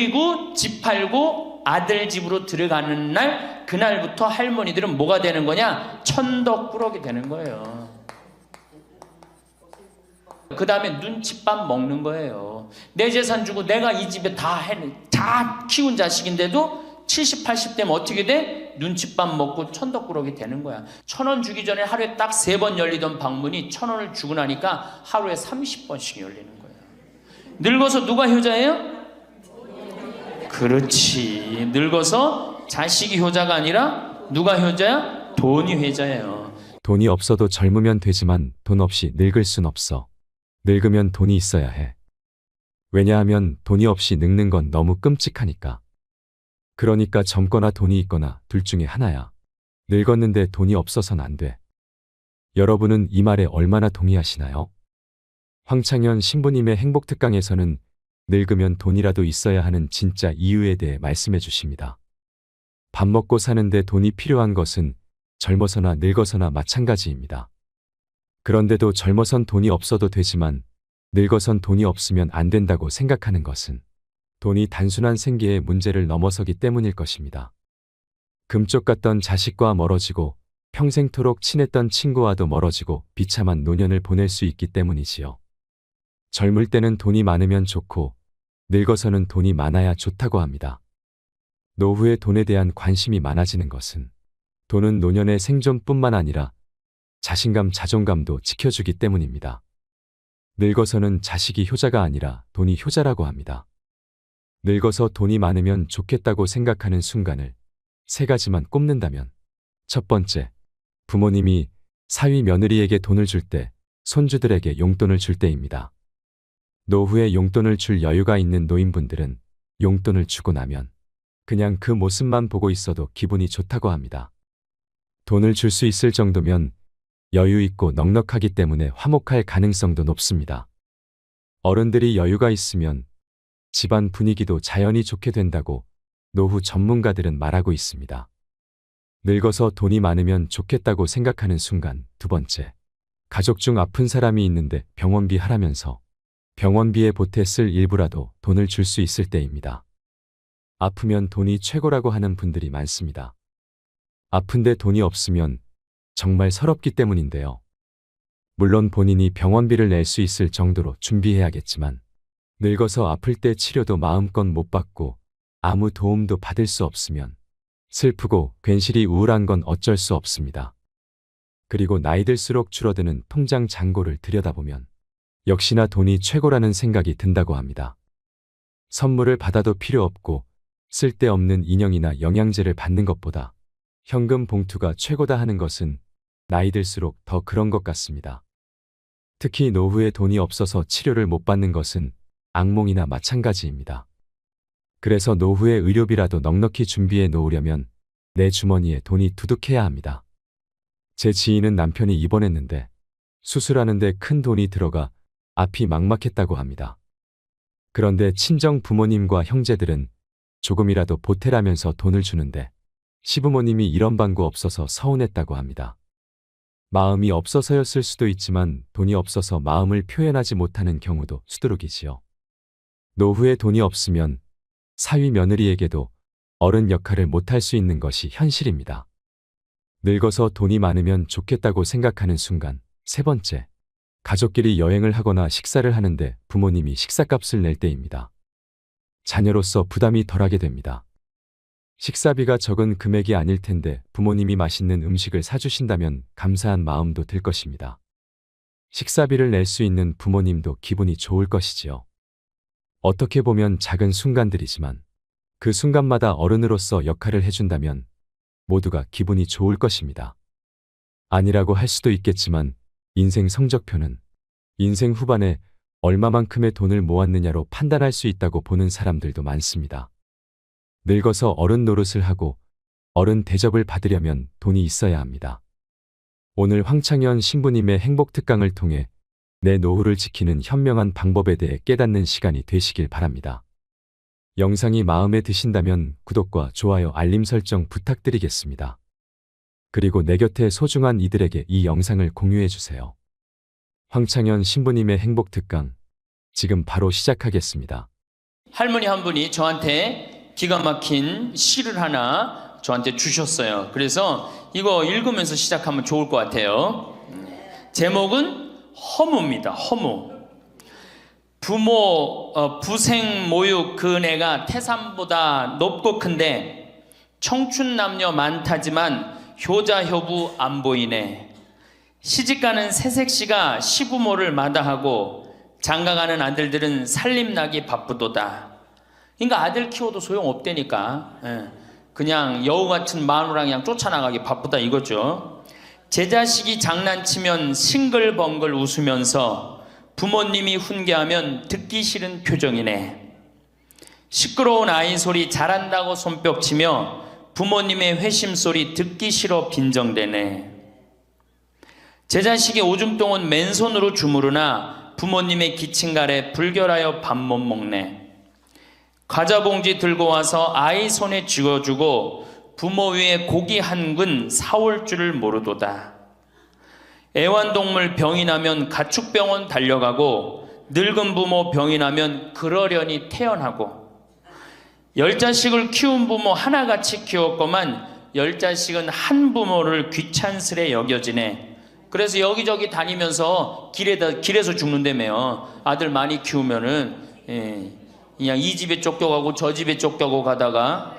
그리고 집 팔고 아들 집으로 들어가는 날, 그날부터 할머니들은 뭐가 되는 거냐? 천덕꾸러기 되는 거예요. 그 다음에 눈칫밥 먹는 거예요. 내 재산 주고 내가 이 집에 다 키운 자식인데도 70, 80 되면 어떻게 돼? 눈칫밥 먹고 천덕꾸러기 되는 거야. 1,000원 주기 전에 하루에 딱 3번 열리던 방문이 1,000원을 주고 나니까 하루에 30번씩 열리는 거예요. 늙어서 누가 효자예요? 그렇지. 늙어서 자식이 효자가 아니라 누가 효자야? 돈이 효자예요. 돈이 없어도 젊으면 되지만 돈 없이 늙을 순 없어. 늙으면 돈이 있어야 해. 왜냐하면 돈이 없이 늙는 건 너무 끔찍하니까. 그러니까 젊거나 돈이 있거나 둘 중에 하나야. 늙었는데 돈이 없어선 안 돼. 여러분은 이 말에 얼마나 동의하시나요? 황창현 신부님의 행복특강에서는 늙으면 돈이라도 있어야 하는 진짜 이유에 대해 말씀해 주십니다. 밥 먹고 사는데 돈이 필요한 것은 젊어서나 늙어서나 마찬가지입니다. 그런데도 젊어선 돈이 없어도 되지만 늙어선 돈이 없으면 안 된다고 생각하는 것은 돈이 단순한 생계의 문제를 넘어서기 때문일 것입니다. 금쪽 같던 자식과 멀어지고 평생토록 친했던 친구와도 멀어지고 비참한 노년을 보낼 수 있기 때문이지요. 젊을 때는 돈이 많으면 좋고 늙어서는 돈이 많아야 좋다고 합니다. 노후에 돈에 대한 관심이 많아지는 것은 돈은 노년의 생존뿐만 아니라 자신감, 자존감도 지켜주기 때문입니다. 늙어서는 자식이 효자가 아니라 돈이 효자라고 합니다. 늙어서 돈이 많으면 좋겠다고 생각하는 순간을 3가지만 꼽는다면, 첫 번째, 부모님이 사위 며느리에게 돈을 줄 때, 손주들에게 용돈을 줄 때입니다. 노후에 용돈을 줄 여유가 있는 노인분들은 용돈을 주고 나면 그냥 그 모습만 보고 있어도 기분이 좋다고 합니다. 돈을 줄 수 있을 정도면 여유 있고 넉넉하기 때문에 화목할 가능성도 높습니다. 어른들이 여유가 있으면 집안 분위기도 자연히 좋게 된다고 노후 전문가들은 말하고 있습니다. 늙어서 돈이 많으면 좋겠다고 생각하는 순간, 두 번째, 가족 중 아픈 사람이 있는데 병원비 하라면서 병원비에 보태 쓸 일부라도 돈을 줄 수 있을 때입니다. 아프면 돈이 최고라고 하는 분들이 많습니다. 아픈데 돈이 없으면 정말 서럽기 때문인데요. 물론 본인이 병원비를 낼 수 있을 정도로 준비해야겠지만 늙어서 아플 때 치료도 마음껏 못 받고 아무 도움도 받을 수 없으면 슬프고 괜시리 우울한 건 어쩔 수 없습니다. 그리고 나이 들수록 줄어드는 통장 잔고를 들여다보면 역시나 돈이 최고라는 생각이 든다고 합니다. 선물을 받아도 필요 없고 쓸데없는 인형이나 영양제를 받는 것보다 현금 봉투가 최고다 하는 것은 나이 들수록 더 그런 것 같습니다. 특히 노후에 돈이 없어서 치료를 못 받는 것은 악몽이나 마찬가지입니다. 그래서 노후에 의료비라도 넉넉히 준비해 놓으려면 내 주머니에 돈이 두둑해야 합니다. 제 지인은 남편이 입원했는데 수술하는데 큰 돈이 들어가 앞이 막막했다고 합니다. 그런데 친정 부모님과 형제들은 조금이라도 보태라면서 돈을 주는데 시부모님이 이런 방구 없어서 서운했다고 합니다. 마음이 없어서였을 수도 있지만 돈이 없어서 마음을 표현하지 못하는 경우도 수두룩이지요. 노후에 돈이 없으면 사위 며느리에게도 어른 역할을 못할 수 있는 것이 현실입니다. 늙어서 돈이 많으면 좋겠다고 생각하는 순간, 세 번째, 가족끼리 여행을 하거나 식사를 하는데 부모님이 식사값을 낼 때입니다. 자녀로서 부담이 덜하게 됩니다. 식사비가 적은 금액이 아닐 텐데 부모님이 맛있는 음식을 사주신다면 감사한 마음도 들 것입니다. 식사비를 낼 수 있는 부모님도 기분이 좋을 것이지요. 어떻게 보면 작은 순간들이지만 그 순간마다 어른으로서 역할을 해준다면 모두가 기분이 좋을 것입니다. 아니라고 할 수도 있겠지만 인생 성적표는 인생 후반에 얼마만큼의 돈을 모았느냐로 판단할 수 있다고 보는 사람들도 많습니다. 늙어서 어른 노릇을 하고 어른 대접을 받으려면 돈이 있어야 합니다. 오늘 황창현 신부님의 행복특강을 통해 내 노후를 지키는 현명한 방법에 대해 깨닫는 시간이 되시길 바랍니다. 영상이 마음에 드신다면 구독과 좋아요, 알림 설정 부탁드리겠습니다. 그리고 내 곁에 소중한 이들에게 이 영상을 공유해 주세요. 황창현 신부님의 행복특강, 지금 바로 시작하겠습니다. 할머니 한 분이 저한테 기가 막힌 시를 하나 저한테 주셨어요. 그래서 이거 읽으면서 시작하면 좋을 것 같아요. 제목은 허무입니다. 허무. 부생 모육 그 은혜가 태산보다 높고 큰데 청춘 남녀 많다지만 효자 효부 안 보이네. 시집가는 새색시가 시부모를 마다하고 장가가는 아들들은 살림나기 바쁘도다. 그러니까 아들 키워도 소용없다니까. 그냥 여우 같은 마누라 그냥 쫓아나가기 바쁘다 이거죠. 제 자식이 장난치면 싱글벙글 웃으면서 부모님이 훈계하면 듣기 싫은 표정이네. 시끄러운 아이 소리 잘한다고 손뼉치며 부모님의 회심 소리 듣기 싫어 빈정대네. 제 자식이 오줌똥은 맨손으로 주무르나 부모님의 기침갈에 불결하여 밥 못 먹네. 과자 봉지 들고 와서 아이 손에 쥐어주고 부모 위에 고기 한 근 사올 줄을 모르도다. 애완동물 병이 나면 가축병원 달려가고 늙은 부모 병이 나면 그러려니 태어나고 10자식을 키운 부모 하나같이 키웠건만 10자식은 한 부모를 귀찮스레 여겨지네. 그래서 여기저기 다니면서 길에서 죽는다며요. 아들 많이 키우면은 그냥 이 집에 쫓겨가고 저 집에 쫓겨가고 가다가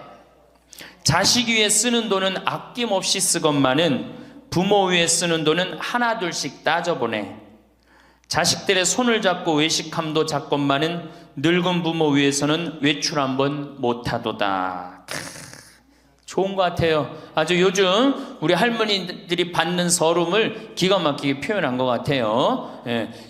자식 위에 쓰는 돈은 아낌없이 쓰건만은 부모 위에 쓰는 돈은 하나 둘씩 따져보네. 자식들의 손을 잡고 외식함도 작건만은 늙은 부모 위에서는 외출 한번 못하도다. 좋은 것 같아요. 아주 요즘 우리 할머니들이 받는 서름을 기가 막히게 표현한 것 같아요.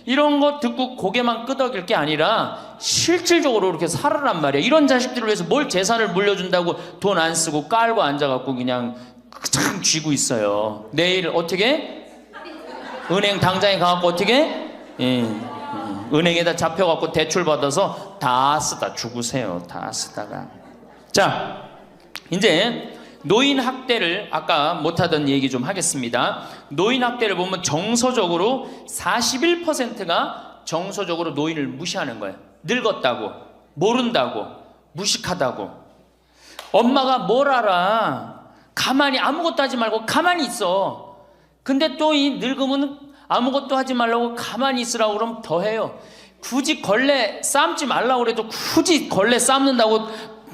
이런 거 듣고 고개만 끄덕일 게 아니라 실질적으로 이렇게 살아란 말이에요. 이런 자식들을 위해서 뭘 재산을 물려준다고 돈 안 쓰고 깔고 앉아갖고 그냥 참 쥐고 있어요. 내일 어떻게? 은행 당장에 가갖고 어떻게? 은행에다 잡혀갖고 대출 받아서 다 쓰다 죽으세요. 다 쓰다가. 자, 이제 노인 학대를 아까 못하던 얘기 좀 하겠습니다. 노인 학대를 보면 정서적으로 41%가 정서적으로 노인을 무시하는 거예요. 늙었다고, 모른다고, 무식하다고. 엄마가 뭘 알아? 가만히 아무것도 하지 말고 가만히 있어. 근데 또 이 늙으면 아무것도 하지 말라고 가만히 있으라고 그러면 더 해요. 굳이 걸레 삶지 말라고 그래도 굳이 걸레 삶는다고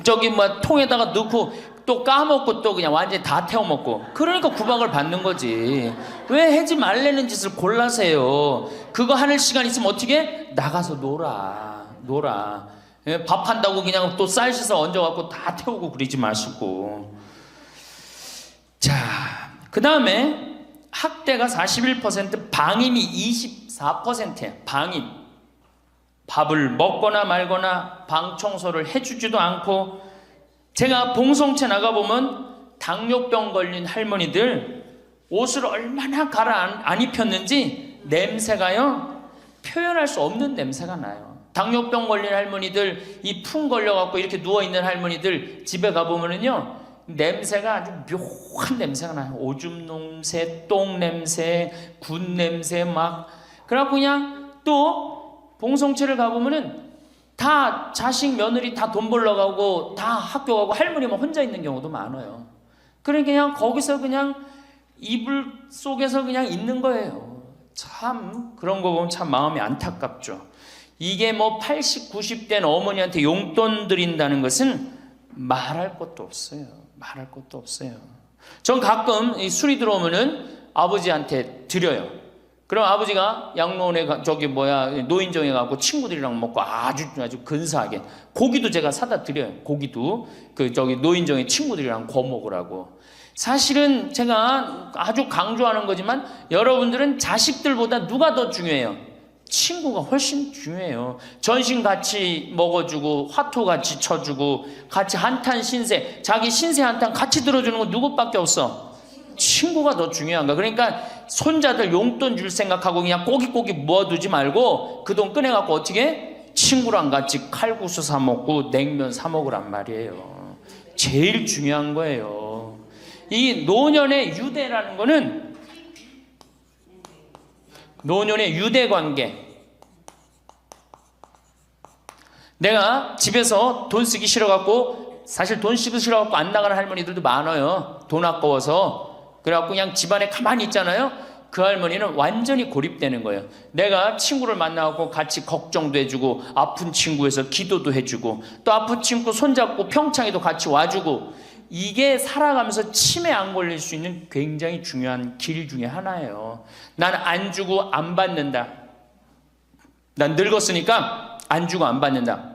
저기 뭐 통에다가 넣고 또 까먹고 또 그냥 완전히 다 태워먹고. 그러니까 구박을 받는 거지. 왜 하지 말라는 짓을 골라세요. 그거 하는 시간 있으면 어떻게? 나가서 놀아. 밥 한다고 그냥 또 쌀 씻어 얹어갖고 다 태우고 그러지 마시고. 자, 그 다음에 학대가 41%, 방임이 24%예요. 방임. 밥을 먹거나 말거나 방 청소를 해주지도 않고. 제가 봉송체 나가보면 당뇨병 걸린 할머니들 옷을 얼마나 갈아 안 입혔는지 냄새가요, 표현할 수 없는 냄새가 나요. 당뇨병 걸린 할머니들, 이 풍 걸려갖고 이렇게 누워있는 할머니들 집에 가보면은요, 냄새가 아주 묘한 냄새가 나요. 오줌 냄새, 똥 냄새, 군 냄새 막. 그래갖고 그냥 또 봉송체를 가보면은 다 자식 며느리 다 돈 벌러 가고 다 학교 가고 할머니만 혼자 있는 경우도 많아요. 그러니까 그냥 거기서 그냥 이불 속에서 그냥 있는 거예요. 참 그런 거 보면 참 마음이 안타깝죠. 이게 뭐 80, 90대는 어머니한테 용돈 드린다는 것은 말할 것도 없어요. 말할 것도 없어요. 전 가끔 이 술이 들어오면은 아버지한테 드려요. 그럼 아버지가 양로원에 노인정에 가고 친구들이랑 먹고 아주 근사하게 고기도 제가 사다 드려요. 고기도 노인정에 친구들이랑 구워 먹으라고. 사실은 제가 아주 강조하는 거지만 여러분들은 자식들보다 누가 더 중요해요? 친구가 훨씬 중요해요. 전신 같이 먹어주고 화투 같이 쳐주고 같이 한탄 신세, 자기 신세 한탄 같이 들어주는 건 누구밖에 없어? 친구가 더 중요한 거야. 그러니까 손자들 용돈 줄 생각하고 그냥 꼬깃꼬깃 모아두지 말고 그 돈 꺼내갖고 어떻게? 친구랑 같이 칼국수 사 먹고 냉면 사 먹으란 말이에요. 제일 중요한 거예요. 이 노년의 유대라는 거는, 노년의 유대 관계, 내가 집에서 돈 쓰기 싫어갖고, 사실 돈 쓰기 싫어갖고 안 나가는 할머니들도 많아요. 돈 아까워서. 그래갖고 그냥 집안에 가만히 있잖아요. 그 할머니는 완전히 고립되는 거예요. 내가 친구를 만나고 같이 걱정도 해주고, 아픈 친구에서 기도도 해주고, 또 아픈 친구 손잡고 평창에도 같이 와주고, 이게 살아가면서 치매 안 걸릴 수 있는 굉장히 중요한 길 중에 하나예요. 난 안 주고 안 받는다. 난 늙었으니까 안 주고 안 받는다.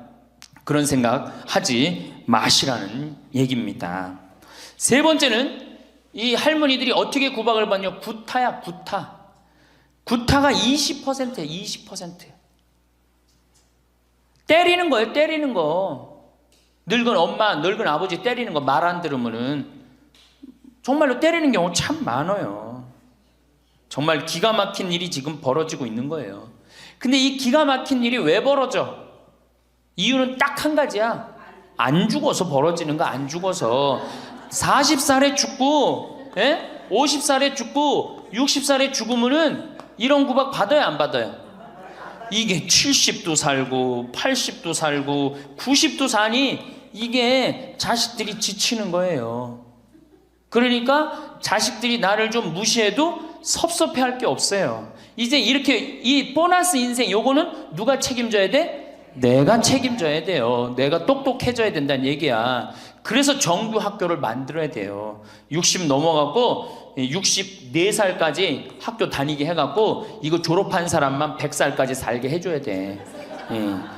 그런 생각 하지 마시라는 얘기입니다. 세 번째는 이 할머니들이 어떻게 구박을 받냐? 구타야, 구타. 구타가 20%예요, 20%. 때리는 거예요, 때리는 거. 늙은 엄마, 늙은 아버지 때리는 거 말 안 들으면은 정말로 때리는 경우 참 많아요. 정말 기가 막힌 일이 지금 벌어지고 있는 거예요. 근데 이 기가 막힌 일이 왜 벌어져? 이유는 딱 한 가지야. 안 죽어서 벌어지는 거, 안 죽어서. 40살에 죽고, 50살에 죽고, 60살에 죽으면은 이런 구박 받아요, 안 받아요? 이게 70도 살고, 80도 살고, 90도 사니 이게 자식들이 지치는 거예요. 그러니까 자식들이 나를 좀 무시해도 섭섭해 할 게 없어요. 이제 이렇게 이 보너스 인생 요거는 누가 책임져야 돼? 내가 책임져야 돼요. 내가 똑똑해져야 된다는 얘기야. 그래서 정규 학교를 만들어야 돼요. 60 넘어갖고 64살까지 학교 다니게 해갖고 이거 졸업한 사람만 100살까지 살게 해줘야 돼.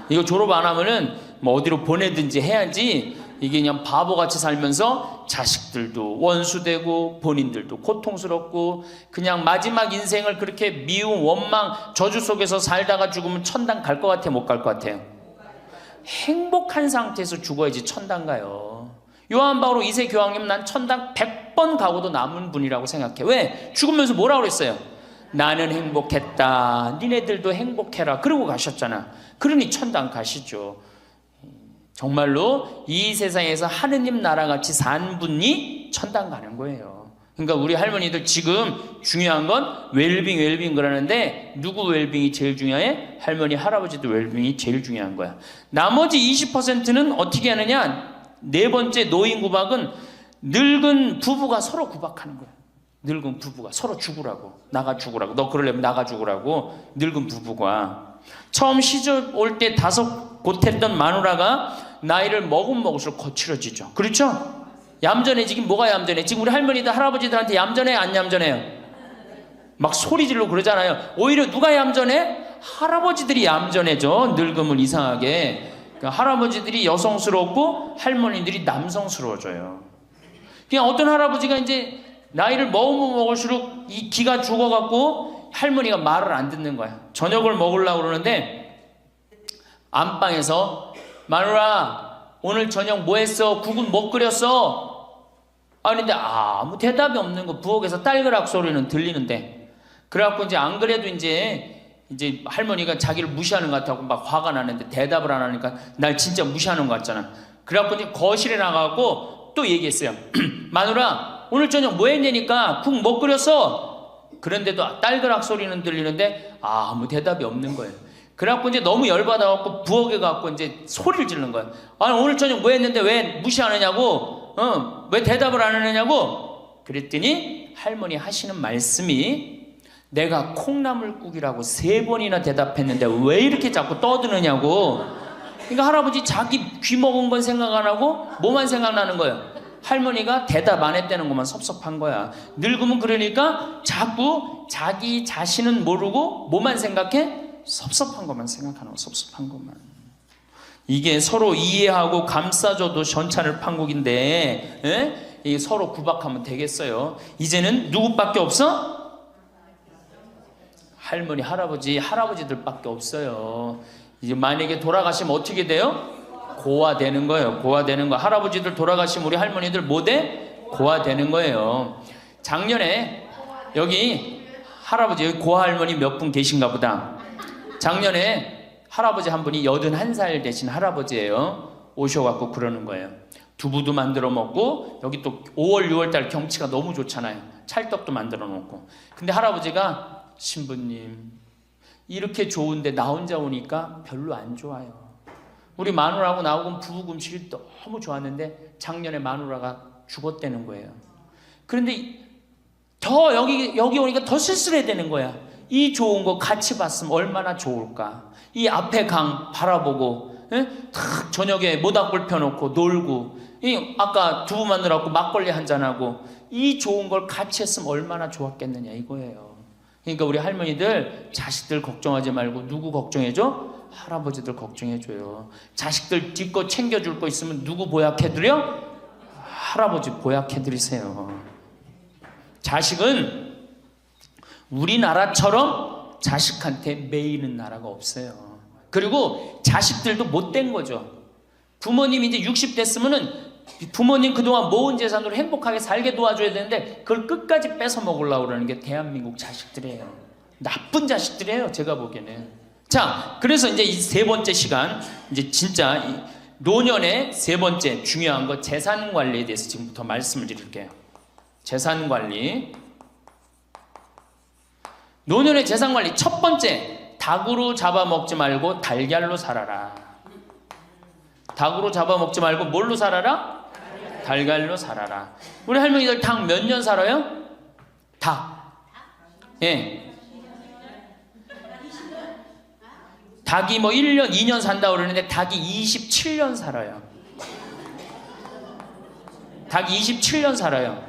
이거 졸업 안 하면은 뭐 어디로 보내든지 해야지. 이게 그냥 바보같이 살면서 자식들도 원수되고 본인들도 고통스럽고 그냥 마지막 인생을 그렇게 미움, 원망, 저주 속에서 살다가 죽으면 천당 갈 것 같아요? 못 갈 것 같아요? 행복한 상태에서 죽어야지 천당 가요. 요한 바오로 2세 교황님, 난 천당 100번 가고도 남은 분이라고 생각해. 왜? 죽으면서 뭐라고 그랬어요? 나는 행복했다, 니네들도 행복해라, 그러고 가셨잖아. 그러니 천당 가시죠. 정말로 이 세상에서 하느님 나라같이 산 분이 천당 가는 거예요. 그러니까 우리 할머니들 지금 중요한 건 웰빙 그러는데 누구 웰빙이 제일 중요해? 할머니 할아버지도 웰빙이 제일 중요한 거야. 나머지 20%는 어떻게 하느냐? 네 번째 노인 구박은 늙은 부부가 서로 구박하는 거야. 늙은 부부가 서로 죽으라고, 나가 죽으라고, 너 그러려면 나가 죽으라고. 늙은 부부가 처음 시집 올 때 다소 못했던 마누라가 나이를 먹을수록 거칠어지죠. 그렇죠? 얌전해지긴 뭐가 얌전해? 지금 우리 할머니들 할아버지들한테 얌전해, 안 얌전해요? 막 소리 지르고 그러잖아요. 오히려 누가 얌전해? 할아버지들이 얌전해져. 늙으면 이상하게. 그러니까 할아버지들이 여성스럽고 할머니들이 남성스러워져요. 그냥 어떤 할아버지가 이제 나이를 먹으면 먹을수록 이 기가 죽어갖고 할머니가 말을 안 듣는 거야. 저녁을 먹으려고 그러는데 안방에서 마누라 오늘 저녁 뭐 했어? 국은 뭐 끓였어? 아닌데 아무 대답이 없는 거. 부엌에서 딸그락 소리는 들리는데. 그래갖고 이제 안 그래도 이제 할머니가 자기를 무시하는 것 같다고 막 화가 나는데 대답을 안 하니까 날 진짜 무시하는 것 같잖아. 그래갖고 이제 거실에 나가고 또 얘기했어요. 마누라 오늘 저녁 뭐 했냐니까 국 뭐 끓였어? 그런데도 딸그락 소리는 들리는데 아무 대답이 없는 거예요. 그래갖고 이제 너무 열받아갖고 부엌에 가갖고 이제 소리를 지르는 거예요. 아니 오늘 저녁 뭐 했는데 왜 무시하느냐고? 왜 대답을 안 하느냐고? 그랬더니 할머니 하시는 말씀이 내가 콩나물국이라고 3번이나 대답했는데 왜 이렇게 자꾸 떠드느냐고. 그러니까 할아버지 자기 귀 먹은 건 생각 안 하고 뭐만 생각나는 거예요? 할머니가 대답 안 했다는 것만 섭섭한 거야. 늙으면 그러니까 자꾸 자기 자신은 모르고 뭐만 생각해? 섭섭한 것만 생각하는 거, 섭섭한 것만. 이게 서로 이해하고 감싸줘도 전차를 판국인데, 이게 서로 구박하면 되겠어요? 이제는 누구밖에 없어? 할머니, 할아버지들밖에 없어요. 이제 만약에 돌아가시면 어떻게 돼요? 고아되는 거예요. 고아되는 거. 할아버지들 돌아가시면 우리 할머니들 뭐 돼? 고아되는 거예요. 작년에 여기 할아버지, 여기 고아할머니 몇 분 계신가 보다. 작년에 할아버지 한 분이 81살 되신 할아버지예요. 오셔갖고 그러는 거예요. 두부도 만들어 먹고 여기 또 5월 6월달 경치가 너무 좋잖아요. 찰떡도 만들어 놓고. 근데 할아버지가 신부님 이렇게 좋은데 나 혼자 오니까 별로 안 좋아요. 우리 마누라하고 나하고 부부 금실이 너무 좋았는데 작년에 마누라가 죽었다는 거예요. 그런데 더 여기 오니까 더 쓸쓸해야 되는 거야. 이 좋은 거 같이 봤으면 얼마나 좋을까. 이 앞에 강 바라보고 탁 저녁에 모닥불 펴놓고 놀고 아까 두부 만들어갖고 막걸리 한잔하고 이 좋은 걸 같이 했으면 얼마나 좋았겠느냐 이거예요. 그러니까 우리 할머니들 자식들 걱정하지 말고 누구 걱정해줘? 할아버지들 걱정해줘요. 자식들 뒷거 챙겨줄 거 있으면 누구 보약해드려? 할아버지 보약해드리세요. 자식은 우리나라처럼 자식한테 매이는 나라가 없어요. 그리고 자식들도 못된 거죠. 부모님이 이제 60 됐으면은 부모님 그동안 모은 재산으로 행복하게 살게 도와줘야 되는데 그걸 끝까지 뺏어 먹으려고 그러는 게 대한민국 자식들이에요. 나쁜 자식들이에요, 제가 보기에는. 자, 그래서 이제 이 세 번째 시간, 이제 진짜 이 노년의 세 번째 중요한 거 재산 관리에 대해서 지금부터 말씀을 드릴게요. 재산 관리. 노년의 재산 관리 첫 번째, 닭으로 잡아먹지 말고 달걀로 살아라. 닭으로 잡아먹지 말고 뭘로 살아라? 달걀로 살아라. 우리 할머니들 닭 몇 년 살아요? 닭. 예. 닭이 뭐 1년, 2년 산다고 그러는데 닭이 27년 살아요. 닭이 27년 살아요.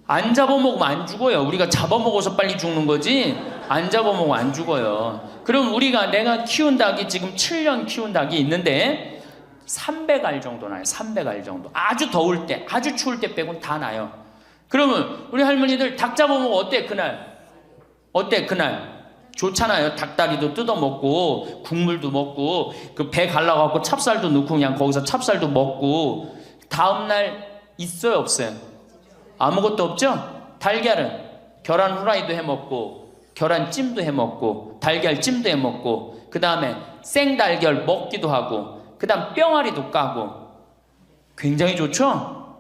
안 잡아먹으면 안 죽어요. 우리가 잡아먹어서 빨리 죽는 거지 안 잡아먹으면 안 죽어요. 그럼 내가 키운 닭이 지금 7년 키운 닭이 있는데 300알 정도 나요. 300알 정도. 아주 더울 때, 아주 추울 때 빼고는 다 나요. 그러면 우리 할머니들 닭 잡아먹으면 어때 그날? 어때 그날? 좋잖아요. 닭다리도 뜯어먹고 국물도 먹고 그 배 갈라갖고 찹쌀도 넣고 그냥 거기서 찹쌀도 먹고 다음날 있어요 없어요? 아무것도 없죠? 달걀은 계란 후라이도 해먹고 계란찜도 해먹고 달걀찜도 해먹고 그 다음에 생달걀 먹기도 하고 그 다음 뿅아리도 까고 굉장히 좋죠?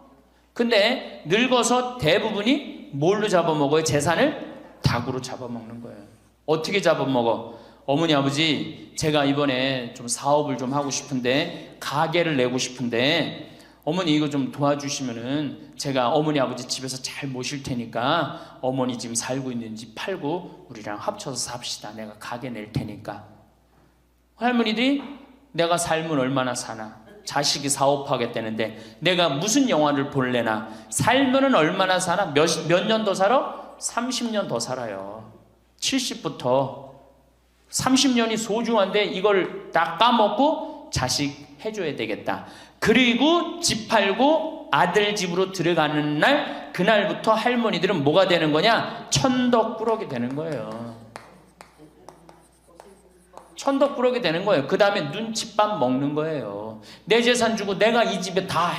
근데 늙어서 대부분이 뭘로 잡아먹어요? 재산을 닭으로 잡아먹는 거예요. 어떻게 잡아먹어? 어머니 아버지 제가 이번에 좀 사업을 좀 하고 싶은데 가게를 내고 싶은데 어머니 이거 좀 도와주시면은 제가 어머니 아버지 집에서 잘 모실 테니까 어머니 지금 살고 있는 집 팔고 우리랑 합쳐서 삽시다. 내가 가게 낼 테니까. 할머니들이 내가 살면 얼마나 사나? 자식이 사업하겠다는데 내가 무슨 영화를 볼래나? 살면은 얼마나 사나? 몇 년 더 살아? 30년 더 살아요. 70부터 30년이 소중한데 이걸 다 까먹고 자식 해줘야 되겠다. 그리고 집 팔고 아들 집으로 들어가는 날 그날부터 할머니들은 뭐가 되는 거냐? 천덕꾸러기 되는 거예요. 천덕꾸러기 되는 거예요. 그 다음에 눈칫밥 먹는 거예요. 내 재산 주고 내가 이 집에 다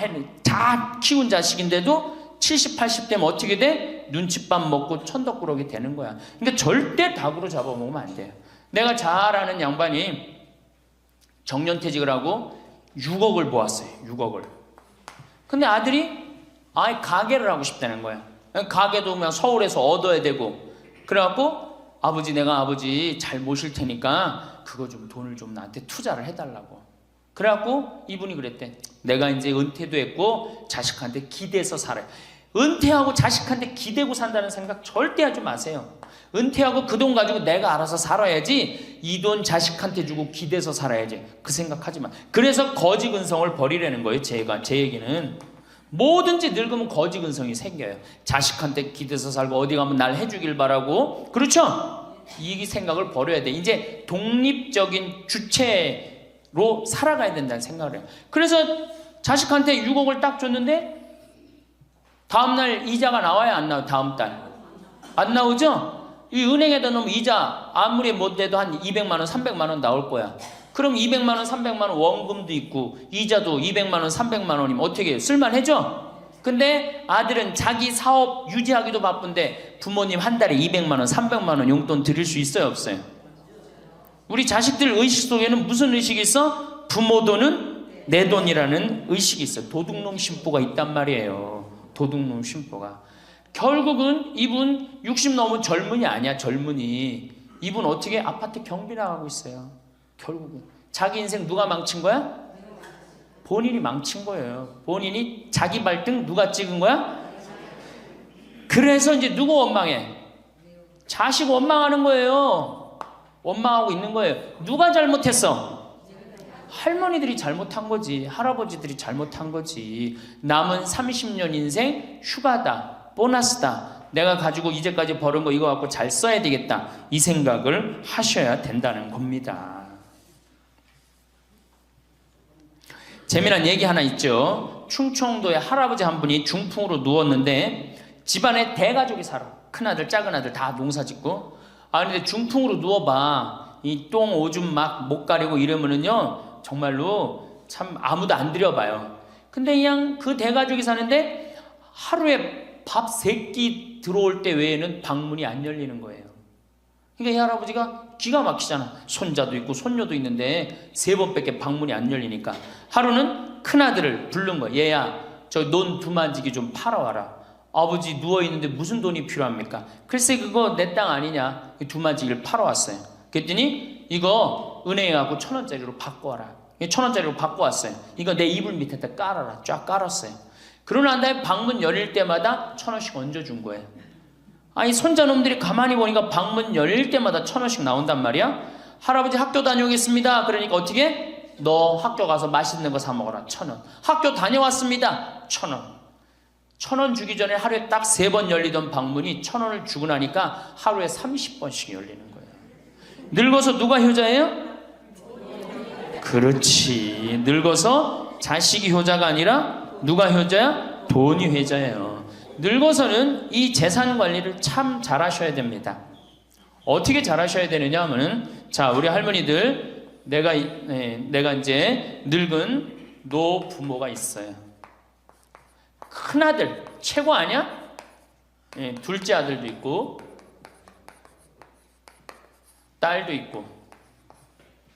키운 자식인데도 70, 80 되면 어떻게 돼? 눈칫밥 먹고 천덕꾸러기 되는 거야. 그러니까 절대 닭으로 잡아먹으면 안 돼요. 내가 잘 아는 양반이 정년퇴직을 하고 6억을 모았어요. 6억을. 근데 아들이 가게를 하고 싶다는 거야. 가게도 그냥 서울에서 얻어야 되고. 그래갖고 내가 아버지 잘 모실 테니까 그거 좀 돈을 좀 나한테 투자를 해달라고. 그래갖고 이분이 그랬대. 내가 이제 은퇴도 했고 자식한테 기대서 살아요. 은퇴하고 자식한테 기대고 산다는 생각 절대 하지 마세요. 은퇴하고 그 돈 가지고 내가 알아서 살아야지 이 돈 자식한테 주고 기대서 살아야지 그 생각하지 마. 그래서 거지 근성을 버리라는 거예요. 제 얘기는 뭐든지 늙으면 거지 근성이 생겨요. 자식한테 기대서 살고 어디 가면 날 해주길 바라고. 그렇죠? 이 생각을 버려야 돼. 이제 독립적인 주체로 살아가야 된다는 생각을 해요. 그래서 자식한테 6억을 딱 줬는데 다음날 이자가 나와야 안 나와요? 다음 달 안 나오죠? 이 은행에다 놓으면 이자 아무리 못해도 한 200만 원, 300만 원 나올 거야. 그럼 200만 원, 300만 원 원금도 있고 이자도 200만 원, 300만 원이면 어떻게 해요? 쓸만해져? 근데 아들은 자기 사업 유지하기도 바쁜데 부모님 한 달에 200만 원, 300만 원 용돈 드릴 수 있어요, 없어요? 우리 자식들 의식 속에는 무슨 의식이 있어? 부모 돈은 내 돈이라는 의식이 있어요. 도둑놈 심보가 있단 말이에요. 도둑놈 심보가. 결국은 이분 60 넘은 젊은이 아니야. 젊은이. 이분 어떻게 아파트 경비 나가고 있어요. 결국은 자기 인생 누가 망친 거야? 본인이 망친 거예요. 본인이 자기 발등 누가 찍은 거야? 그래서 이제 누구 원망해? 자식 원망하는 거예요. 원망하고 있는 거예요. 누가 잘못했어? 할머니들이 잘못한 거지. 할아버지들이 잘못한 거지. 남은 30년 인생 휴가다, 보너스다. 내가 가지고 이제까지 벌은 거 이거 갖고 잘 써야 되겠다. 이 생각을 하셔야 된다는 겁니다. 재미난 얘기 하나 있죠. 충청도에 할아버지 한 분이 중풍으로 누웠는데 집안에 대가족이 살아. 큰아들 작은아들 다 농사 짓고. 근데 중풍으로 누워봐. 이 똥 오줌 막 못 가리고 이러면은요 정말로 참 아무도 안 들여봐요. 근데 그냥 그 대가족이 사는데 하루에 밥 3끼 들어올 때 외에는 방문이 안 열리는 거예요. 그러니까 이 할아버지가 기가 막히잖아. 손자도 있고 손녀도 있는데 3번밖에 방문이 안 열리니까 하루는 큰아들을 부른 거야. 얘야 저 논 두만지기 좀 팔아와라. 아버지 누워있는데 무슨 돈이 필요합니까? 글쎄 그거 내 땅 아니냐. 두만지기를 팔아왔어요. 그랬더니 이거 은행에 가고 1,000원짜리로 바꿔와라. 1,000원짜리로 바꿔왔어요. 이거 내 이불 밑에다 깔아라. 쫙 깔았어요. 그러고 난 다음에 방문 열릴 때마다 1,000원씩 얹어준 거예요. 아니 손자놈들이 가만히 보니까 방문 열릴 때마다 1,000원씩 나온단 말이야. 할아버지 학교 다녀오겠습니다. 그러니까 어떻게? 너 학교 가서 맛있는 거 사 먹어라. 1,000원. 학교 다녀왔습니다. 1,000원. 1,000원 주기 전에 하루에 딱 3번 열리던 방문이 1,000원을 주고 나니까 하루에 30번씩 열리는 거예요. 늙어서 누가 효자예요? 그렇지. 늙어서 자식이 효자가 아니라 누가 효자야? 돈이 효자예요. 늙어서는 이 재산 관리를 참 잘하셔야 됩니다. 어떻게 잘하셔야 되느냐 하면은 자 우리 할머니들 내가 이제 늙은 노부모가 있어요. 큰아들 최고 아니야? 둘째 아들도 있고 딸도 있고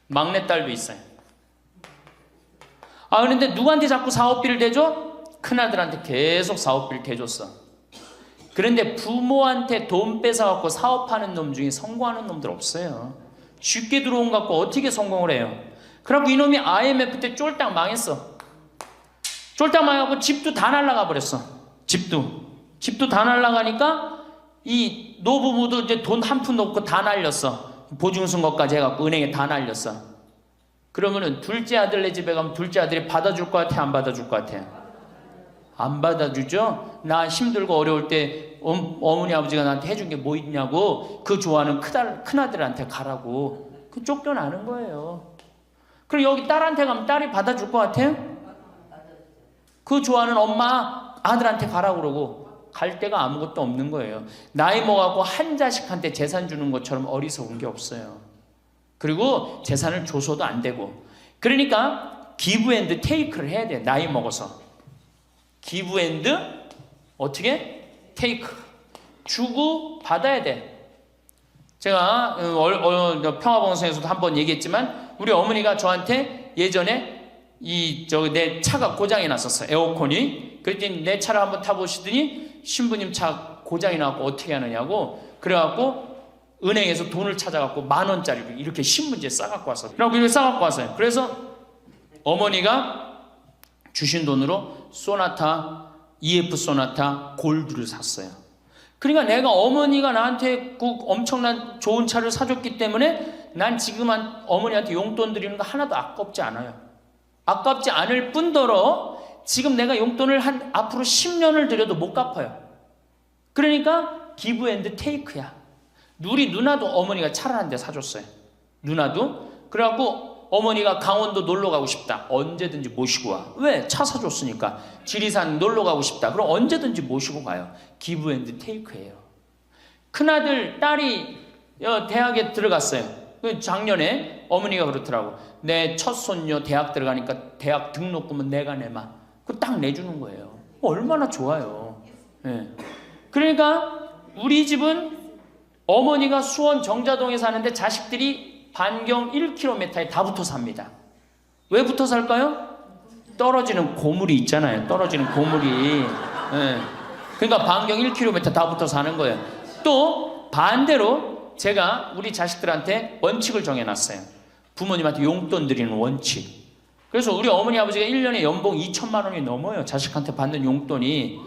막내딸도 있어요. 그런데 누구한테 자꾸 사업비를 대줘? 큰아들한테 계속 사업비를 대줬어. 그런데 부모한테 돈 뺏어갖고 사업하는 놈 중에 성공하는 놈들 없어요. 쉽게 들어온 것 갖고 어떻게 성공을 해요? 그래갖고 이놈이 IMF 때 쫄딱 망했어. 쫄딱 망해갖고 집도 다 날라가 버렸어. 집도 다 날라가니까 이 노부모도 이제 돈 한 푼도 없고 다 날렸어. 보증승 것까지 해갖고 은행에 다 날렸어. 그러면은 둘째 아들네 집에 가면 둘째 아들이 받아줄 것 같아? 안 받아줄 것 같아? 안 받아주죠? 나 힘들고 어려울 때 어머니 아버지가 나한테 해준 게 뭐 있냐고 그 좋아하는 큰아들한테 가라고 그 쫓겨나는 거예요. 그리고 여기 딸한테 가면 딸이 받아줄 것 같아요? 그 좋아하는 엄마 아들한테 가라고 그러고 갈 데가 아무것도 없는 거예요. 나이 먹어갖고 한 자식한테 재산 주는 것처럼 어리석은 게 없어요. 그리고 재산을 줘서도 안 되고. 그러니까 기브 앤드 테이크를 해야 돼. 나이 먹어서 기브 앤드 어떻게? 테이크. 주고 받아야 돼. 제가 평화방송에서도 한번 얘기했지만 우리 어머니가 저한테 예전에 내 차가 고장이 났었어요. 에어컨이. 그랬더니 내 차를 한번 타보시더니 신부님 차 고장이 나고 어떻게 하느냐고 그래갖고 은행에서 돈을 찾아갖고 10,000원짜리를 이렇게 신문지에 싸갖고 왔어요. 그래갖고 이걸 싸갖고 왔어요. 그래서 어머니가 주신 돈으로 소나타, EF 소나타 골드를 샀어요. 그러니까 내가 어머니가 나한테 그 엄청난 좋은 차를 사줬기 때문에 난 지금 어머니한테 용돈 드리는 거 하나도 아깝지 않아요. 아깝지 않을 뿐더러 지금 내가 용돈을 앞으로 10년을 들여도 못 갚아요. 그러니까 기브 앤드 테이크야. 우리 누나도 어머니가 차를 한 대 사줬어요. 누나도. 그래갖고 어머니가 강원도 놀러 가고 싶다. 언제든지 모시고 와. 왜? 차 사줬으니까. 지리산 놀러 가고 싶다. 그럼 언제든지 모시고 가요. 기브 앤드 테이크예요. 큰아들, 딸이 대학에 들어갔어요. 작년에 어머니가 그렇더라고. 내 첫 손녀 대학 들어가니까 대학 등록금은 내가 내마. 그거 딱 내주는 거예요. 얼마나 좋아요. 네. 그러니까 우리 집은 어머니가 수원 정자동에 사는데 자식들이 반경 1km에 다 붙어 삽니다. 왜 붙어 살까요? 떨어지는 고물이 있잖아요. 떨어지는 고물이. 네. 그러니까 반경 1km 다 붙어 사는 거예요. 또 반대로 제가 우리 자식들한테 원칙을 정해놨어요. 부모님한테 용돈 드리는 원칙. 그래서 우리 어머니 아버지가 1년에 연봉 2천만 원이 넘어요. 자식한테 받는 용돈이.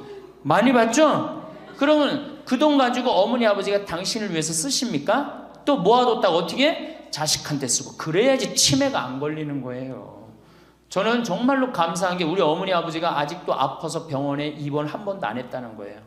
많이 받죠? 그러면 그 돈 가지고 어머니 아버지가 당신을 위해서 쓰십니까? 또 모아뒀다가 어떻게? 자식한테 쓰고. 그래야지 치매가 안 걸리는 거예요. 저는 정말로 감사한 게 우리 어머니 아버지가 아직도 아파서 병원에 입원 한 번도 안 했다는 거예요.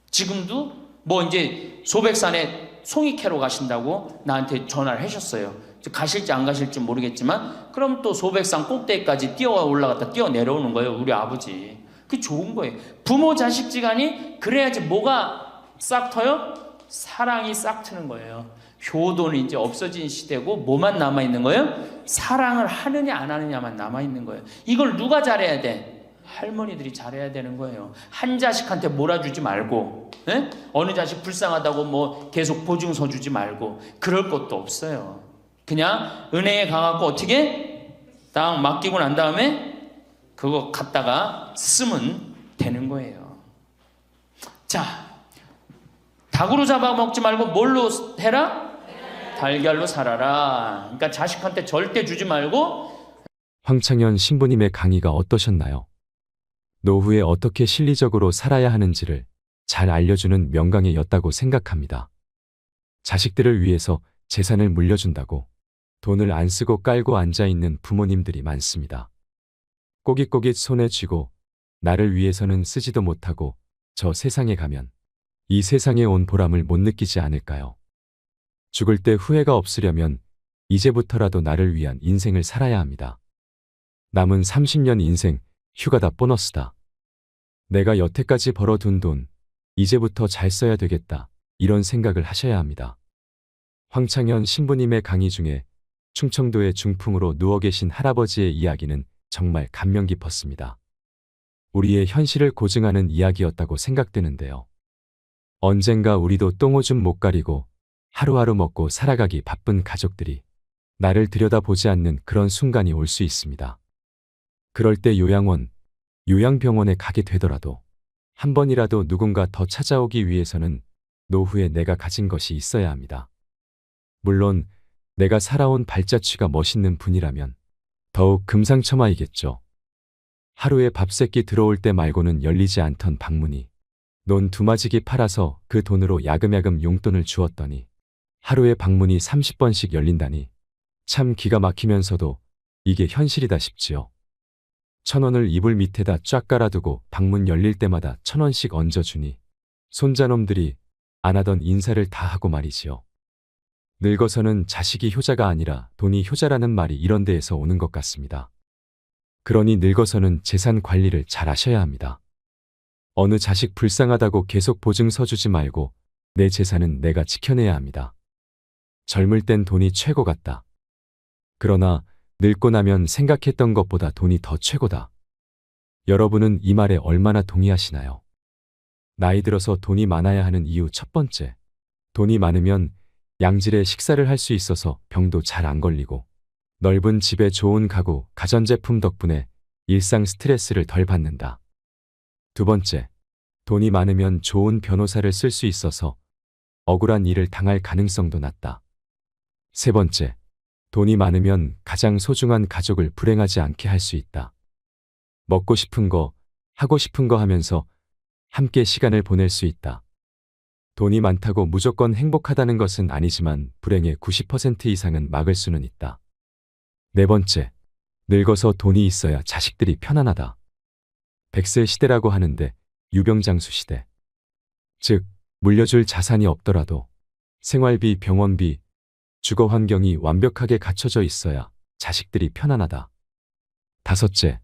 지금도 뭐 이제 소백산에 송이 캐러 가신다고 나한테 전화를 하셨어요. 가실지 안 가실지 모르겠지만 그럼 또 소백산 꼭대기까지 뛰어 올라갔다 뛰어 내려오는 거예요. 우리 아버지. 그게 좋은 거예요. 부모 자식지간이 그래야지 뭐가 싹 터요? 사랑이 싹 트는 거예요. 효도는 이제 없어진 시대고 뭐만 남아있는 거예요? 사랑을 하느냐 안 하느냐만 남아있는 거예요. 이걸 누가 잘해야 돼? 할머니들이 잘해야 되는 거예요. 한 자식한테 몰아주지 말고, 에? 어느 자식 불쌍하다고 뭐 계속 보증서 주지 말고 그럴 것도 없어요. 그냥 은행에 가갖고 어떻게 딱 맡기고 난 다음에 그거 갖다가 쓰면 되는 거예요. 자, 닭으로 잡아먹지 말고 뭘로 해라? 달걀로 살아라. 그러니까 자식한테 절대 주지 말고. 황창현 신부님의 강의가 어떠셨나요? 노후에 어떻게 실리적으로 살아야 하는지를 잘 알려주는 명강의였다고 생각합니다. 자식들을 위해서 재산을 물려준다고 돈을 안 쓰고 깔고 앉아있는 부모님들이 많습니다. 꼬깃꼬깃 손에 쥐고 나를 위해서는 쓰지도 못하고 저 세상에 가면 이 세상에 온 보람을 못 느끼지 않을까요? 죽을 때 후회가 없으려면 이제부터라도 나를 위한 인생을 살아야 합니다. 남은 30년 인생, 휴가다 보너스다. 내가 여태까지 벌어둔 돈, 이제부터 잘 써야 되겠다. 이런 생각을 하셔야 합니다. 황창현 신부님의 강의 중에 충청도의 중풍으로 누워 계신 할아버지의 이야기는 정말 감명 깊었습니다. 우리의 현실을 고증하는 이야기였다고 생각되는데요. 언젠가 우리도 똥오줌 못 가리고 하루하루 먹고 살아가기 바쁜 가족들이 나를 들여다보지 않는 그런 순간이 올 수 있습니다. 그럴 때 요양원, 요양병원에 가게 되더라도 한 번이라도 누군가 더 찾아오기 위해서는 노후에 내가 가진 것이 있어야 합니다. 물론 내가 살아온 발자취가 멋있는 분이라면 더욱 금상첨화이겠죠. 하루에 밥 세끼 들어올 때 말고는 열리지 않던 방문이 논 두마지기 팔아서 그 돈으로 야금야금 용돈을 주었더니 하루에 방문이 30번씩 열린다니 참 기가 막히면서도 이게 현실이다 싶지요. 1,000원을 이불 밑에다 쫙 깔아두고 방문 열릴 때마다 1,000원씩 얹어주니 손자놈들이 안 하던 인사를 다 하고 말이지요. 늙어서는 자식이 효자가 아니라 돈이 효자라는 말이 이런 데에서 오는 것 같습니다. 그러니 늙어서는 재산 관리를 잘 하셔야 합니다. 어느 자식 불쌍하다고 계속 보증서 주지 말고 내 재산은 내가 지켜내야 합니다. 젊을 땐 돈이 최고 같다. 그러나 늙고 나면 생각했던 것보다 돈이 더 최고다. 여러분은 이 말에 얼마나 동의하시나요? 나이 들어서 돈이 많아야 하는 이유 첫 번째, 돈이 많으면 양질의 식사를 할 수 있어서 병도 잘 안 걸리고 넓은 집에 좋은 가구, 가전제품 덕분에 일상 스트레스를 덜 받는다. 두 번째, 돈이 많으면 좋은 변호사를 쓸 수 있어서 억울한 일을 당할 가능성도 낮다. 세 번째, 돈이 많으면 가장 소중한 가족을 불행하지 않게 할 수 있다. 먹고 싶은 거, 하고 싶은 거 하면서 함께 시간을 보낼 수 있다. 돈이 많다고 무조건 행복하다는 것은 아니지만 불행의 90% 이상은 막을 수는 있다. 네 번째, 늙어서 돈이 있어야 자식들이 편안하다. 100세 시대라고 하는데 유병장수 시대. 즉, 물려줄 자산이 없더라도 생활비, 병원비, 주거 환경이 완벽하게 갖춰져 있어야 자식들이 편안하다. 다섯째,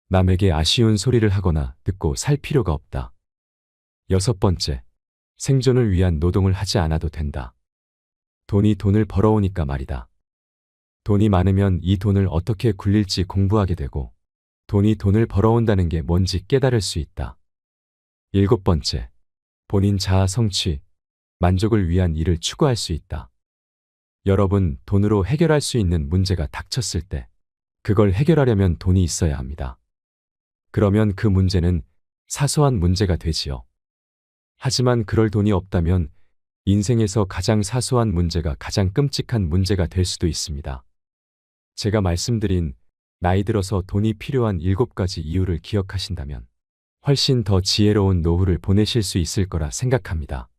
남에게 아쉬운 소리를 하거나 듣고 살 필요가 없다. 여섯 번째, 생존을 위한 노동을 하지 않아도 된다. 돈이 돈을 벌어오니까 말이다. 돈이 많으면 이 돈을 어떻게 굴릴지 공부하게 되고 돈이 돈을 벌어온다는 게 뭔지 깨달을 수 있다. 일곱 번째, 본인 자아 성취, 만족을 위한 일을 추구할 수 있다. 여러분, 돈으로 해결할 수 있는 문제가 닥쳤을 때 그걸 해결하려면 돈이 있어야 합니다. 그러면 그 문제는 사소한 문제가 되지요. 하지만 그럴 돈이 없다면 인생에서 가장 사소한 문제가 가장 끔찍한 문제가 될 수도 있습니다. 제가 말씀드린 나이 들어서 돈이 필요한 7가지 이유를 기억하신다면 훨씬 더 지혜로운 노후를 보내실 수 있을 거라 생각합니다.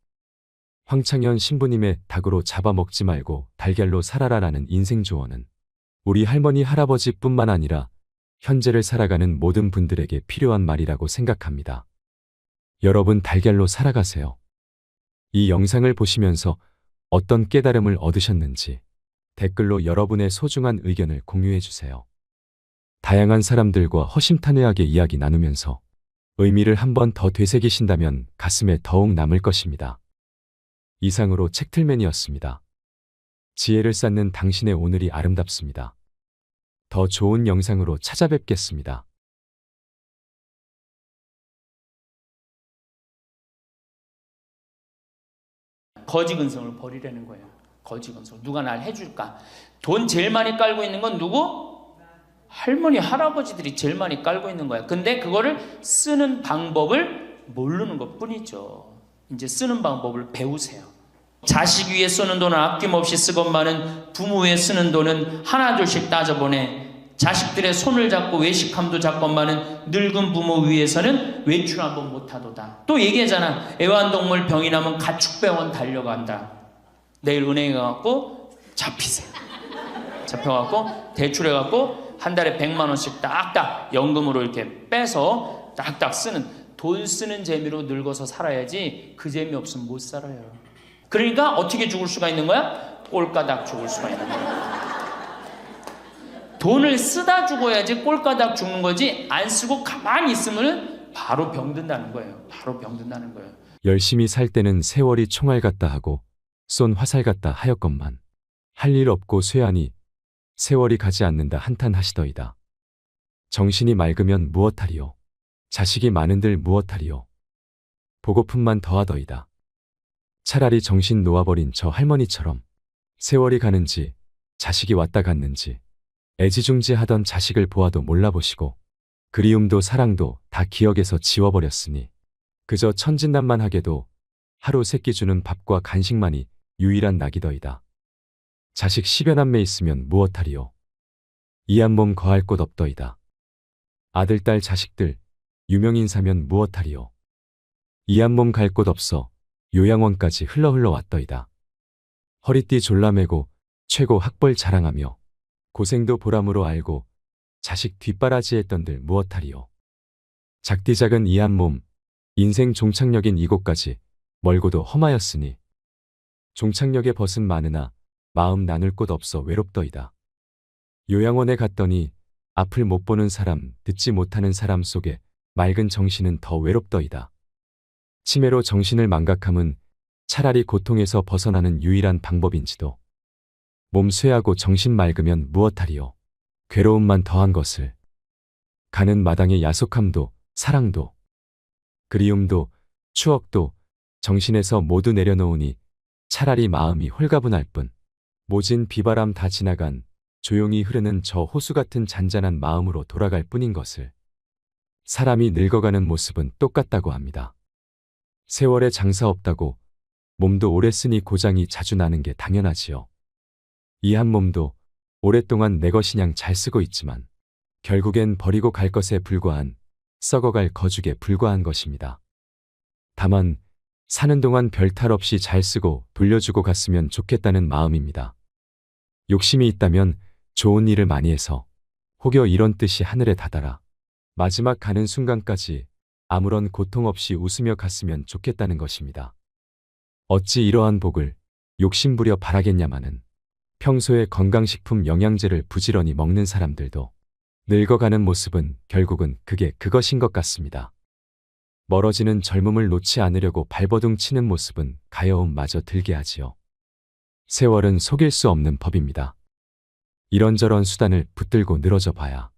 황창현 신부님의 닭으로 잡아먹지 말고 달걀로 살아라라는 인생 조언은 우리 할머니 할아버지뿐만 아니라 현재를 살아가는 모든 분들에게 필요한 말이라고 생각합니다. 여러분 달걀로 살아가세요. 이 영상을 보시면서 어떤 깨달음을 얻으셨는지 댓글로 여러분의 소중한 의견을 공유해 주세요. 다양한 사람들과 허심탄회하게 이야기 나누면서 의미를 한 번 더 되새기신다면 가슴에 더욱 남을 것입니다. 이상으로 책틀맨이었습니다. 지혜를 쌓는 당신의 오늘이 아름답습니다. 더 좋은 영상으로 찾아뵙겠습니다. 거지 근성을 버리라는 거예요. 거지 근성. 누가 날 해줄까? 돈 제일 많이 깔고 있는 건 누구? 할머니, 할아버지들이 제일 많이 깔고 있는 거야. 근데 그거를 쓰는 방법을 모르는 것 뿐이죠. 이제 쓰는 방법을 배우세요. 자식 위에 쓰는 돈은 아낌없이 쓰건만은 부모 위에 쓰는 돈은 하나둘씩 따져보내. 자식들의 손을 잡고 외식함도 잡건만은 늙은 부모 위해서는 외출 한번 못하도다. 또 얘기하잖아. 애완동물 병이 나면 가축병원 달려간다. 내일 은행에 가갖고 잡히세요. 잡혀갖고 대출해갖고 한 달에 100만 원씩 딱딱 연금으로 이렇게 빼서 딱딱 쓰는, 돈 쓰는 재미로 늙어서 살아야지 그 재미 없으면 못 살아요. 그러니까 어떻게 죽을 수가 있는 거야? 꼴까닥 죽을 수가 있는 거야. 돈을 쓰다 죽어야지 꼴까닥 죽는 거지, 안 쓰고 가만히 있으면 바로 병든다는 거예요. 바로 병든다는 거예요. 열심히 살 때는 세월이 총알 같다 하고 쏜 화살 같다 하였건만 할 일 없고 쇠하니 세월이 가지 않는다 한탄하시더이다. 정신이 맑으면 무엇하리요? 자식이 많은들 무엇하리요? 보고품만 더하더이다. 차라리 정신 놓아버린 저 할머니처럼 세월이 가는지 자식이 왔다 갔는지 애지중지하던 자식을 보아도 몰라보시고 그리움도 사랑도 다 기억에서 지워버렸으니 그저 천진난만하게도 하루 세끼 주는 밥과 간식만이 유일한 낙이더이다. 자식 10여 남매 있으면 무엇하리요? 이 한 몸 거할 곳 없더이다. 아들, 딸, 자식들 유명인사면 무엇하리요? 이 한 몸 갈 곳 없어 요양원까지 흘러 왔더이다. 허리띠 졸라매고 최고 학벌 자랑하며 고생도 보람으로 알고 자식 뒷바라지했던들 무엇하리요? 작디 작은 이 한 몸 인생 종착역인 이곳까지 멀고도 험하였으니 종착역에 벗은 많으나 마음 나눌 곳 없어 외롭더이다. 요양원에 갔더니 앞을 못 보는 사람, 듣지 못하는 사람 속에 맑은 정신은 더 외롭더이다. 치매로 정신을 망각함은 차라리 고통에서 벗어나는 유일한 방법인지도. 몸 쇠하고 정신 맑으면 무엇하리요? 괴로움만 더한 것을. 가는 마당의 야속함도 사랑도 그리움도 추억도 정신에서 모두 내려놓으니 차라리 마음이 홀가분할 뿐 모진 비바람 다 지나간 조용히 흐르는 저 호수 같은 잔잔한 마음으로 돌아갈 뿐인 것을. 사람이 늙어가는 모습은 똑같다고 합니다. 세월에 장사 없다고 몸도 오래 쓰니 고장이 자주 나는 게 당연하지요. 이 한 몸도 오랫동안 내 것이냥 잘 쓰고 있지만 결국엔 버리고 갈 것에 불과한 썩어갈 거죽에 불과한 것입니다. 다만 사는 동안 별탈 없이 잘 쓰고 돌려주고 갔으면 좋겠다는 마음입니다. 욕심이 있다면 좋은 일을 많이 해서 혹여 이런 뜻이 하늘에 닿아라 마지막 가는 순간까지 아무런 고통 없이 웃으며 갔으면 좋겠다는 것입니다. 어찌 이러한 복을 욕심부려 바라겠냐마는 평소에 건강식품 영양제를 부지런히 먹는 사람들도 늙어가는 모습은 결국은 그게 그것인 것 같습니다. 멀어지는 젊음을 놓지 않으려고 발버둥 치는 모습은 가여움마저 들게 하지요. 세월은 속일 수 없는 법입니다. 이런저런 수단을 붙들고 늘어져 봐야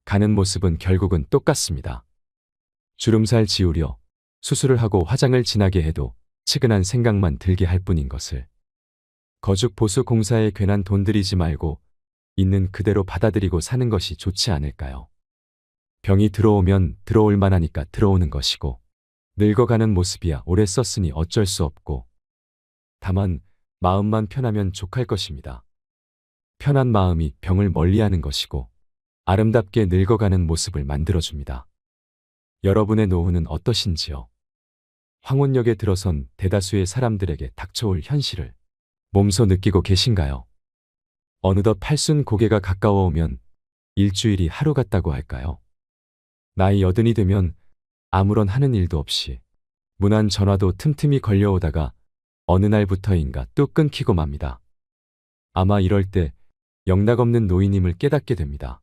가는 모습은 결국은 똑같습니다. 주름살 지우려 수술을 하고 화장을 진하게 해도 측은한 생각만 들게 할 뿐인 것을. 거죽 보수 공사에 괜한 돈 들이지 말고 있는 그대로 받아들이고 사는 것이 좋지 않을까요? 병이 들어오면 들어올 만하니까 들어오는 것이고 늙어가는 모습이야 오래 썼으니 어쩔 수 없고 다만 마음만 편하면 족할 것입니다. 편한 마음이 병을 멀리하는 것이고 아름답게 늙어가는 모습을 만들어줍니다. 여러분의 노후는 어떠신지요? 황혼역에 들어선 대다수의 사람들에게 닥쳐올 현실을 몸소 느끼고 계신가요? 어느덧 팔순 고개가 가까워오면 일주일이 하루 같다고 할까요? 나이 80이 되면 아무런 하는 일도 없이 무난 전화도 틈틈이 걸려오다가 어느 날부터인가 뚝 끊기고 맙니다. 아마 이럴 때 영락없는 노인임을 깨닫게 됩니다.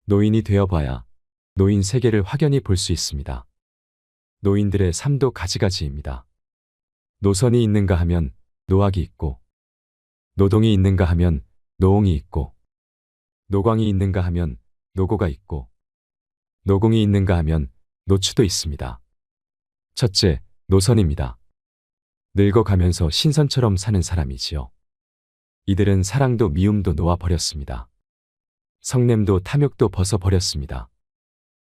노인이 되어봐야 노인 세계를 확연히 볼 수 있습니다. 노인들의 삶도 가지가지입니다. 노선이 있는가 하면 노학이 있고, 노동이 있는가 하면 노홍이 있고, 노광이 있는가 하면 노고가 있고, 노공이 있는가 하면 노추도 있습니다. 첫째, 노선입니다. 늙어가면서 신선처럼 사는 사람이지요. 이들은 사랑도 미움도 놓아버렸습니다. 성냄도 탐욕도 벗어버렸습니다.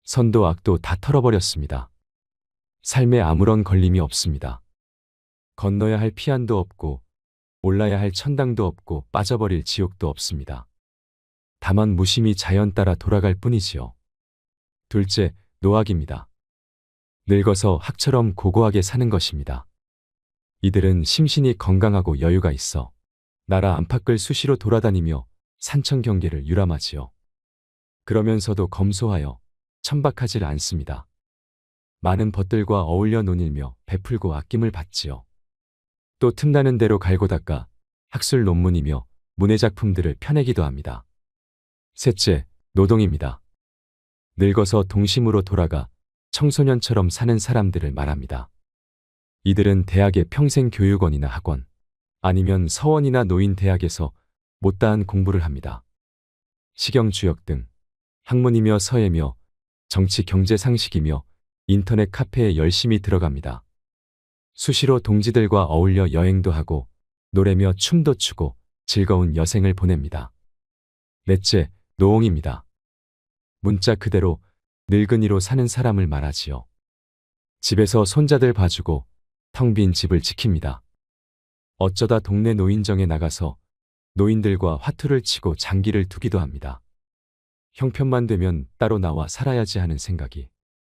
선도 악도 다 털어버렸습니다. 삶에 아무런 걸림이 없습니다. 건너야 할 피안도 없고 올라야 할 천당도 없고 빠져버릴 지옥도 없습니다. 다만 무심히 자연 따라 돌아갈 뿐이지요. 둘째, 노학입니다. 늙어서 학처럼 고고하게 사는 것입니다. 이들은 심신이 건강하고 여유가 있어 나라 안팎을 수시로 돌아다니며 산천 경계를 유람하지요. 그러면서도 검소하여 천박하질 않습니다. 많은 벗들과 어울려 논일며 베풀고 아낌을 받지요. 또 틈나는 대로 갈고 닦아 학술 논문이며 문해작품들을 펴내기도 합니다. 셋째, 노동입니다. 늙어서 동심으로 돌아가 청소년처럼 사는 사람들을 말합니다. 이들은 대학의 평생교육원이나 학원, 아니면 서원이나 노인대학에서 못다한 공부를 합니다. 식영주역 등 학문이며 서예며 정치 경제 상식이며 인터넷 카페에 열심히 들어갑니다. 수시로 동지들과 어울려 여행도 하고 노래며 춤도 추고 즐거운 여생을 보냅니다. 넷째, 노홍입니다. 문자 그대로 늙은이로 사는 사람을 말하지요. 집에서 손자들 봐주고 텅 빈 집을 지킵니다. 어쩌다 동네 노인정에 나가서 노인들과 화투를 치고 장기를 두기도 합니다. 형편만 되면 따로 나와 살아야지 하는 생각이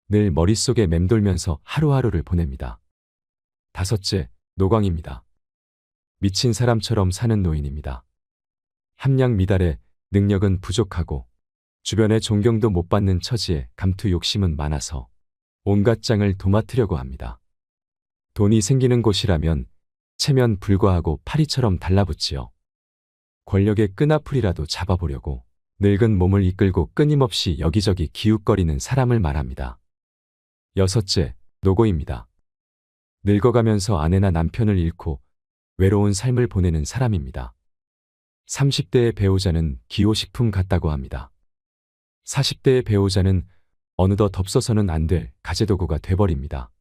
늘 머릿속에 맴돌면서 하루하루를 보냅니다. 다섯째, 노광입니다. 미친 사람처럼 사는 노인입니다. 함량 미달에 능력은 부족하고 주변의 존경도 못 받는 처지에 감투 욕심은 많아서 온갖 장을 도맡으려고 합니다. 돈이 생기는 곳이라면 체면 불과하고 파리처럼 달라붙지요. 권력의 끈앞풀이라도 잡아보려고 늙은 몸을 이끌고 끊임없이 여기저기 기웃거리는 사람을 말합니다. 여섯째, 노고입니다. 늙어가면서 아내나 남편을 잃고 외로운 삶을 보내는 사람입니다. 30대의 배우자는 기호식품 같다고 합니다. 40대의 배우자는 어느덧 없어서는 안 될 가재도구가 돼버립니다.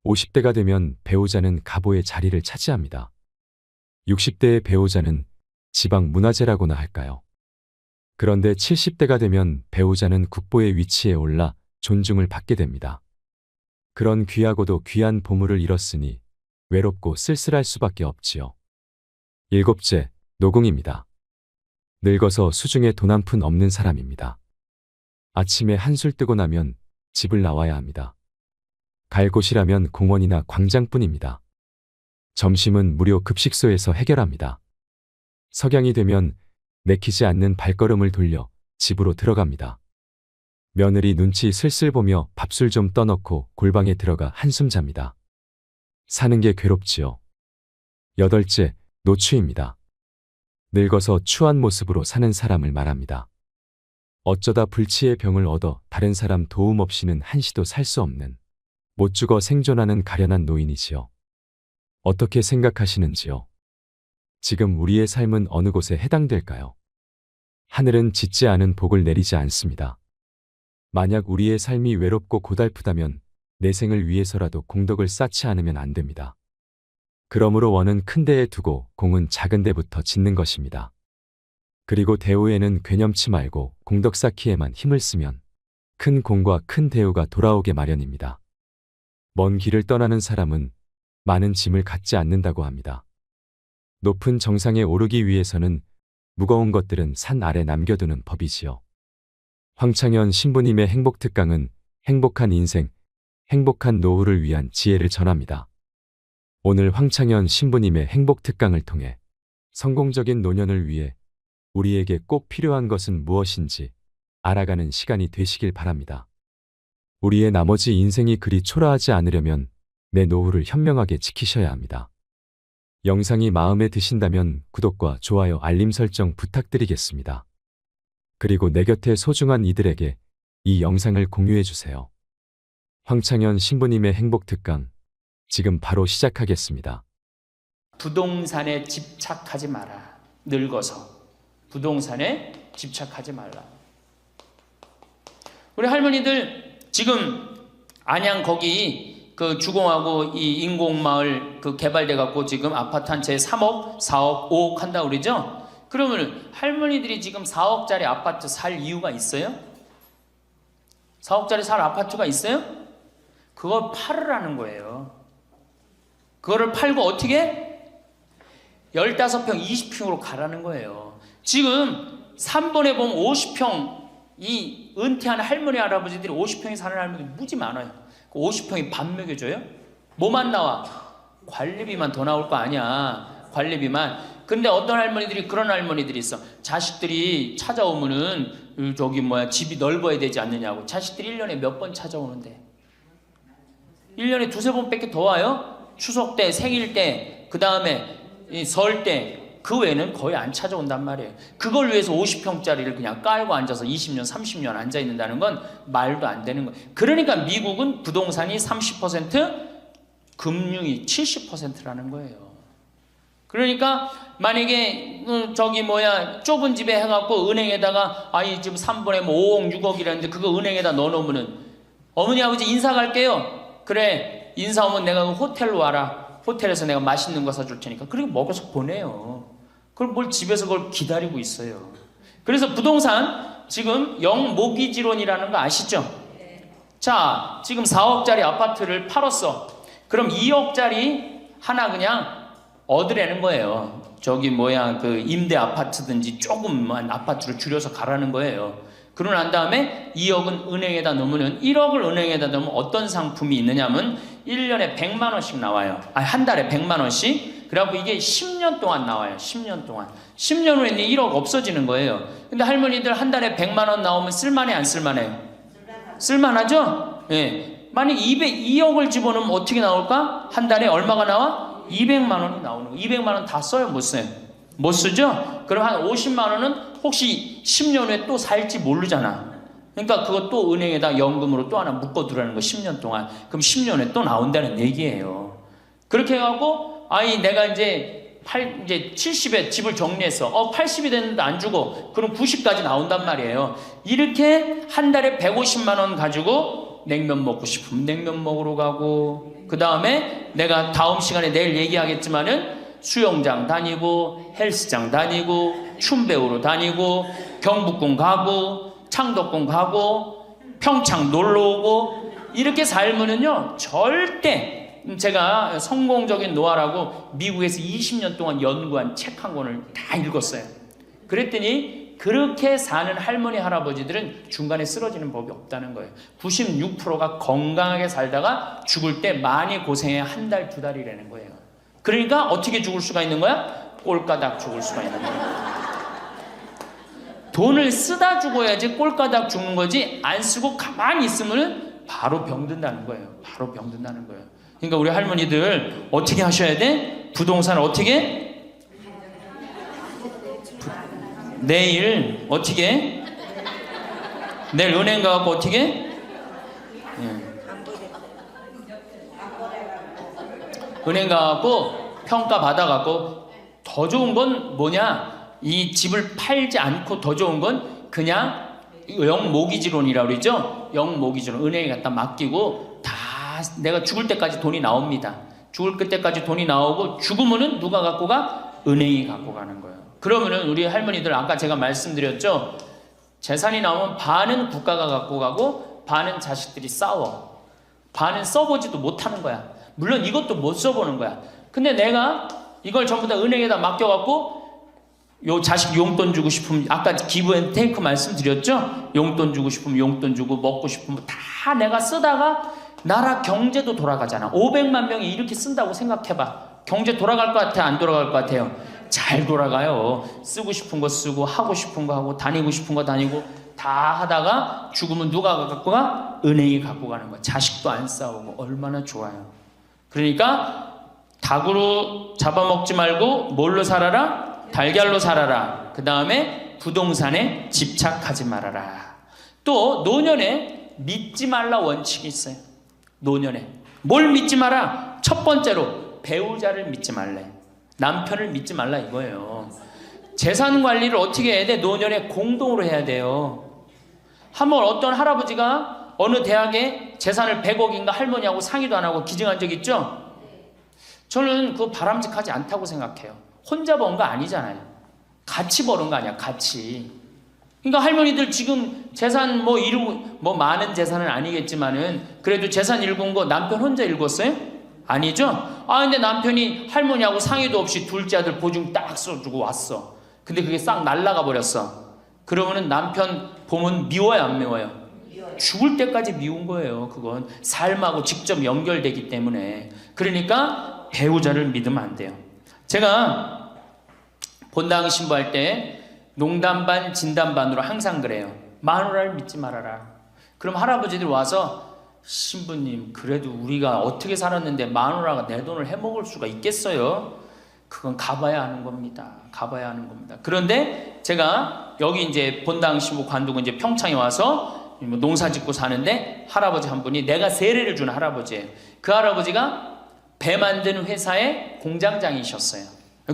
50대가 되면 배우자는 가보의 자리를 차지합니다. 60대의 배우자는 지방 문화재라고나 할까요? 그런데 70대가 되면 배우자는 국보의 위치에 올라 존중을 받게 됩니다. 그런 귀하고도 귀한 보물을 잃었으니 외롭고 쓸쓸할 수밖에 없지요. 일곱째, 노공입니다. 늙어서 수중에 돈 한 푼 없는 사람입니다. 아침에 한술 뜨고 나면 집을 나와야 합니다. 갈 곳이라면 공원이나 광장뿐입니다. 점심은 무료 급식소에서 해결합니다. 석양이 되면 내키지 않는 발걸음을 돌려 집으로 들어갑니다. 며느리 눈치 슬슬 보며 밥술 좀 떠넣고 골방에 들어가 한숨 잡니다. 사는 게 괴롭지요. 여덟째, 노추입니다. 늙어서 추한 모습으로 사는 사람을 말합니다. 어쩌다 불치의 병을 얻어 다른 사람 도움 없이는 한시도 살 수 없는 못 죽어 생존하는 가련한 노인이지요. 어떻게 생각하시는지요? 지금 우리의 삶은 어느 곳에 해당될까요? 하늘은 짓지 않은 복을 내리지 않습니다. 만약 우리의 삶이 외롭고 고달프다면 내 생을 위해서라도 공덕을 쌓지 않으면 안 됩니다. 그러므로 원은 큰 데에 두고 공은 작은 데부터 짓는 것입니다. 그리고 대우에는 괴념치 말고 공덕 쌓기에만 힘을 쓰면 큰 공과 큰 대우가 돌아오게 마련입니다. 먼 길을 떠나는 사람은 많은 짐을 갖지 않는다고 합니다. 높은 정상에 오르기 위해서는 무거운 것들은 산 아래 남겨두는 법이지요. 황창현 신부님의 행복특강은 행복한 인생, 행복한 노후를 위한 지혜를 전합니다. 오늘 황창현 신부님의 행복특강을 통해 성공적인 노년을 위해 우리에게 꼭 필요한 것은 무엇인지 알아가는 시간이 되시길 바랍니다. 우리의 나머지 인생이 그리 초라하지 않으려면 내 노후를 현명하게 지키셔야 합니다. 영상이 마음에 드신다면 구독과 좋아요, 알림 설정 부탁드리겠습니다. 그리고 내 곁에 소중한 이들에게 이 영상을 공유해 주세요. 황창현 신부님의 행복특강, 지금 바로 시작하겠습니다. 부동산에 집착하지 마라. 늙어서 부동산에 집착하지 말라. 우리 할머니들 지금 안양 거기 그 주공하고 이 인공마을 그 개발돼 갖고 지금 아파트 한 채 3억, 4억, 5억 한다 그러죠? 그러면 할머니들이 지금 4억짜리 아파트 살 이유가 있어요? 4억짜리 살 아파트가 있어요? 그걸 팔으라는 거예요. 그거를 팔고 어떻게? 15평, 20평으로 가라는 거예요. 지금 3번에 보면 50평, 이 은퇴한 할머니, 할아버지들이 50평에 사는 할머니들이 무지 많아요. 50평이 밥 먹여줘요? 뭐만 나와? 관리비만 더 나올 거 아니야. 관리비만. 근데 어떤 할머니들이 그런 할머니들이 있어. 자식들이 찾아오면은 집이 넓어야 되지 않느냐고. 자식들이 1년에 몇 번 찾아오는데 1년에 두세 번밖에 더 와요? 추석 때, 생일 때, 그 다음에 설 때, 그 외에는 거의 안 찾아온단 말이에요. 그걸 위해서 50평짜리를 그냥 깔고 앉아서 20년, 30년 앉아 있는다는 건 말도 안 되는 거예요. 그러니까 미국은 부동산이 30%, 금융이 70%라는 거예요. 그러니까 만약에 좁은 집에 해갖고 은행에다가 지금 3번에 뭐 5억, 6억이라는데 그거 은행에다 넣어놓으면은 어머니, 아버지 인사 갈게요. 그래, 인사 오면 내가 호텔로 와라. 호텔에서 내가 맛있는 거 사줄 테니까. 그리고 먹어서 보내요. 그걸 뭘 집에서 그걸 기다리고 있어요. 그래서 부동산 지금 영모기지론이라는 거 아시죠? 자, 지금 4억짜리 아파트를 팔았어. 그럼 2억짜리 하나 그냥 얻으라는 거예요. 그 임대 아파트든지 조금만 아파트를 줄여서 가라는 거예요. 그러고 난 다음에 2억은 은행에다 넣으면 1억을 은행에다 넣으면 어떤 상품이 있느냐면 1년에 100만 원씩 나와요. 한 달에 100만 원씩. 그래갖고 이게 10년 동안 나와요. 10년 동안. 10년 후에는 1억 없어지는 거예요. 근데 할머니들 한 달에 100만 원 나오면 쓸만해, 안 쓸만해요? 쓸만하죠? 예. 만약 2억을 집어넣으면 어떻게 나올까? 한 달에 얼마가 나와? 200만 원이 나오는 거예요. 200만 원 다 써요? 못 써요? 못 쓰죠? 그럼 한 50만 원은 혹시 10년 후에 또 살지 모르잖아. 그러니까 그것도 은행에다 연금으로 또 하나 묶어두라는 거 10년 동안. 그럼 10년 후에 또 나온다는 얘기예요. 그렇게 해갖고 내가 이제 70에 집을 정리했어. 80이 됐는데 안 주고 그럼 90까지 나온단 말이에요. 이렇게 한 달에 150만 원 가지고 냉면 먹고 싶으면 냉면 먹으러 가고, 그 다음에 내가 다음 시간에 내일 얘기하겠지만은 수영장 다니고 헬스장 다니고 춤 배우러 다니고 경복궁 가고 창덕궁 가고 평창 놀러 오고 이렇게 살면은요 절대, 제가 성공적인 노화라고 미국에서 20년 동안 연구한 책 한 권을 다 읽었어요. 그랬더니 그렇게 사는 할머니, 할아버지들은 중간에 쓰러지는 법이 없다는 거예요. 96%가 건강하게 살다가 죽을 때 많이 고생해 한 달, 두 달이라는 거예요. 그러니까 어떻게 죽을 수가 있는 거야? 꼴까닥 죽을 수가 있는 거야. 돈을 쓰다 죽어야지 꼴까닥 죽는 거지, 안 쓰고 가만히 있으면 바로 병든다는 거예요. 바로 병든다는 거예요. 그러니까 우리 할머니들 어떻게 하셔야 돼? 부동산 어떻게? 내일 어떻게? 내일 은행 가갖고 어떻게? 은행 가갖고 평가 받아갖고, 더 좋은 건 뭐냐? 이 집을 팔지 않고 더 좋은 건 그냥 영모기지론이라고 그러죠? 영모기지론. 은행에 갖다 맡기고 다 내가 죽을 때까지 돈이 나옵니다. 죽을 때까지 돈이 나오고 죽으면은 누가 갖고 가? 은행이 갖고 가는 거예요. 그러면은 우리 할머니들 아까 제가 말씀드렸죠? 재산이 나오면 반은 국가가 갖고 가고 반은 자식들이 싸워. 반은 써보지도 못하는 거야. 물론 이것도 못 써보는 거야. 근데 내가 이걸 전부 다 은행에다 맡겨갖고 요 자식 용돈 주고 싶으면 아까 기브 앤 테이크 말씀드렸죠? 용돈 주고 싶으면 용돈 주고 먹고 싶으면 다 내가 쓰다가 나라 경제도 돌아가잖아. 500만 명이 이렇게 쓴다고 생각해봐. 경제 돌아갈 것 같아? 안 돌아갈 것 같아요? 잘 돌아가요. 쓰고 싶은 거 쓰고 하고 싶은 거 하고 다니고 싶은 거 다니고 다 하다가 죽으면 누가 갖고 가? 은행이 갖고 가는 거야. 자식도 안 싸우고 얼마나 좋아요. 그러니까 닭으로 잡아먹지 말고 뭘로 살아라? 달걀로 살아라. 그 다음에 부동산에 집착하지 말아라. 또 노년에 믿지 말라 원칙이 있어요. 노년에 뭘 믿지 마라? 첫 번째로 배우자를 믿지 말래. 남편을 믿지 말라 이거예요. 재산 관리를 어떻게 해야 돼? 노년에 공동으로 해야 돼요. 한번 어떤 할아버지가 어느 대학에 재산을 100억인가 할머니하고 상의도 안 하고 기증한 적 있죠? 저는 그거 바람직하지 않다고 생각해요. 혼자 번 거 아니잖아요. 같이 버는 거 아니야, 같이. 그러니까 할머니들 지금 재산 많은 재산은 아니겠지만은 그래도 재산 읽은 거 남편 혼자 읽었어요? 아니죠? 근데 남편이 할머니하고 상의도 없이 둘째 아들 보증 딱 써주고 왔어. 근데 그게 싹 날라가 버렸어. 그러면은 남편 보면 미워요, 안 미워요? 죽을 때까지 미운 거예요. 그건 삶하고 직접 연결되기 때문에. 그러니까 배우자를 믿으면 안 돼요. 제가 본당 신부할 때 농담 반 진담 반으로 항상 그래요. 마누라를 믿지 말아라. 그럼 할아버지들 와서 신부님 그래도 우리가 어떻게 살았는데 마누라가 내 돈을 해먹을 수가 있겠어요? 그건 가봐야 하는 겁니다. 가봐야 하는 겁니다. 그런데 제가 여기 이제 본당 신부 관두고 이제 평창에 와서 농사 짓고 사는데 할아버지 한 분이 내가 세례를 준 할아버지예요. 그 할아버지가 배 만드는 회사의 공장장이셨어요.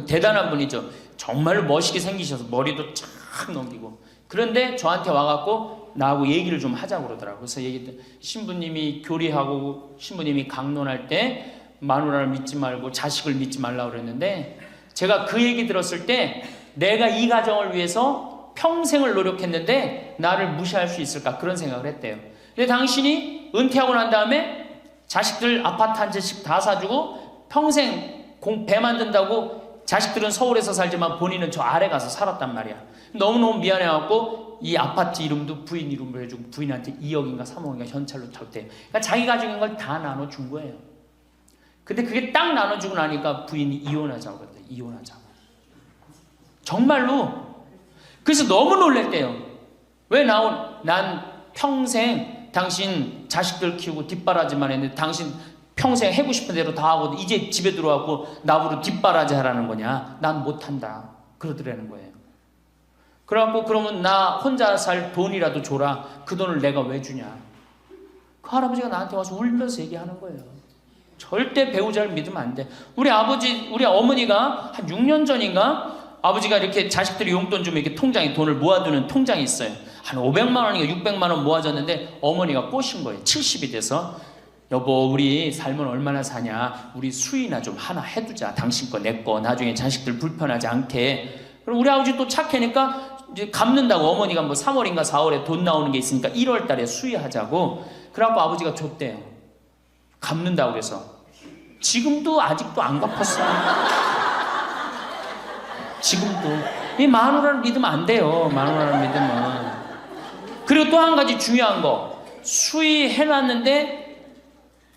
대단한 분이죠. 정말 멋있게 생기셔서 머리도 쫙 넘기고. 그런데 저한테 와갖고 나하고 얘기를 좀 하자고 그러더라고요. 그래서 얘기했더니 신부님이 교리하고 신부님이 강론할 때 마누라를 믿지 말고 자식을 믿지 말라고 그랬는데 제가 그 얘기 들었을 때 내가 이 가정을 위해서 평생을 노력했는데 나를 무시할 수 있을까 그런 생각을 했대요. 근데 당신이 은퇴하고 난 다음에 자식들 아파트 한 채씩 다 사주고 평생 배 만든다고 자식들은 서울에서 살지만 본인은 저 아래 가서 살았단 말이야. 너무너무 미안해갖고 이 아파트 이름도 부인 이름으로 해주고 부인한테 2억인가 3억인가 현찰로 탔대요. 그러니까 자기 가족인 걸 다 나눠준 거예요. 근데 그게 딱 나눠주고 나니까 부인이 이혼하자고 그랬대요. 이혼하자고. 정말로. 그래서 너무 놀랬대요. 왜 난 평생 당신 자식들 키우고 뒷바라지만 했는데 당신 평생 해고 싶은 대로 다 하고 이제 집에 들어와고 나보고 뒷바라지 하라는 거냐? 난 못한다. 그러더라는 거예요. 그래갖고 그러면 나 혼자 살 돈이라도 줘라. 그 돈을 내가 왜 주냐? 그 할아버지가 나한테 와서 울면서 얘기하는 거예요. 절대 배우자를 믿으면 안 돼. 우리 어머니가 한 6년 전인가 아버지가 이렇게 자식들이 용돈 주면 이렇게 통장에 돈을 모아두는 통장이 있어요. 한 500만 원인가 600만 원 모아졌는데 어머니가 꼬신 거예요. 70이 돼서 여보 우리 살면 얼마나 사냐. 우리 수의나 좀 하나 해두자. 당신 거 내 거 나중에 자식들 불편하지 않게. 그럼 우리 아버지 또 착하니까 이제 갚는다고 어머니가 뭐 3월인가 4월에 돈 나오는 게 있으니까 1월 달에 수의하자고. 그래갖고 아버지가 줬대요. 갚는다고 그래서. 지금도 아직도 안 갚았어요. 지금도. 이 마누라를 믿으면 안 돼요. 마누라를 믿으면. 그리고 또 한 가지 중요한 거. 수의해놨는데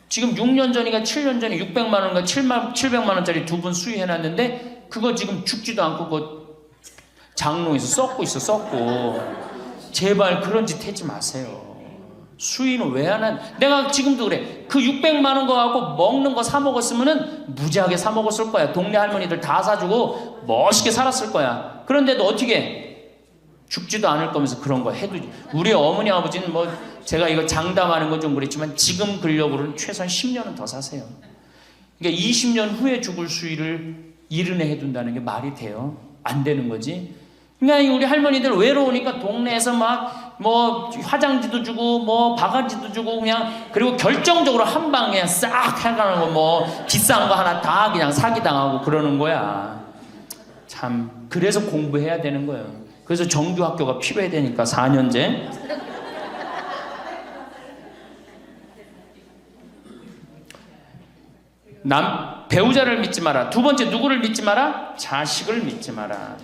지금 6년 전인가 7년 전에 600만 원인가 700만 원짜리 두 분 수의해놨는데 그거 지금 죽지도 않고 그거 장롱에서 썩고 있어. 썩고. 제발 그런 짓 하지 마세요. 수의는 왜 안 한? 내가 지금도 그래. 그 600만 원 거 갖고 먹는 거 사 먹었으면은 무지하게 사 먹었을 거야. 동네 할머니들 다 사주고 멋있게 살았을 거야. 그런데도 어떻게 해? 죽지도 않을 거면서 그런 거 해도. 우리 어머니 아버지는 뭐 제가 이거 장담하는 건 좀 그렇지만 지금 근력으로는 최소한 10년은 더 사세요. 그러니까 20년 후에 죽을 수의를 이른에 해둔다는 게 말이 돼요? 안 되는 거지. 그러니까 우리 할머니들 외로우니까 동네에서 막 뭐 화장지도 주고 뭐 바가지도 주고 그냥 그리고 결정적으로 한 방에 그냥 싹 해가는 거 뭐 비싼 거 하나 다 그냥 사기당하고 그러는 거야. 참 그래서 공부해야 되는 거예요. 그래서 정규 학교가 필요해야 되니까 4년제. 배우자를 믿지 마라. 두 번째 누구를 믿지 마라? 자식을 믿지 마라.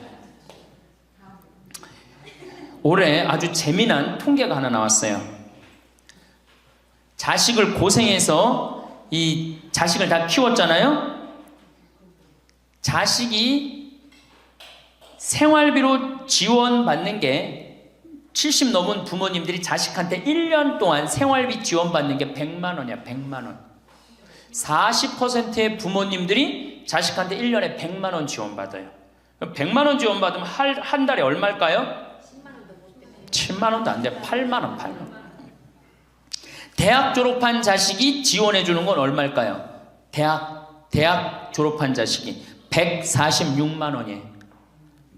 올해 아주 재미난 통계가 하나 나왔어요. 자식을 고생해서 이 자식을 다 키웠잖아요. 자식이 생활비로 지원받는 게 70 넘은 부모님들이 자식한테 1년 동안 생활비 지원받는 게 100만 원이야. 100만 원. 40%의 부모님들이 자식한테 1년에 100만 원 지원받아요. 100만 원 지원받으면 한 달에 얼마일까요? 7만 원도 안 돼. 8만 원, 8만 원. 대학 졸업한 자식이 지원해 주는 건 얼마일까요? 대학 졸업한 자식이 146만 원이에요.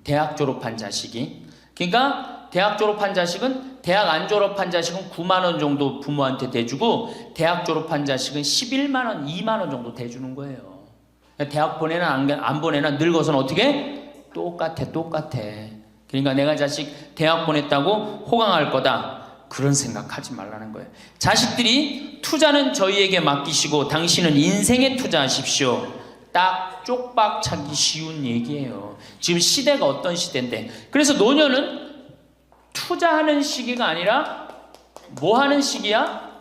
대학 졸업한 자식이. 그러니까 대학 졸업한 자식은 대학 안 졸업한 자식은 9만 원 정도 부모한테 대주고 대학 졸업한 자식은 11만 원, 2만 원 정도 대주는 거예요. 대학 보내나 안 보내나 늙어서는 어떻게? 똑같아. 그러니까 내가 자식 대학 보냈다고 호강할 거다. 그런 생각하지 말라는 거예요. 자식들이 투자는 저희에게 맡기시고 당신은 인생에 투자하십시오. 딱 쪽박 차기 쉬운 얘기예요. 지금 시대가 어떤 시대인데. 그래서 노년은 투자하는 시기가 아니라 뭐 하는 시기야?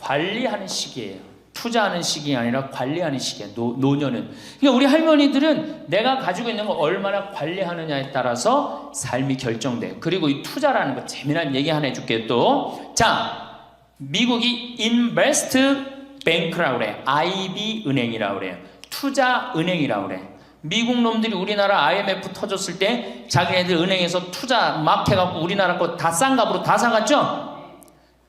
관리하는 시기예요. 투자하는 시기가 아니라 관리하는 시기예요. 노년은. 그러니까 우리 할머니들은 내가 가지고 있는 걸 얼마나 관리하느냐에 따라서 삶이 결정돼요. 그리고 이 투자라는 거 재미난 얘기 하나 해줄게요. 또 자, 미국이 Invest Bank라고 그래요. IB 은행이라고 그래요. 투자 은행이라고 그래. 미국 놈들이 우리나라 IMF 터졌을 때 자기네들 은행에서 투자 막 해갖고 우리나라 거 다 싼 값으로 다 사갔죠?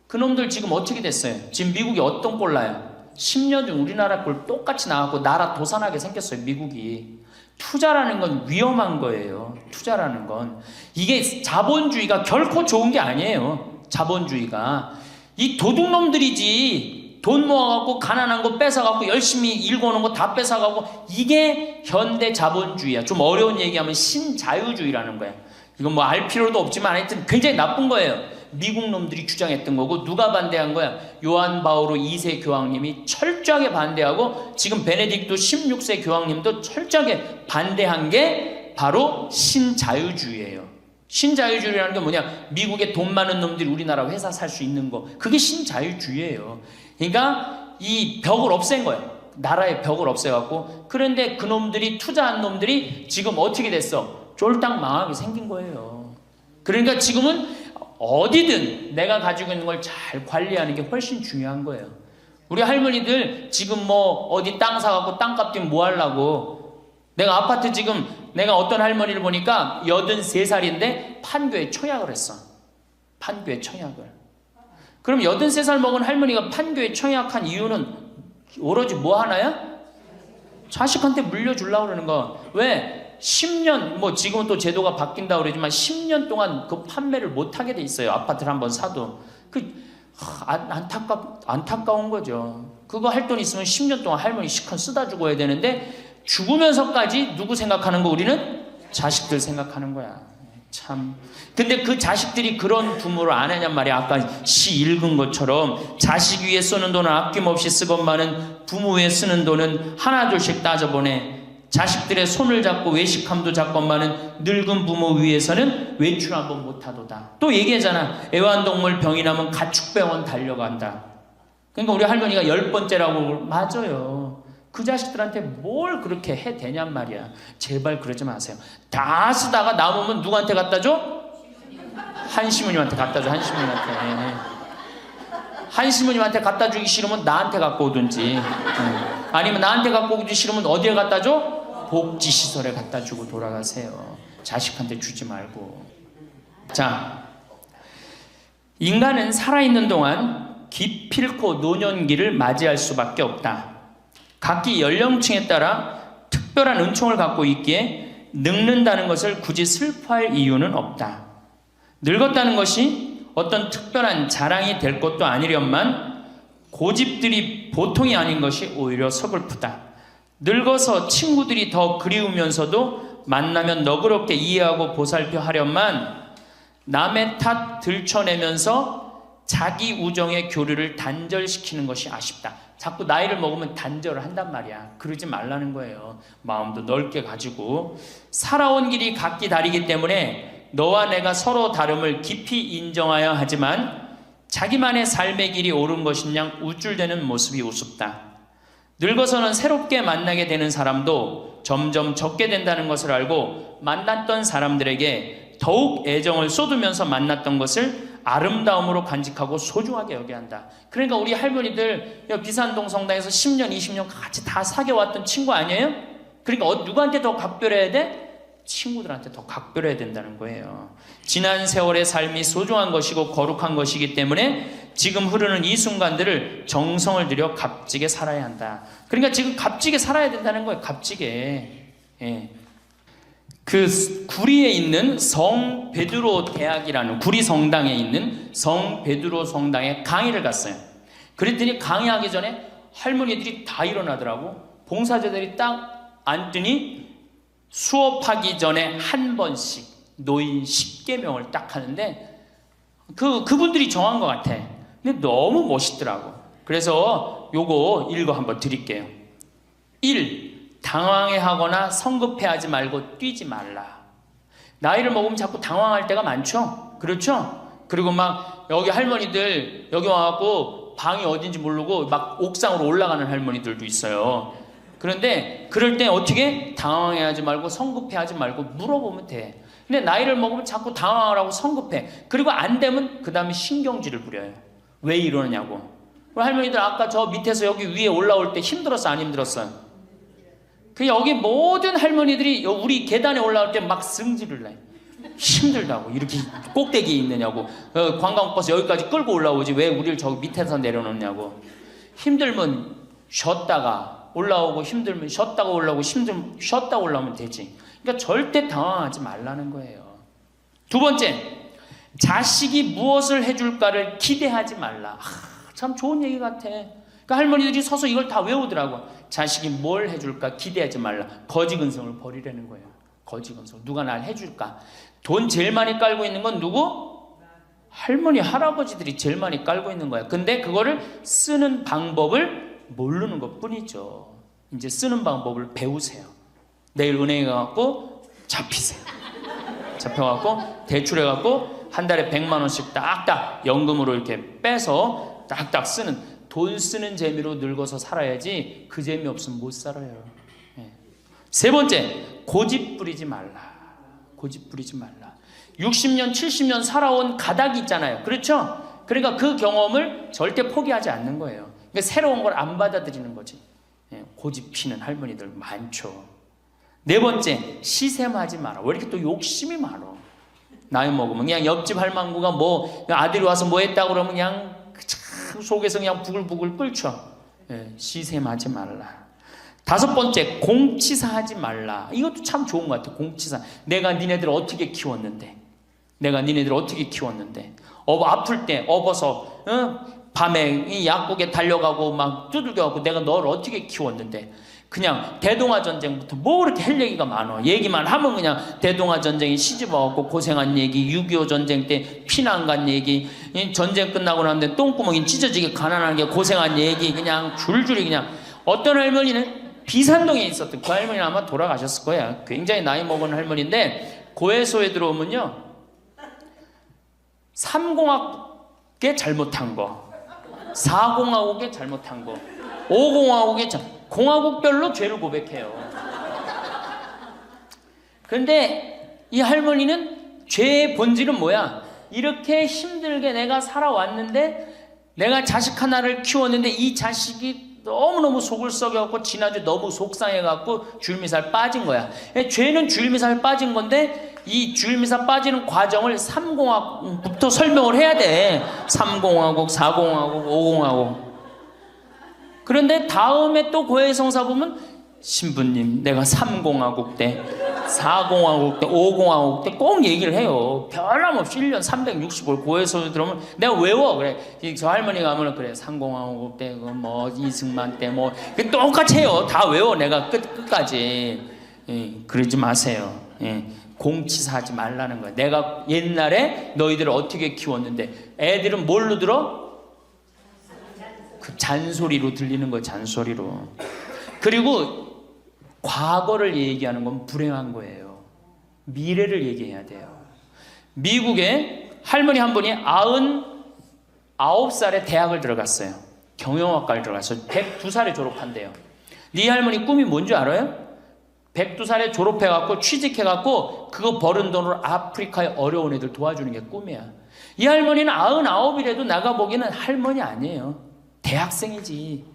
그 놈들 지금 어떻게 됐어요? 지금 미국이 어떤 꼴 나요? 10년 전 우리나라 꼴 똑같이 나왔고 나라 도산하게 생겼어요. 미국이. 투자라는 건 위험한 거예요. 투자라는 건. 이게 자본주의가 결코 좋은 게 아니에요. 자본주의가. 이 도둑놈들이지. 돈 모아갖고 가난한 거 뺏어갖고 열심히 일궈놓은 거 다 뺏어가고 이게 현대 자본주의야. 좀 어려운 얘기하면 신자유주의라는 거야. 이건 뭐 알 필요도 없지만 하여튼 굉장히 나쁜 거예요. 미국 놈들이 주장했던 거고 누가 반대한 거야? 요한 바오로 2세 교황님이 철저하게 반대하고 지금 베네딕토 16세 교황님도 철저하게 반대한 게 바로 신자유주의예요. 신자유주의라는 게 뭐냐? 미국에 돈 많은 놈들이 우리나라 회사 살 수 있는 거. 그게 신자유주의예요. 그러니까 이 벽을 없앤 거예요. 나라의 벽을 없애갖고. 그런데 그 놈들이 투자한 놈들이 지금 어떻게 됐어? 쫄딱 망하게 생긴 거예요. 그러니까 지금은 어디든 내가 가지고 있는 걸 잘 관리하는 게 훨씬 중요한 거예요. 우리 할머니들 지금 뭐 어디 땅 사갖고 땅값 뛰면 뭐 하려고. 내가 아파트 지금 내가 어떤 할머니를 보니까 83살인데 판교에 청약을 했어. 판교에 청약을. 그럼 83살 먹은 할머니가 판교에 청약한 이유는 오로지 뭐 하나야? 자식한테 물려주려고 그러는 거. 왜? 10년, 뭐 지금은 또 제도가 바뀐다고 그러지만 10년 동안 그 판매를 못하게 돼 있어요. 아파트를 한번 사도. 안타까운 거죠. 그거 할 돈 있으면 10년 동안 할머니 시컨 쓰다 죽어야 되는데 죽으면서까지 누구 생각하는 거? 우리는 자식들 생각하는 거야. 참. 근데 그 자식들이 그런 부모를 안 하냔 말이야. 아까 시 읽은 것처럼 자식 위에 쓰는 돈은 아낌없이 쓰건만은 부모 위에 쓰는 돈은 하나둘씩 따져보네. 자식들의 손을 잡고 외식함도 잡건만은 늙은 부모 위해서는 외출 한번 못하도다. 또 얘기하잖아. 애완동물 병이 나면 가축병원 달려간다. 그러니까 우리 할머니가 10번째라고. 맞아요. 그 자식들한테 뭘 그렇게 해 되냔 말이야. 제발 그러지 마세요. 다 쓰다가 남으면 누구한테 갖다 줘? 한시모님한테 갖다 줘. 한시모님한테. 한시모님한테 갖다 주기 싫으면 나한테 갖고 오든지. 아니면 나한테 갖고 오기 싫으면 어디에 갖다 줘? 복지시설에 갖다 주고 돌아가세요. 자식한테 주지 말고. 자, 인간은 살아있는 동안 기필코 노년기를 맞이할 수밖에 없다. 각기 연령층에 따라 특별한 은총을 갖고 있기에 늙는다는 것을 굳이 슬퍼할 이유는 없다. 늙었다는 것이 어떤 특별한 자랑이 될 것도 아니련만 고집들이 보통이 아닌 것이 오히려 서글프다. 늙어서 친구들이 더 그리우면서도 만나면 너그럽게 이해하고 보살펴 하련만 남의 탓 들춰내면서 자기 우정의 교류를 단절시키는 것이 아쉽다. 자꾸 나이를 먹으면 단절을 한단 말이야. 그러지 말라는 거예요. 마음도 넓게 가지고. 살아온 길이 각기 다르기 때문에 너와 내가 서로 다름을 깊이 인정하여 하지만 자기만의 삶의 길이 옳은 것인양 우쭐대는 모습이 우습다. 늙어서는 새롭게 만나게 되는 사람도 점점 적게 된다는 것을 알고 만났던 사람들에게 더욱 애정을 쏟으면서 만났던 것을 아름다움으로 간직하고 소중하게 여겨야 한다. 그러니까 우리 할머니들 비산동 성당에서 10년, 20년 같이 다 사귀어왔던 친구 아니에요? 그러니까 누구한테 더 각별해야 돼? 친구들한테 더 각별해야 된다는 거예요. 지난 세월의 삶이 소중한 것이고 거룩한 것이기 때문에 지금 흐르는 이 순간들을 정성을 들여 값지게 살아야 한다. 그러니까 지금 값지게 살아야 된다는 거예요. 값지게. 예. 그 구리에 있는 성 베드로 대학이라는 구리 성당에 있는 성 베드로 성당에 강의를 갔어요. 그랬더니 강의하기 전에 할머니들이 다 일어나더라고. 봉사자들이 딱 앉더니 수업하기 전에 한 번씩 노인 10계명을 딱 하는데 그분들이 정한 것 같아. 근데 너무 멋있더라고. 그래서 요거 읽어 한번 드릴게요. 1. 당황해하거나 성급해하지 말고 뛰지 말라. 나이를 먹으면 자꾸 당황할 때가 많죠? 그렇죠? 그리고 막 여기 할머니들 여기 와갖고 방이 어딘지 모르고 막 옥상으로 올라가는 할머니들도 있어요. 그런데 그럴 때 어떻게? 당황해하지 말고 성급해하지 말고 물어보면 돼. 근데 나이를 먹으면 자꾸 당황하라고 성급해. 그리고 안 되면 그 다음에 신경질을 부려요. 왜 이러느냐고. 할머니들 아까 저 밑에서 여기 위에 올라올 때 힘들었어 안 힘들었어요? 그 여기 모든 할머니들이 우리 계단에 올라올 때 막 승질을 내. 힘들다고. 이렇게 꼭대기에 있느냐고. 관광버스 여기까지 끌고 올라오지 왜 우리를 저기 밑에서 내려놓냐고. 힘들면 쉬었다가 올라오고 힘들면 쉬었다가 올라오고 힘들면 쉬었다 올라오면 되지. 그러니까 절대 당황하지 말라는 거예요. 두 번째, 자식이 무엇을 해줄까를 기대하지 말라. 참 좋은 얘기 같아. 그러니까 할머니들이 서서 이걸 다 외우더라고. 자식이 뭘 해줄까 기대하지 말라. 거지근성을 버리라는 거예요. 거지근성. 누가 날 해줄까. 돈 제일 많이 깔고 있는 건 누구? 할머니 할아버지들이 제일 많이 깔고 있는 거야. 근데 그거를 쓰는 방법을 모르는 것 뿐이죠. 이제 쓰는 방법을 배우세요. 내일 은행에 가갖고 잡히세요. 잡혀갖고 대출해갖고 한 달에 100만 원씩 딱딱 연금으로 이렇게 빼서 딱딱 쓰는, 돈 쓰는 재미로 늙어서 살아야지 그 재미 없으면 못 살아요. 세 번째, 고집 부리지 말라. 고집 부리지 말라. 60년 70년 살아온 가닥이 있잖아요. 그렇죠? 그러니까 그 경험을 절대 포기하지 않는 거예요. 그러니까 새로운 걸 안 받아들이는 거지. 고집 피는 할머니들 많죠. 네 번째, 시샘하지 마라. 왜 이렇게 또 욕심이 많어? 나이 먹으면 그냥 옆집 할망구가 뭐 아들이 와서 뭐 했다고 그러면 그냥 속에서 그냥 부글부글 끓죠. 시샘하지 말라. 다섯 번째, 공치사하지 말라. 이것도 참 좋은 것 같아. 공치사. 내가 니네들 어떻게 키웠는데, 내가 니네들 어떻게 키웠는데, 아플 때 업어서 밤에 이 약국에 달려가고 막 두들겨가고 내가 너를 어떻게 키웠는데. 그냥 대동아 전쟁부터 뭐 그렇게 할 얘기가 많아. 얘기만 하면 그냥 대동아 전쟁에 시집와갖고 고생한 얘기, 6.25 전쟁 때 피난 간 얘기, 전쟁 끝나고 나는데 똥구멍이 찢어지게 가난한 게 고생한 얘기, 그냥 줄줄이 그냥. 어떤 할머니는 비산동에 있었던 그 할머니는 아마 돌아가셨을 거야. 굉장히 나이 먹은 할머니인데 고해소에 들어오면요 3공학에 잘못한 거, 4공화국에 잘못한 거, 5공화국에 공화국별로 죄를 고백해요. 그런데 이 할머니는 죄의 본질은 뭐야? 이렇게 힘들게 내가 살아왔는데, 내가 자식 하나를 키웠는데 이 자식이 너무너무 속을 썩여갖고 지난주 너무 속상해갖고 줄미살 빠진 거야. 죄는 줄미살 빠진 건데 이 줄미살 빠지는 과정을 3공화국부터 설명을 해야 돼. 3공화국, 4공화국, 5공화국. 그런데 다음에 또 고해성사 보면 신부님 내가 3공화국 때, 4공화국 때, 5공화국 때 꼭 얘기를 해요. 변함없이 1년 365일 고해성사 들어오면 내가 외워. 그래. 저 할머니가 하면 그래 3공화국 때 뭐 이승만 때 뭐 똑같이 해요. 다 외워. 내가 끝까지. 그러지 마세요. 공치사하지 말라는 거야. 내가 옛날에 너희들을 어떻게 키웠는데. 애들은 뭘로 들어? 그 잔소리로 들리는 거예요. 잔소리로. 그리고 과거를 얘기하는 건 불행한 거예요. 미래를 얘기해야 돼요. 미국에 할머니 한 분이 99살에 대학을 들어갔어요. 경영학과를 들어갔어요. 102살에 졸업한대요. 네 할머니 꿈이 뭔지 알아요? 102살에 졸업해갖고 취직해갖고 그거 버는 돈으로 아프리카의 어려운 애들 도와주는 게 꿈이야. 이 할머니는 99이라도 나가보기에는 할머니 아니에요. 대학생이지.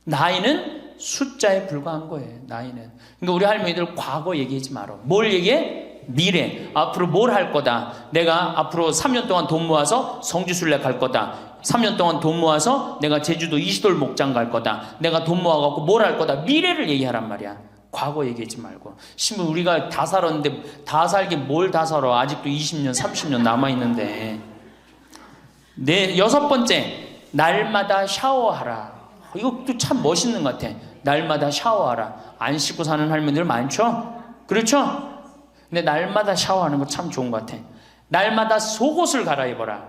나이는 숫자에 불과한 거예요. 나이는. 그러니까 우리 할머니들 과거 얘기하지 말아. 뭘 얘기해? 미래. 앞으로 뭘 할 거다. 내가 앞으로 3년 동안 돈 모아서 성지순례 갈 거다. 3년 동안 돈 모아서 내가 제주도 이시돌 목장 갈 거다. 내가 돈 모아갖고 뭘 할 거다. 미래를 얘기하란 말이야. 과거 얘기하지 말고. 심은 우리가 다 살았는데 다 살게 뭘 다 살아. 아직도 20년 30년 남아있는데. 네, 6번째. 날마다 샤워하라. 이것도 참 멋있는 것 같아. 날마다 샤워하라. 안 씻고 사는 할머니들 많죠? 그렇죠? 근데 날마다 샤워하는 거 참 좋은 것 같아. 날마다 속옷을 갈아입어라.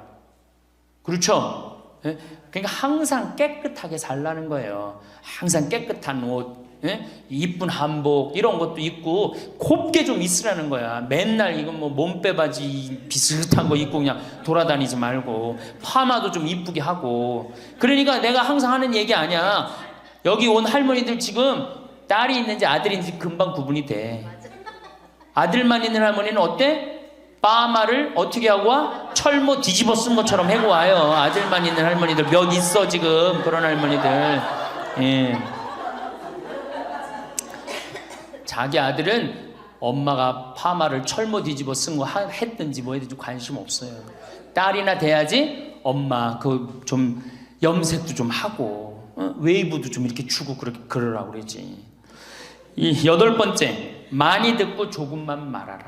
그렇죠? 그러니까 항상 깨끗하게 살라는 거예요. 항상 깨끗한 옷, 이쁜 한복 이런 것도 입고 곱게 좀 있으라는 거야. 맨날 이건 뭐 몸빼바지 비슷한 거 입고 그냥 돌아다니지 말고 파마도 좀 이쁘게 하고. 그러니까 내가 항상 하는 얘기 아니야. 여기 온 할머니들 지금 딸이 있는지 아들이 있는지 금방 구분이 돼. 아들만 있는 할머니는 어때? 파마를 어떻게 하고 와? 철모 뒤집어 쓴 것처럼 해고 와요. 아들만 있는 할머니들 몇 있어 지금 그런 할머니들. 예. 자기 아들은 엄마가 파마를 철모 뒤집어 쓴 거 했든지 뭐 했든지 관심 없어요. 딸이나 돼야지 엄마 그 좀 염색도 좀 하고 웨이브도 좀 이렇게 주고 그러라고 그러지. 이 8번째. 많이 듣고 조금만 말하라.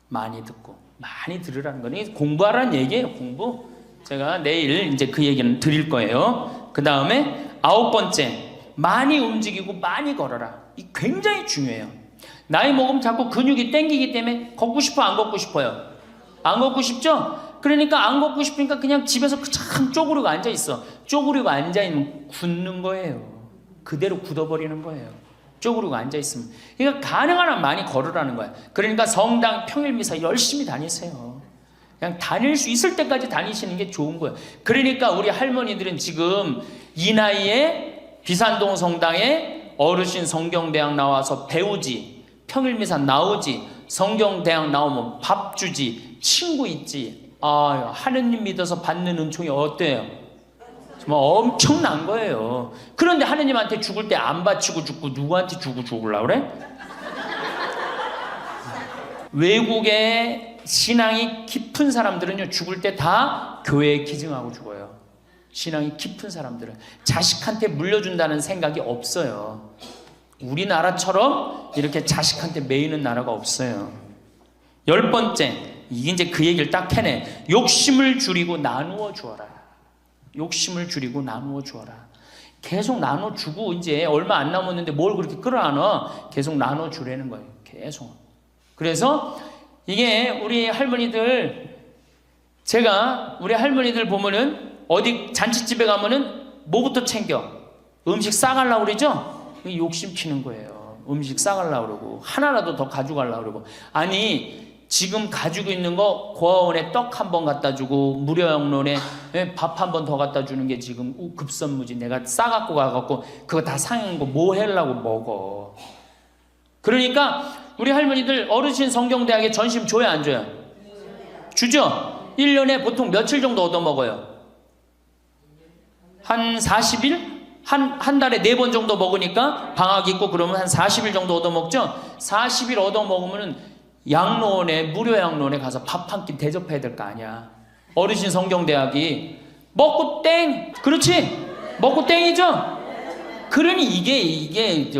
많이 듣고 많이 들으라는 거니 공부하라는 얘기예요. 공부. 제가 내일 이제 그 얘기는 드릴 거예요. 그 다음에 9번째. 많이 움직이고 많이 걸어라. 이 굉장히 중요해요. 나이 먹으면 자꾸 근육이 땡기기 때문에 걷고 싶어 안 걷고 싶어요? 안 걷고 싶죠? 그러니까 안 걷고 싶으니까 그냥 집에서 참 쪼그리고 앉아있어. 쪼그리고 앉아있으면 굳는 거예요. 그대로 굳어버리는 거예요. 쪼그리고 앉아있으면. 그러니까 가능한 한 많이 걸으라는 거야. 그러니까 성당 평일미사 열심히 다니세요. 그냥 다닐 수 있을 때까지 다니시는 게 좋은 거예요. 그러니까 우리 할머니들은 지금 이 나이에 비산동 성당에 어르신 성경대학 나와서 배우지, 평일미사 나오지, 성경대학 나오면 밥 주지, 친구 있지. 아, 하느님 믿어서 받는 은총이 어때요? 정말 엄청난 거예요. 그런데 하느님한테 죽을 때 안 바치고 죽고 누구한테 주고 죽으려고 그래? 외국의 신앙이 깊은 사람들은요, 죽을 때 다 교회에 기증하고 죽어요. 신앙이 깊은 사람들은 자식한테 물려준다는 생각이 없어요. 우리나라처럼 이렇게 자식한테 매이는 나라가 없어요. 10번째, 이게 이제 그 얘기를 딱 해내. 욕심을 줄이고 나누어 주어라. 욕심을 줄이고 나누어 주어라. 계속 나눠 주고 이제 얼마 안 남았는데 뭘 그렇게 끌어안아? 계속 나눠 주라는 거예요. 계속. 그래서 이게 우리 할머니들, 제가 우리 할머니들 보면은 어디 잔치집에 가면은 뭐부터 챙겨? 음식 싸가려고 그러죠? 욕심 피는 거예요. 음식 싸가려고 그러고 하나라도 더 가져가려고 그러고. 아니 지금 가지고 있는 거 고아원에 떡 한 번 갖다 주고 무료양론에 밥 한 번 더 갖다 주는 게 지금 급선무지. 내가 싸갖고 가갖고 그거 다 상한 거 뭐 하려고 먹어. 그러니까 우리 할머니들 어르신 성경대학에 전심 줘야 안 줘요? 주죠? 1년에 보통 며칠 정도 얻어먹어요? 한 40일? 한 달에 4번 정도 먹으니까 방학 있고 그러면 한 40일 정도 얻어먹죠? 40일 얻어먹으면 양로원에, 무료 양로원에 가서 밥 한 끼 대접해야 될 거 아니야. 어르신 성경대학이 먹고 땡! 그렇지? 먹고 땡이죠? 그러니 이게 이게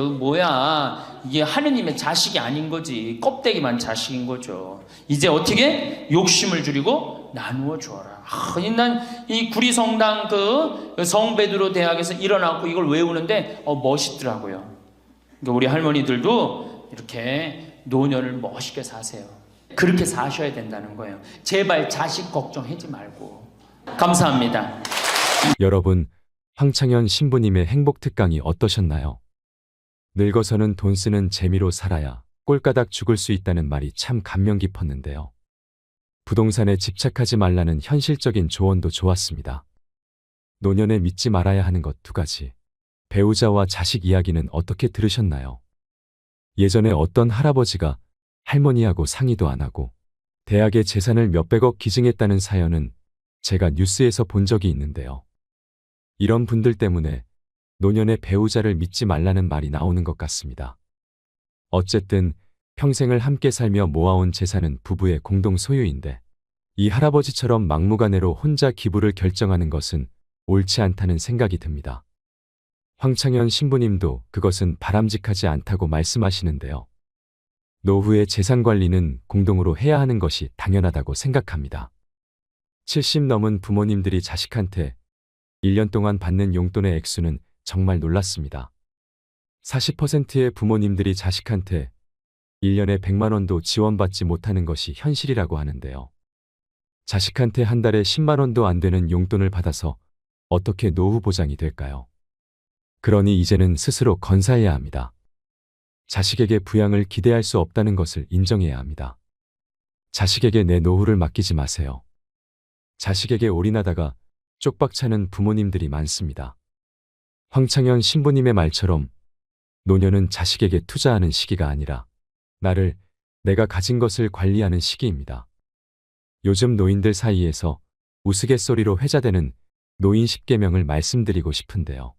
하느님의 자식이 아닌 거지. 껍데기만 자식인 거죠. 이제 어떻게? 욕심을 줄이고 나누어 주어라. 난 이 구리성당 그 성베드로 대학에서 일어나고 이걸 외우는데 멋있더라고요. 그러니까 우리 할머니들도 이렇게 노년을 멋있게 사세요. 그렇게 사셔야 된다는 거예요. 제발 자식 걱정하지 말고. 감사합니다. 여러분, 황창현 신부님의 행복 특강이 어떠셨나요? 늙어서는 돈 쓰는 재미로 살아야 꼴가닥 죽을 수 있다는 말이 참 감명 깊었는데요. 부동산에 집착하지 말라는 현실적인 조언도 좋았습니다. 노년에 믿지 말아야 하는 것 2가지. 배우자와 자식 이야기는 어떻게 들으셨나요? 예전에 어떤 할아버지가 할머니하고 상의도 안 하고 대학에 재산을 몇백억 기증했다는 사연은 제가 뉴스에서 본 적이 있는데요. 이런 분들 때문에 노년에 배우자를 믿지 말라는 말이 나오는 것 같습니다. 어쨌든 평생을 함께 살며 모아온 재산은 부부의 공동 소유인데 이 할아버지처럼 막무가내로 혼자 기부를 결정하는 것은 옳지 않다는 생각이 듭니다. 황창현 신부님도 그것은 바람직하지 않다고 말씀하시는데요. 노후의 재산 관리는 공동으로 해야 하는 것이 당연하다고 생각합니다. 70 넘은 부모님들이 자식한테 1년 동안 받는 용돈의 액수는 정말 놀랐습니다. 40%의 부모님들이 자식한테 1년에 100만 원도 지원받지 못하는 것이 현실이라고 하는데요. 자식한테 한 달에 10만 원도 안 되는 용돈을 받아서 어떻게 노후 보장이 될까요? 그러니 이제는 스스로 건사해야 합니다. 자식에게 부양을 기대할 수 없다는 것을 인정해야 합니다. 자식에게 내 노후를 맡기지 마세요. 자식에게 올인하다가 쪽박 차는 부모님들이 많습니다. 황창현 신부님의 말처럼 노년은 자식에게 투자하는 시기가 아니라 내가 가진 것을 관리하는 시기입니다. 요즘 노인들 사이에서 우스갯소리로 회자되는 노인 10계명을 말씀드리고 싶은데요.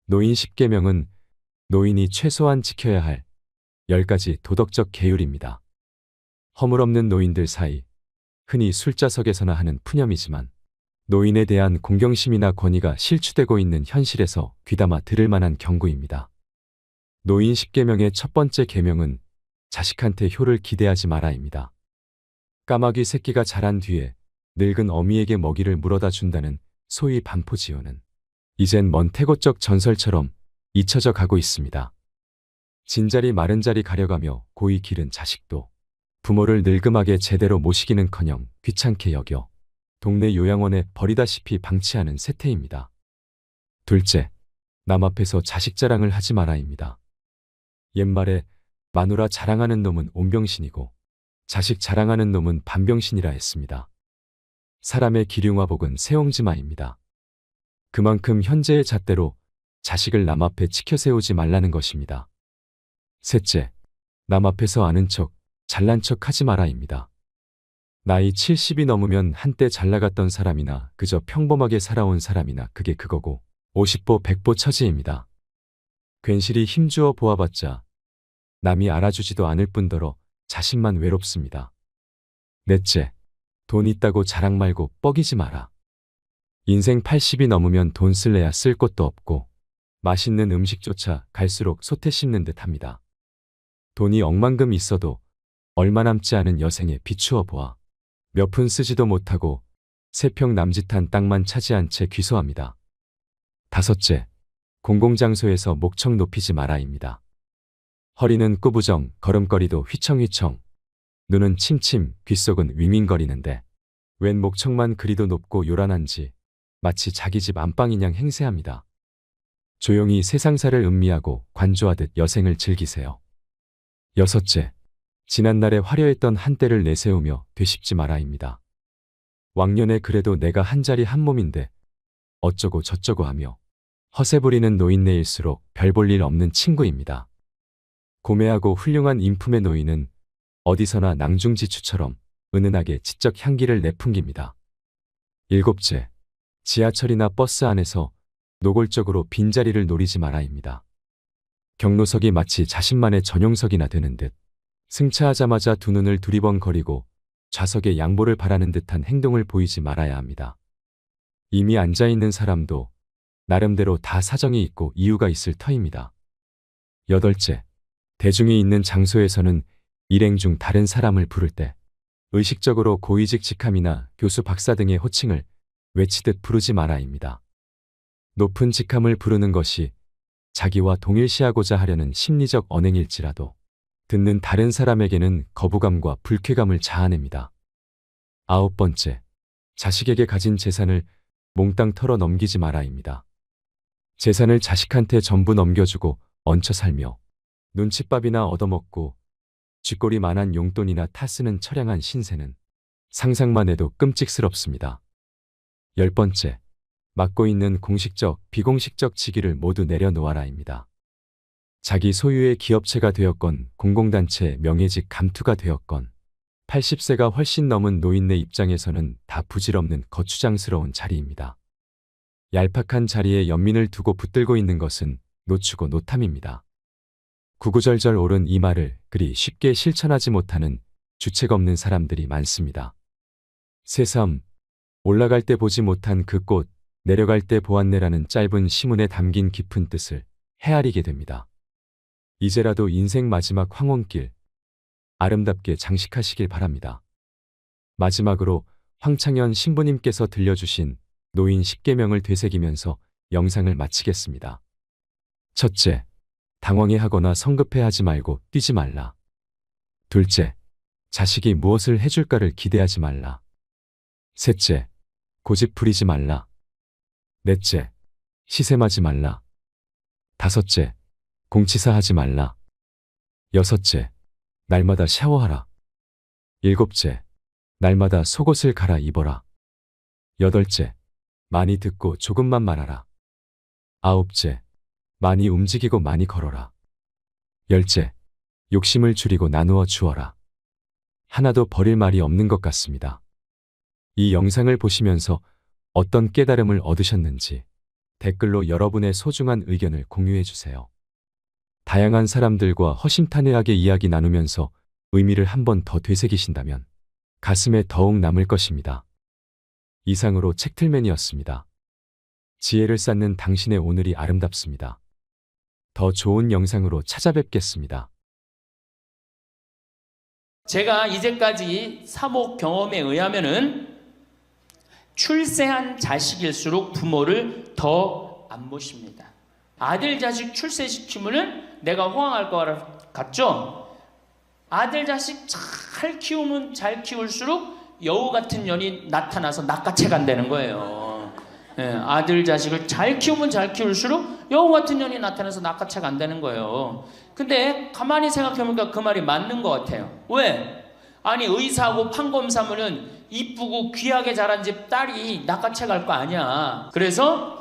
노인 10계명은 노인이 최소한 지켜야 할 10가지 도덕적 계율입니다. 허물없는 노인들 사이, 흔히 술자석에서나 하는 푸념이지만 노인에 대한 공경심이나 권위가 실추되고 있는 현실에서 귀담아 들을 만한 경고입니다. 노인 10계명의 첫 번째 계명은 자식한테 효를 기대하지 마라입니다. 까마귀 새끼가 자란 뒤에 늙은 어미에게 먹이를 물어다 준다는 소위 반포지효는 이젠 먼 태고적 전설처럼 잊혀져 가고 있습니다. 진자리 마른 자리 가려가며 고이 기른 자식도 부모를 늙음하게 제대로 모시기는커녕 귀찮게 여겨 동네 요양원에 버리다시피 방치하는 세태입니다. 둘째, 남 앞에서 자식 자랑을 하지 마라입니다. 옛말에 마누라 자랑하는 놈은 온병신이고 자식 자랑하는 놈은 반병신이라 했습니다. 사람의 기륭화복은 세옹지마입니다. 그만큼 현재의 잣대로 자식을 남 앞에 치켜세우지 말라는 것입니다. 셋째, 남 앞에서 아는 척, 잘난 척 하지 마라입니다. 나이 70이 넘으면 한때 잘나갔던 사람이나 그저 평범하게 살아온 사람이나 그게 그거고 50보 100보 처지입니다. 괜시리 힘주어 보아봤자 남이 알아주지도 않을 뿐더러 자신만 외롭습니다. 넷째, 돈 있다고 자랑 말고 뻐기지 마라. 인생 80이 넘으면 돈 쓸래야 쓸 곳도 없고 맛있는 음식조차 갈수록 솥에 씹는 듯 합니다. 돈이 억만금 있어도 얼마 남지 않은 여생에 비추어 보아 몇 푼 쓰지도 못하고 3평 남짓한 땅만 차지한 채 귀소합니다. 다섯째, 공공장소에서 목청 높이지 마라입니다. 허리는 꾸부정, 걸음걸이도 휘청휘청, 눈은 침침, 귓속은 윙윙거리는데 웬 목청만 그리도 높고 요란한지 마치 자기 집 안방이냥 행세합니다. 조용히 세상사를 음미하고 관조하듯 여생을 즐기세요. 여섯째, 지난날에 화려했던 한때를 내세우며 되씹지 마라입니다. 왕년에 그래도 내가 한 자리 한 몸인데 어쩌고 저쩌고 하며 허세 부리는 노인네일수록 별 볼 일 없는 친구입니다. 고매하고 훌륭한 인품의 노인은 어디서나 낭중지추처럼 은은하게 지적 향기를 내풍깁니다. 일곱째, 지하철이나 버스 안에서 노골적으로 빈자리를 노리지 마라입니다. 경로석이 마치 자신만의 전용석이나 되는 듯 승차하자마자 두 눈을 두리번거리고 좌석에 양보를 바라는 듯한 행동을 보이지 말아야 합니다. 이미 앉아있는 사람도 나름대로 다 사정이 있고 이유가 있을 터입니다. 여덟째, 대중이 있는 장소에서는 일행 중 다른 사람을 부를 때 의식적으로 고위직 직함이나 교수 박사 등의 호칭을 외치듯 부르지 마라입니다. 높은 직함을 부르는 것이 자기와 동일시하고자 하려는 심리적 언행일지라도 듣는 다른 사람에게는 거부감과 불쾌감을 자아냅니다. 아홉 번째, 자식에게 가진 재산을 몽땅 털어 넘기지 마라입니다. 재산을 자식한테 전부 넘겨주고 얹혀 살며 눈칫밥이나 얻어먹고 쥐꼬리만한 용돈이나 타쓰는 처량한 신세는 상상만 해도 끔찍스럽습니다. 10번째, 맡고 있는 공식적, 비공식적 직위를 모두 내려놓아라입니다. 자기 소유의 기업체가 되었건 공공단체 명예직 감투가 되었건 80세가 훨씬 넘은 노인네 입장에서는 다 부질없는 거추장스러운 자리입니다. 얄팍한 자리에 연민을 두고 붙들고 있는 것은 노추고 노탐입니다. 구구절절 옳은 이 말을 그리 쉽게 실천하지 못하는 주책 없는 사람들이 많습니다. 새삼, 올라갈 때 보지 못한 그 꽃, 내려갈 때 보았네라는 짧은 시문에 담긴 깊은 뜻을 헤아리게 됩니다. 이제라도 인생 마지막 황혼길, 아름답게 장식하시길 바랍니다. 마지막으로 황창현 신부님께서 들려주신 노인 10계명을 되새기면서 영상을 마치겠습니다. 첫째, 당황해하거나 성급해하지 말고 뛰지 말라. 둘째, 자식이 무엇을 해줄까를 기대하지 말라. 셋째, 고집 부리지 말라. 넷째, 시샘하지 말라. 다섯째, 공치사하지 말라. 여섯째, 날마다 샤워하라. 일곱째, 날마다 속옷을 갈아입어라. 여덟째, 많이 듣고 조금만 말하라. 아홉째, 많이 움직이고 많이 걸어라. 열째, 욕심을 줄이고 나누어 주어라. 하나도 버릴 말이 없는 것 같습니다. 이 영상을 보시면서 어떤 깨달음을 얻으셨는지 댓글로 여러분의 소중한 의견을 공유해 주세요. 다양한 사람들과 허심탄회하게 이야기 나누면서 의미를 한 번 더 되새기신다면 가슴에 더욱 남을 것입니다. 이상으로 책틀맨이었습니다. 지혜를 쌓는 당신의 오늘이 아름답습니다. 더 좋은 영상으로 찾아뵙겠습니다. 제가 이제까지 사목 경험에 의하면은 출세한 자식일수록 부모를 더 안 모십니다. 아들 자식 출세시키면은 내가 호황할 것 같죠? 아들 자식 잘 키우면 잘 키울수록 여우 같은 년이 나타나서 낚아채 간다는 거예요. 예, 아들 자식을 잘 키우면 잘 키울수록 여우 같은 년이 나타나서 낚아채 간다는 거예요. 근데 가만히 생각해보니까 그 말이 맞는 것 같아요. 왜? 아니 의사하고 판검사면은 이쁘고 귀하게 자란 집 딸이 낚아채 갈 거 아니야. 그래서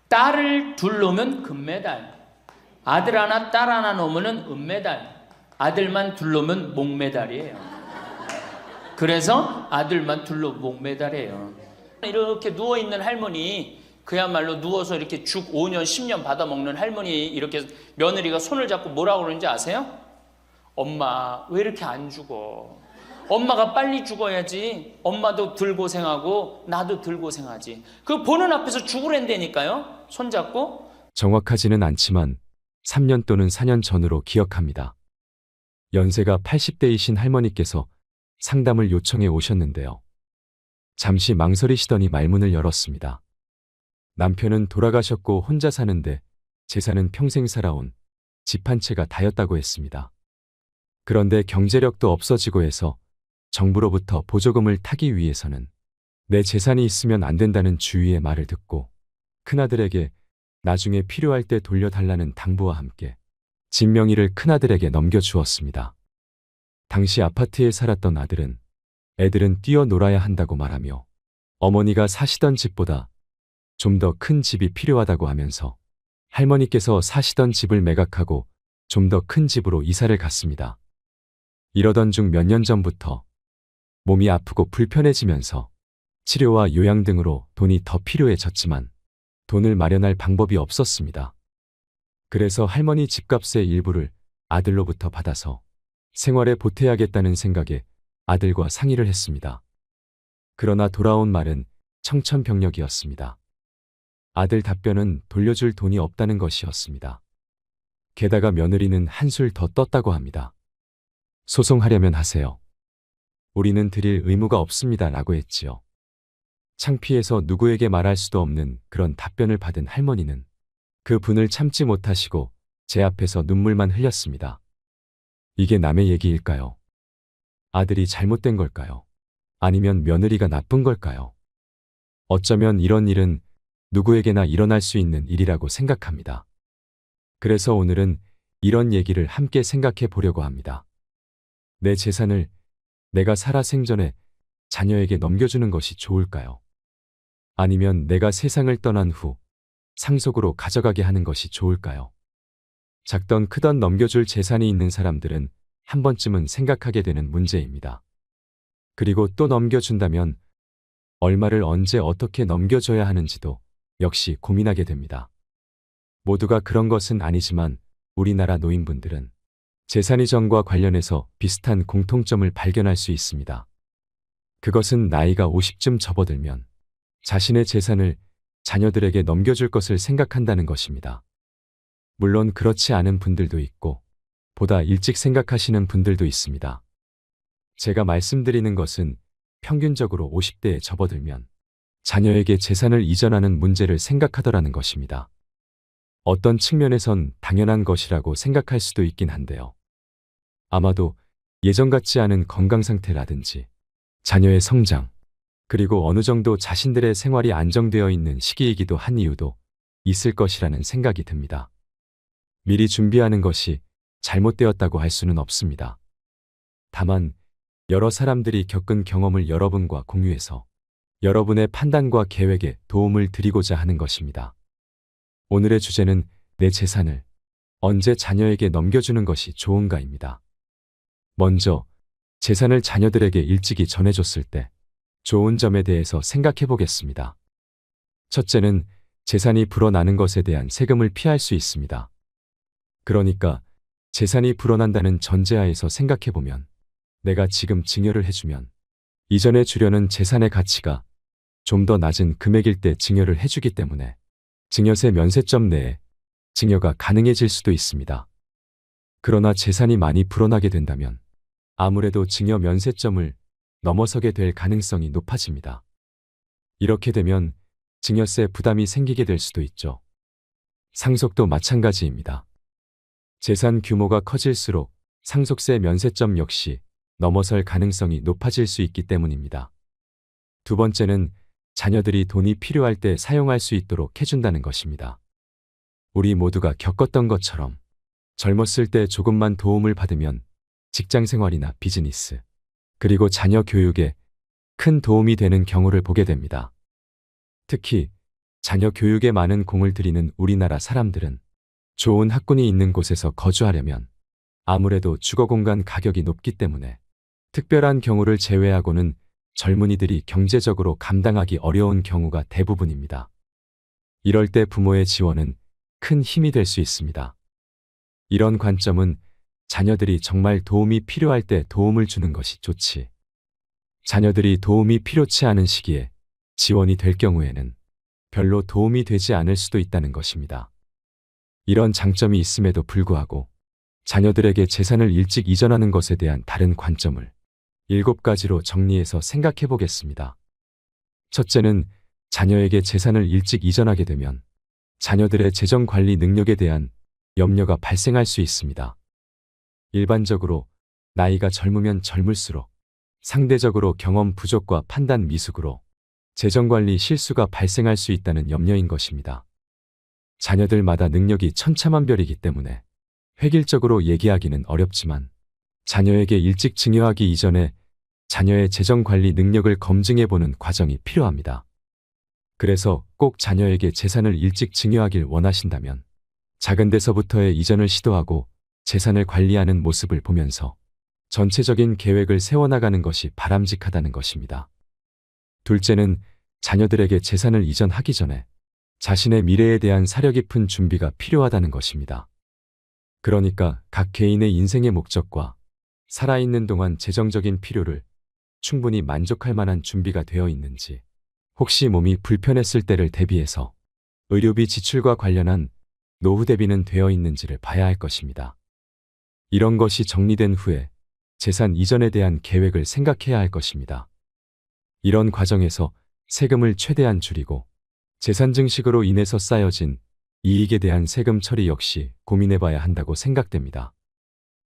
딸을 둘 놓으면 금메달, 아들 하나 딸 하나 놓으면 은메달, 아들만 둘 놓으면 목메달이에요. 그래서 아들만 둘 놓으면 목메달이에요. 이렇게 누워있는 할머니, 그야말로 누워서 이렇게 죽 5년 10년 받아먹는 할머니, 이렇게 며느리가 손을 잡고 뭐라고 그러는지 아세요? 엄마 왜 이렇게 안 죽어? 엄마가 빨리 죽어야지. 엄마도 덜 고생하고 나도 덜 고생하지. 그 보는 앞에서 죽으랜다니까요. 손잡고. 정확하지는 않지만 3년 또는 4년 전으로 기억합니다. 연세가 80대이신 할머니께서 상담을 요청해 오셨는데요. 잠시 망설이시더니 말문을 열었습니다. 남편은 돌아가셨고 혼자 사는데 재산은 평생 살아온 집 한 채가 다였다고 했습니다. 그런데 경제력도 없어지고 해서 정부로부터 보조금을 타기 위해서는 내 재산이 있으면 안 된다는 주위의 말을 듣고 큰아들에게 나중에 필요할 때 돌려달라는 당부와 함께 집 명의를 큰아들에게 넘겨주었습니다. 당시 아파트에 살았던 아들은 애들은 뛰어놀아야 한다고 말하며 어머니가 사시던 집보다 좀 더 큰 집이 필요하다고 하면서 할머니께서 사시던 집을 매각하고 좀 더 큰 집으로 이사를 갔습니다. 이러던 중 몇 년 전부터 몸이 아프고 불편해지면서 치료와 요양 등으로 돈이 더 필요해졌지만 돈을 마련할 방법이 없었습니다. 그래서 할머니 집값의 일부를 아들로부터 받아서 생활에 보태야겠다는 생각에 아들과 상의를 했습니다. 그러나 돌아온 말은 청천벽력이었습니다. 아들 답변은 돌려줄 돈이 없다는 것이었습니다. 게다가 며느리는 한술 더 떴다고 합니다. 소송하려면 하세요. 우리는 드릴 의무가 없습니다. 라고 했지요. 창피해서 누구에게 말할 수도 없는 그런 답변을 받은 할머니는 그 분을 참지 못하시고 제 앞에서 눈물만 흘렸습니다. 이게 남의 얘기일까요? 아들이 잘못된 걸까요? 아니면 며느리가 나쁜 걸까요? 어쩌면 이런 일은 누구에게나 일어날 수 있는 일이라고 생각합니다. 그래서 오늘은 이런 얘기를 함께 생각해 보려고 합니다. 내 재산을 내가 살아 생전에 자녀에게 넘겨주는 것이 좋을까요? 아니면 내가 세상을 떠난 후 상속으로 가져가게 하는 것이 좋을까요? 작던 크던 넘겨줄 재산이 있는 사람들은 한 번쯤은 생각하게 되는 문제입니다. 그리고 또 넘겨준다면 얼마를 언제 어떻게 넘겨줘야 하는지도 역시 고민하게 됩니다. 모두가 그런 것은 아니지만 우리나라 노인분들은 재산 이전과 관련해서 비슷한 공통점을 발견할 수 있습니다. 그것은 나이가 50쯤 접어들면 자신의 재산을 자녀들에게 넘겨줄 것을 생각한다는 것입니다. 물론 그렇지 않은 분들도 있고 보다 일찍 생각하시는 분들도 있습니다. 제가 말씀드리는 것은 평균적으로 50대에 접어들면 자녀에게 재산을 이전하는 문제를 생각하더라는 것입니다. 어떤 측면에선 당연한 것이라고 생각할 수도 있긴 한데요. 아마도 예전 같지 않은 건강 상태라든지 자녀의 성장, 그리고 어느 정도 자신들의 생활이 안정되어 있는 시기이기도 한 이유도 있을 것이라는 생각이 듭니다. 미리 준비하는 것이 잘못되었다고 할 수는 없습니다. 다만 여러 사람들이 겪은 경험을 여러분과 공유해서 여러분의 판단과 계획에 도움을 드리고자 하는 것입니다. 오늘의 주제는 내 재산을 언제 자녀에게 넘겨주는 것이 좋은가입니다. 먼저 재산을 자녀들에게 일찍이 전해줬을 때 좋은 점에 대해서 생각해 보겠습니다. 첫째는 재산이 불어나는 것에 대한 세금을 피할 수 있습니다. 그러니까 재산이 불어난다는 전제하에서 생각해 보면 내가 지금 증여를 해주면 이전에 주려는 재산의 가치가 좀 더 낮은 금액일 때 증여를 해주기 때문에 증여세 면세점 내에 증여가 가능해질 수도 있습니다. 그러나 재산이 많이 불어나게 된다면 아무래도 증여 면세점을 넘어서게 될 가능성이 높아집니다. 이렇게 되면 증여세 부담이 생기게 될 수도 있죠. 상속도 마찬가지입니다. 재산 규모가 커질수록 상속세 면세점 역시 넘어설 가능성이 높아질 수 있기 때문입니다. 두 번째는 자녀들이 돈이 필요할 때 사용할 수 있도록 해준다는 것입니다. 우리 모두가 겪었던 것처럼 젊었을 때 조금만 도움을 받으면 직장 생활이나 비즈니스, 그리고 자녀 교육에 큰 도움이 되는 경우를 보게 됩니다. 특히 자녀 교육에 많은 공을 들이는 우리나라 사람들은 좋은 학군이 있는 곳에서 거주하려면 아무래도 주거 공간 가격이 높기 때문에 특별한 경우를 제외하고는 젊은이들이 경제적으로 감당하기 어려운 경우가 대부분입니다. 이럴 때 부모의 지원은 큰 힘이 될 수 있습니다. 이런 관점은 자녀들이 정말 도움이 필요할 때 도움을 주는 것이 좋지. 자녀들이 도움이 필요치 않은 시기에 지원이 될 경우에는 별로 도움이 되지 않을 수도 있다는 것입니다. 이런 장점이 있음에도 불구하고 자녀들에게 재산을 일찍 이전하는 것에 대한 다른 관점을 7가지로 정리해서 생각해 보겠습니다. 첫째는 자녀에게 재산을 일찍 이전하게 되면 자녀들의 재정 관리 능력에 대한 염려가 발생할 수 있습니다. 일반적으로 나이가 젊으면 젊을수록 상대적으로 경험 부족과 판단 미숙으로 재정관리 실수가 발생할 수 있다는 염려인 것입니다. 자녀들마다 능력이 천차만별이기 때문에 획일적으로 얘기하기는 어렵지만 자녀에게 일찍 증여하기 이전에 자녀의 재정관리 능력을 검증해보는 과정이 필요합니다. 그래서 꼭 자녀에게 재산을 일찍 증여하길 원하신다면 작은 데서부터의 이전을 시도하고 재산을 관리하는 모습을 보면서 전체적인 계획을 세워나가는 것이 바람직하다는 것입니다. 둘째는 자녀들에게 재산을 이전하기 전에 자신의 미래에 대한 사려 깊은 준비가 필요하다는 것입니다. 그러니까 각 개인의 인생의 목적과 살아있는 동안 재정적인 필요를 충분히 만족할 만한 준비가 되어 있는지, 혹시 몸이 불편했을 때를 대비해서 의료비 지출과 관련한 노후 대비는 되어 있는지를 봐야 할 것입니다. 이런 것이 정리된 후에 재산 이전에 대한 계획을 생각해야 할 것입니다. 이런 과정에서 세금을 최대한 줄이고 재산 증식으로 인해서 쌓여진 이익에 대한 세금 처리 역시 고민해봐야 한다고 생각됩니다.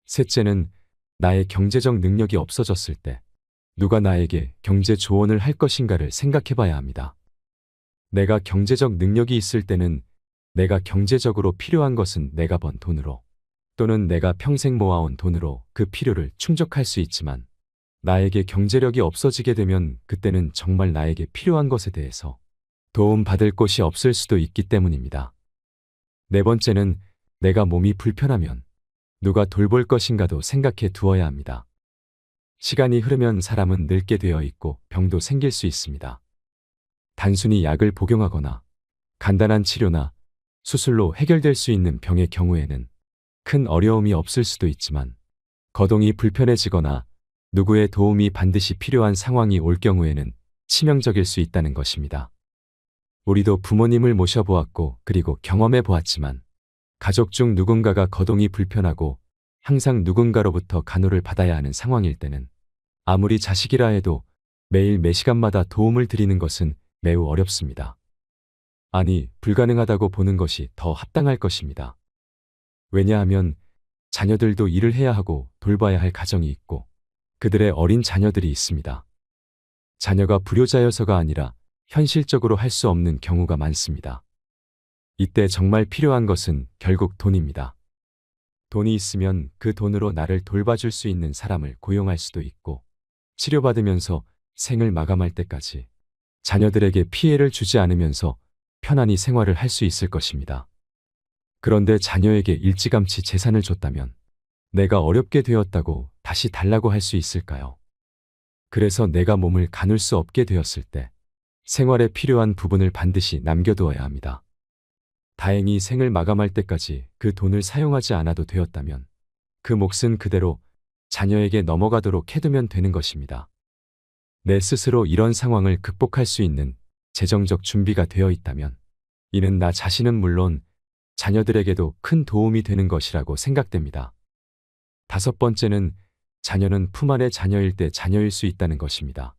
셋째는 나의 경제적 능력이 없어졌을 때 누가 나에게 경제 조언을 할 것인가를 생각해봐야 합니다. 내가 경제적 능력이 있을 때는 내가 경제적으로 필요한 것은 내가 번 돈으로 또는 내가 평생 모아온 돈으로 그 필요를 충족할 수 있지만 나에게 경제력이 없어지게 되면 그때는 정말 나에게 필요한 것에 대해서 도움받을 곳이 없을 수도 있기 때문입니다. 네 번째는 내가 몸이 불편하면 누가 돌볼 것인가도 생각해 두어야 합니다. 시간이 흐르면 사람은 늙게 되어 있고 병도 생길 수 있습니다. 단순히 약을 복용하거나 간단한 치료나 수술로 해결될 수 있는 병의 경우에는 큰 어려움이 없을 수도 있지만 거동이 불편해지거나 누구의 도움이 반드시 필요한 상황이 올 경우에는 치명적일 수 있다는 것입니다. 우리도 부모님을 모셔보았고 그리고 경험해 보았지만 가족 중 누군가가 거동이 불편하고 항상 누군가로부터 간호를 받아야 하는 상황일 때는 아무리 자식이라 해도 매일 매 시간마다 도움을 드리는 것은 매우 어렵습니다. 아니, 불가능하다고 보는 것이 더 합당할 것입니다. 왜냐하면 자녀들도 일을 해야 하고 돌봐야 할 가정이 있고 그들의 어린 자녀들이 있습니다. 자녀가 불효자여서가 아니라 현실적으로 할 수 없는 경우가 많습니다. 이때 정말 필요한 것은 결국 돈입니다. 돈이 있으면 그 돈으로 나를 돌봐줄 수 있는 사람을 고용할 수도 있고 치료받으면서 생을 마감할 때까지 자녀들에게 피해를 주지 않으면서 편안히 생활을 할 수 있을 것입니다. 그런데 자녀에게 일찌감치 재산을 줬다면 내가 어렵게 되었다고 다시 달라고 할 수 있을까요? 그래서 내가 몸을 가눌 수 없게 되었을 때 생활에 필요한 부분을 반드시 남겨두어야 합니다. 다행히 생을 마감할 때까지 그 돈을 사용하지 않아도 되었다면 그 몫은 그대로 자녀에게 넘어가도록 해두면 되는 것입니다. 내 스스로 이런 상황을 극복할 수 있는 재정적 준비가 되어 있다면 이는 나 자신은 물론 자녀들에게도 큰 도움이 되는 것이라고 생각됩니다. 다섯 번째는 자녀는 품 안의 자녀일 때 자녀일 수 있다는 것입니다.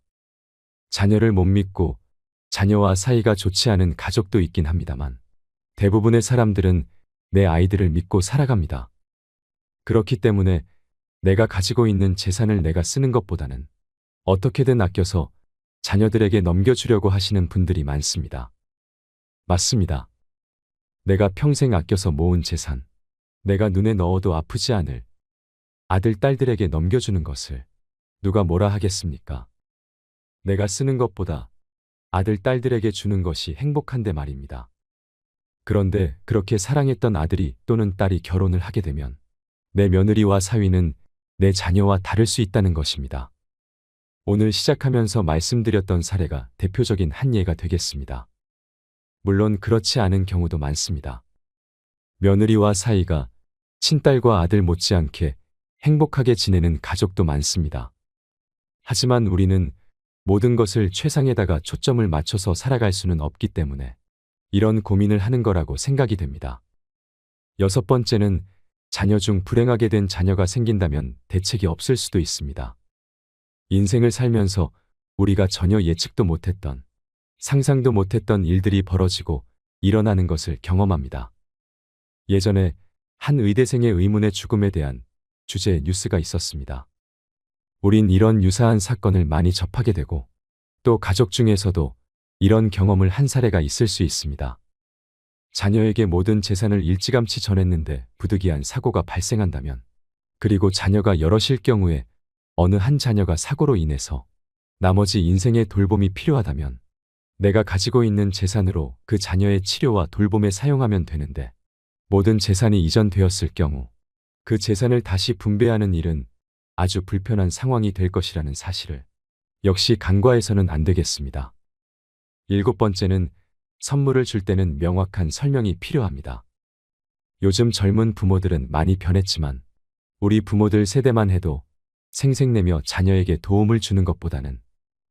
자녀를 못 믿고 자녀와 사이가 좋지 않은 가족도 있긴 합니다만 대부분의 사람들은 내 아이들을 믿고 살아갑니다. 그렇기 때문에 내가 가지고 있는 재산을 내가 쓰는 것보다는 어떻게든 아껴서 자녀들에게 넘겨주려고 하시는 분들이 많습니다. 맞습니다. 내가 평생 아껴서 모은 재산, 내가 눈에 넣어도 아프지 않을 아들, 딸들에게 넘겨주는 것을 누가 뭐라 하겠습니까? 내가 쓰는 것보다 아들, 딸들에게 주는 것이 행복한데 말입니다. 그런데 그렇게 사랑했던 아들이 또는 딸이 결혼을 하게 되면 내 며느리와 사위는 내 자녀와 다를 수 있다는 것입니다. 오늘 시작하면서 말씀드렸던 사례가 대표적인 한 예가 되겠습니다. 물론 그렇지 않은 경우도 많습니다. 며느리와 사이가 친딸과 아들 못지않게 행복하게 지내는 가족도 많습니다. 하지만 우리는 모든 것을 최상에다가 초점을 맞춰서 살아갈 수는 없기 때문에 이런 고민을 하는 거라고 생각이 됩니다. 여섯 번째는 자녀 중 불행하게 된 자녀가 생긴다면 대책이 없을 수도 있습니다. 인생을 살면서 우리가 전혀 예측도 못했던, 상상도 못했던 일들이 벌어지고 일어나는 것을 경험합니다. 예전에 한 의대생의 의문의 죽음에 대한 주제의 뉴스가 있었습니다. 우린 이런 유사한 사건을 많이 접하게 되고 또 가족 중에서도 이런 경험을 한 사례가 있을 수 있습니다. 자녀에게 모든 재산을 일찌감치 전했는데 부득이한 사고가 발생한다면 그리고 자녀가 여럿일 경우에 어느 한 자녀가 사고로 인해서 나머지 인생의 돌봄이 필요하다면 내가 가지고 있는 재산으로 그 자녀의 치료와 돌봄에 사용하면 되는데 모든 재산이 이전되었을 경우 그 재산을 다시 분배하는 일은 아주 불편한 상황이 될 것이라는 사실을 역시 간과해서는 안 되겠습니다. 일곱 번째는 선물을 줄 때는 명확한 설명이 필요합니다. 요즘 젊은 부모들은 많이 변했지만 우리 부모들 세대만 해도 생색내며 자녀에게 도움을 주는 것보다는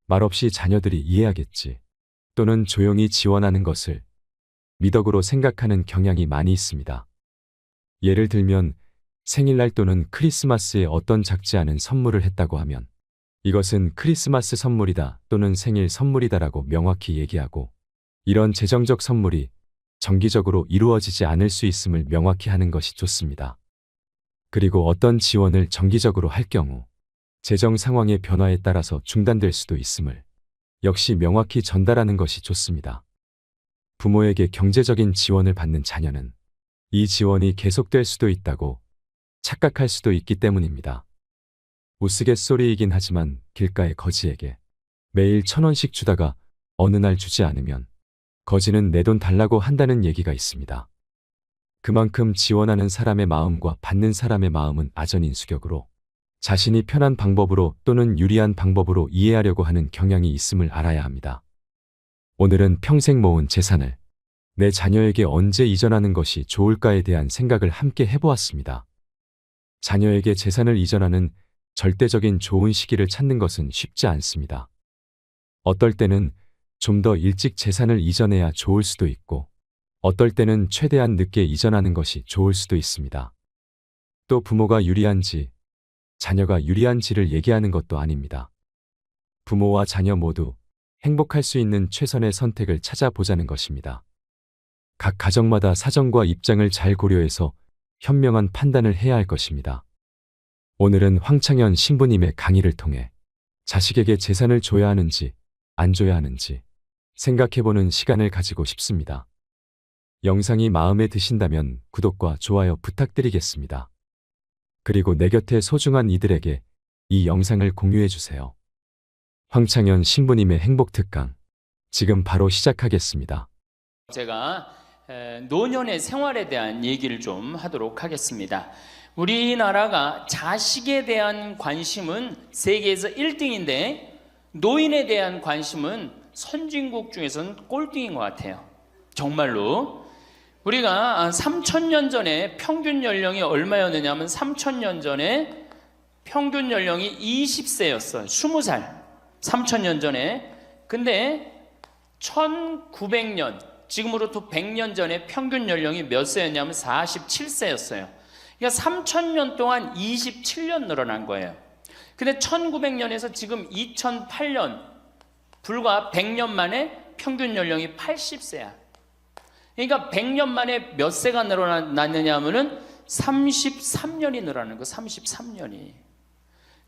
말없이 자녀들이 이해하겠지 또는 조용히 지원하는 것을 미덕으로 생각하는 경향이 많이 있습니다. 예를 들면 생일날 또는 크리스마스에 어떤 작지 않은 선물을 했다고 하면 이것은 크리스마스 선물이다 또는 생일 선물이다라고 명확히 얘기하고 이런 재정적 선물이 정기적으로 이루어지지 않을 수 있음을 명확히 하는 것이 좋습니다. 그리고 어떤 지원을 정기적으로 할 경우 재정 상황의 변화에 따라서 중단될 수도 있음을 역시 명확히 전달하는 것이 좋습니다. 부모에게 경제적인 지원을 받는 자녀는 이 지원이 계속될 수도 있다고 착각할 수도 있기 때문입니다. 우스갯소리이긴 하지만 길가의 거지에게 매일 1,000원씩 주다가 어느 날 주지 않으면 거지는 내 돈 달라고 한다는 얘기가 있습니다. 그만큼 지원하는 사람의 마음과 받는 사람의 마음은 아전인수격으로 자신이 편한 방법으로 또는 유리한 방법으로 이해하려고 하는 경향이 있음을 알아야 합니다. 오늘은 평생 모은 재산을 내 자녀에게 언제 이전하는 것이 좋을까에 대한 생각을 함께 해보았습니다. 자녀에게 재산을 이전하는 절대적인 좋은 시기를 찾는 것은 쉽지 않습니다. 어떨 때는 좀 더 일찍 재산을 이전해야 좋을 수도 있고, 어떨 때는 최대한 늦게 이전하는 것이 좋을 수도 있습니다. 또 부모가 유리한지, 자녀가 유리한지를 얘기하는 것도 아닙니다. 부모와 자녀 모두 행복할 수 있는 최선의 선택을 찾아보자는 것입니다. 각 가정마다 사정과 입장을 잘 고려해서 현명한 판단을 해야 할 것입니다. 오늘은 황창현 신부님의 강의를 통해 자식에게 재산을 줘야 하는지 안 줘야 하는지 생각해보는 시간을 가지고 싶습니다. 영상이 마음에 드신다면 구독과 좋아요 부탁드리겠습니다. 그리고 내 곁에 소중한 이들에게 이 영상을 공유해주세요. 황창현 신부님의 행복특강, 지금 바로 시작하겠습니다. 제가 노년의 생활에 대한 얘기를 좀 하도록 하겠습니다. 우리나라가 자식에 대한 관심은 세계에서 1등인데 노인에 대한 관심은 선진국 중에서는 꼴등인 것 같아요. 정말로. 우리가 3,000년 전에 평균 연령이 얼마였느냐 하면 3,000년 전에 평균 연령이 20세였어요. 20살. 3,000년 전에. 근데 1900년, 지금으로부터 100년 전에 평균 연령이 몇 세였냐면 47세였어요. 그러니까 3,000년 동안 27년 늘어난 거예요. 근데 1900년에서 지금 2008년, 불과 100년 만에 평균 연령이 80세야. 그러니까 100년 만에 몇 세가 늘어났느냐 하면은 33년이 늘어나는 거, 33년이.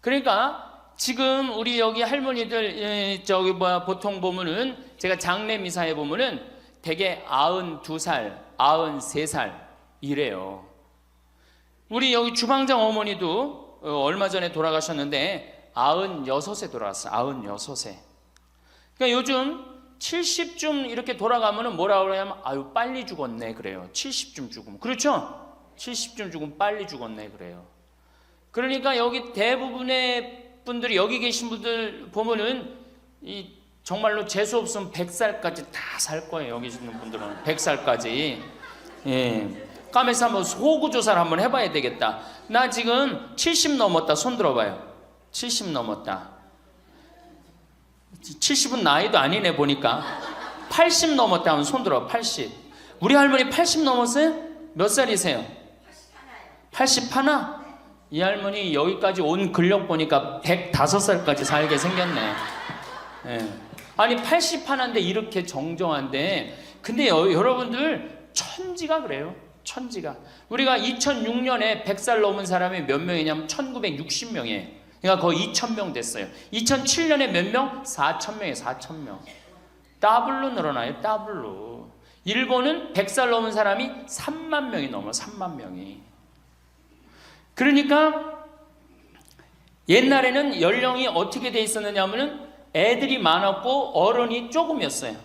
그러니까 지금 우리 여기 할머니들, 보통 보면은, 제가 장례 미사에 보면은 대개 92살, 93살 이래요. 우리 여기 주방장 어머니도 얼마 전에 돌아가셨는데 96세 돌아갔어요. 96세. 그러니까 요즘 70쯤 이렇게 돌아가면은 뭐라 그러냐면 아유 빨리 죽었네 그래요. 70쯤 죽으면. 그렇죠? 70쯤 죽으면 빨리 죽었네 그래요. 그러니까 여기 대부분의 분들이, 여기 계신 분들 보면은 이 정말로 재수 없으면 100살까지 다 살 거예요. 여기 있는 분들은 100살까지. 예. 까메서 한번 호구조사를 한번 해봐야 되겠다. 나 지금 70 넘었다. 손 들어봐요. 70 넘었다. 70은 나이도 아니네 보니까. 80 넘었다 하면 손 들어. 80. 우리 할머니 80 넘었어요? 몇 살이세요? 81? 이 할머니 여기까지 온 근력 보니까 105살까지 살게 생겼네. 예. 아니 81인데 이렇게 정정한데, 근데 여러분들 천지가 그래요. 천지가. 우리가 2006년에 100살 넘은 사람이 몇 명이냐면 1960명이에요. 그러니까 거의 2,000명 됐어요. 2007년에 몇 명? 4,000명이에요. 4,000명. 더블로 늘어나요. 더블로. 일본은 100살 넘은 사람이 3만 명이 넘어요. 3만 명이. 그러니까 옛날에는 연령이 어떻게 돼 있었느냐 하면은 애들이 많았고 어른이 조금이었어요.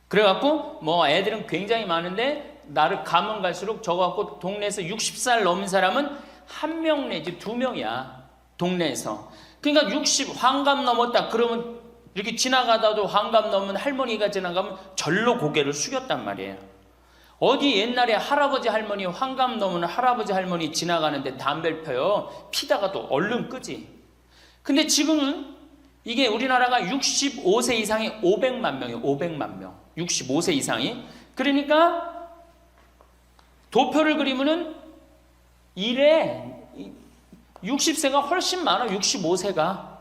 그래갖고 뭐 애들은 굉장히 많은데 나를 가면 갈수록 저거 갖고 동네에서 60살 넘은 사람은 1명 내지 2명이야. 동네에서. 그러니까 60 환갑 넘었다 그러면 이렇게 지나가다도 환갑 넘은 할머니가 지나가면 절로 고개를 숙였단 말이에요. 어디 옛날에 할아버지 할머니, 환갑 넘은 할아버지 할머니 지나가는데 담배를 펴요. 피다가도 얼른 끄지. 근데 지금은 이게 우리나라가 65세 이상이 500만 명이에요. 500만 명. 65세 이상이. 그러니까 도표를 그리면은 이래 60세가 훨씬 많아. 65세가.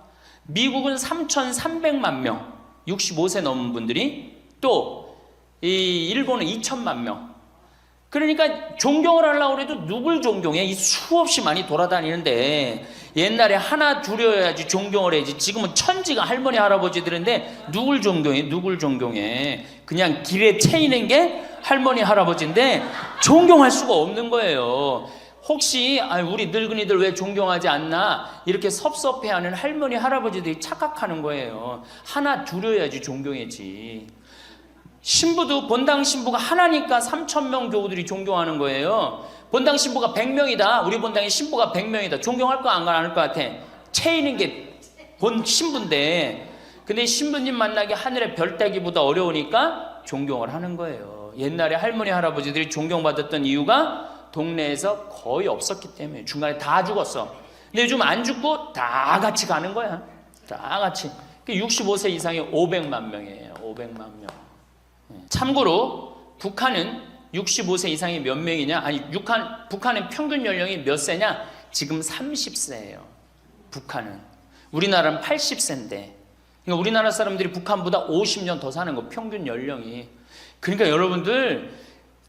미국은 3,300만 명. 65세 넘은 분들이. 또 이 일본은 2,000만 명. 그러니까 존경을 하려고 해도 누굴 존경해? 이 수없이 많이 돌아다니는데 옛날에 하나 둘이어야지 존경을 해야지. 지금은 천지가 할머니 할아버지들인데 누굴 존경해? 누굴 존경해? 그냥 길에 채이는 게 할머니 할아버지인데 존경할 수가 없는 거예요. 혹시 우리 늙은이들 왜 존경하지 않나 이렇게 섭섭해하는 할머니 할아버지들이 착각하는 거예요. 하나 둘이어야지 존경해지. 신부도 본당 신부가 하나니까 3,000명 교우들이 존경하는 거예요. 본당 신부가 100명이다. 우리 본당에 신부가 100명이다. 존경할 거 안 할 것 같아. 채이는 게 본 신부인데, 근데 신부님 만나기 하늘의 별 따기보다 어려우니까 존경을 하는 거예요. 옛날에 할머니 할아버지들이 존경받았던 이유가 동네에서 거의 없었기 때문에. 중간에 다 죽었어. 근데 요즘 안 죽고 다 같이 가는 거야. 다 같이. 65세 이상이 500만 명이에요. 500만 명. 참고로 북한은 65세 이상이 몇 명이냐? 북한의 평균 연령이 몇 세냐? 지금 30세예요. 북한은. 우리나라는 80세인데. 그러니까 우리나라 사람들이 북한보다 50년 더 사는 거, 평균 연령이. 그러니까 여러분들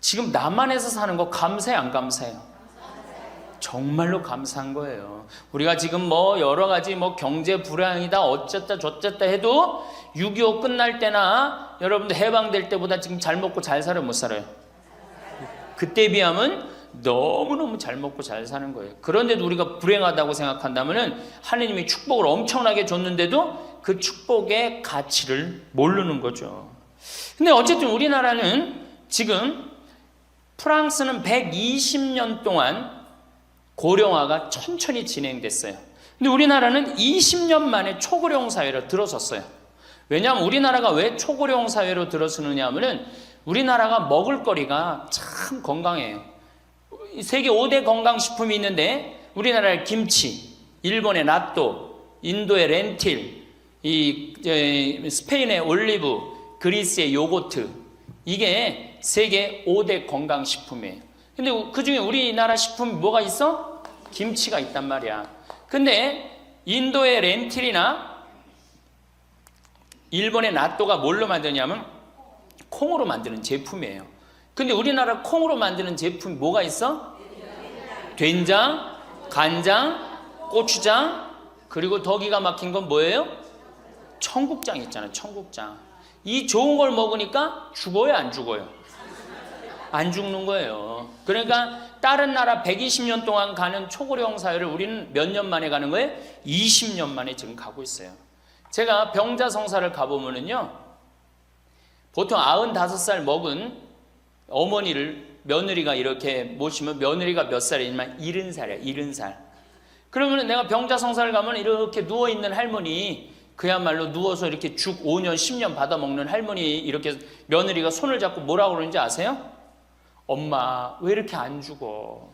지금 남한에서 사는 거 감사해 안 감사해요? 정말로 감사한 거예요. 우리가 지금 뭐 여러 가지 뭐 경제 불황이다 어쨌다 저쨌다 해도 6.25 끝날 때나 여러분들 해방될 때보다 지금 잘 먹고 잘 살아요, 못 살아요? 그때 비하면 너무너무 잘 먹고 잘 사는 거예요. 그런데도 우리가 불행하다고 생각한다면 하느님이 축복을 엄청나게 줬는데도 그 축복의 가치를 모르는 거죠. 근데 어쨌든 우리나라는 지금 프랑스는 120년 동안 고령화가 천천히 진행됐어요. 근데 우리나라는 20년 만에 초고령 사회로 들어섰어요. 왜냐하면 우리나라가 왜 초고령 사회로 들어서느냐 하면은 우리나라가 먹을 거리가 참 건강해요. 세계 5대 건강식품이 있는데 우리나라의 김치, 일본의 나또, 인도의 렌틸, 스페인의 올리브, 그리스의 요거트, 이게 세계 5대 건강식품이에요. 근데 그 중에 우리나라 식품이 뭐가 있어? 김치가 있단 말이야. 근데 인도의 렌틸이나 일본의 나또가 뭘로 만드냐면 콩으로 만드는 제품이에요. 근데 우리나라 콩으로 만드는 제품이 뭐가 있어? 된장, 간장, 고추장, 그리고 더 기가 막힌 건 뭐예요? 청국장 있잖아요. 청국장. 이 좋은 걸 먹으니까 죽어요, 안 죽어요? 안 죽는 거예요. 그러니까 다른 나라 120년 동안 가는 초고령 사회를 우리는 몇 년 만에 가는 거예요? 20년 만에 지금 가고 있어요. 제가 병자성사를 가보면은요, 보통 95살 먹은 어머니를 며느리가 이렇게 모시면 며느리가 몇 살이냐면 70살이야, 70살. 그러면 내가 병자성사를 가면 이렇게 누워있는 할머니, 그야말로 누워서 이렇게 죽 5년, 10년 받아먹는 할머니, 이렇게 며느리가 손을 잡고 뭐라고 그러는지 아세요? 엄마, 왜 이렇게 안 죽어?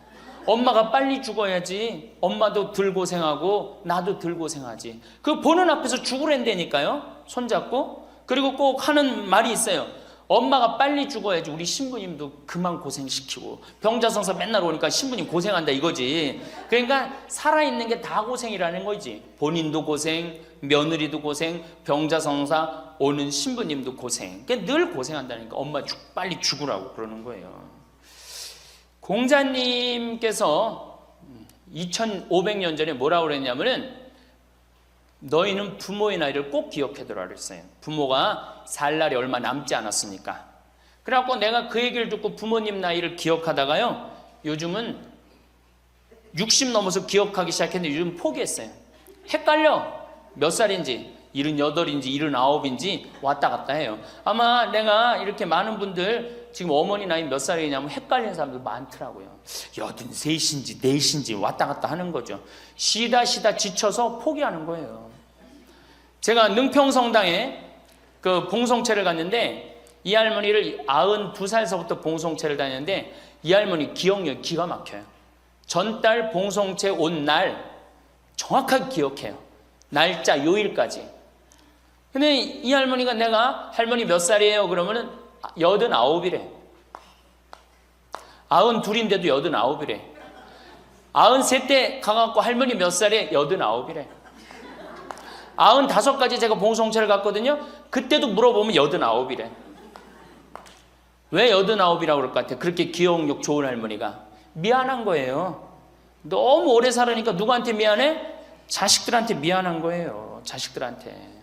엄마가 빨리 죽어야지. 엄마도 덜 고생하고 나도 덜 고생하지. 그 보는 앞에서 죽으랜다니까요. 손잡고. 그리고 꼭 하는 말이 있어요. 엄마가 빨리 죽어야지 우리 신부님도 그만 고생시키고. 병자성사 맨날 오니까 신부님 고생한다 이거지. 그러니까 살아있는 게 다 고생이라는 거지. 본인도 고생, 며느리도 고생, 병자성사 오는 신부님도 고생. 그러니까 늘 고생한다니까. 엄마 빨리 죽으라고 그러는 거예요. 공자님께서 2500년 전에 뭐라고 그랬냐면은 너희는 부모의 나이를 꼭 기억해두라 그랬어요. 부모가 살 날이 얼마 남지 않았으니까. 그래갖고 내가 그 얘기를 듣고 부모님 나이를 기억하다가요, 요즘은 60 넘어서 기억하기 시작했는데 요즘 포기했어요. 헷갈려. 몇 살인지 78인지 79인지 왔다 갔다 해요. 아마 내가 이렇게 많은 분들 지금 어머니 나이 몇 살이냐면 헷갈리는 사람들 많더라고요. 83인지 4인지 왔다 갔다 하는 거죠. 쉬다 지쳐서 포기하는 거예요. 제가 능평성당에 그 봉송체를 갔는데 이 할머니를 92살서부터 봉송체를 다녔는데 이 할머니 기억력이 기가 막혀요. 전달 봉송체 온 날 정확하게 기억해요. 날짜 요일까지. 근데 이 할머니가 내가 할머니 몇 살이에요? 그러면은 89이래. 92인데도 89이래. 93때 가갖고 할머니 몇 살에 89이래. 95까지 제가 봉송체를 갔거든요. 그때도 물어보면 89이래. 왜 89이라고 그럴 것 같아요? 그렇게 기억력 좋은 할머니가. 미안한 거예요. 너무 오래 살으니까 누구한테 미안해? 자식들한테 미안한 거예요. 자식들한테.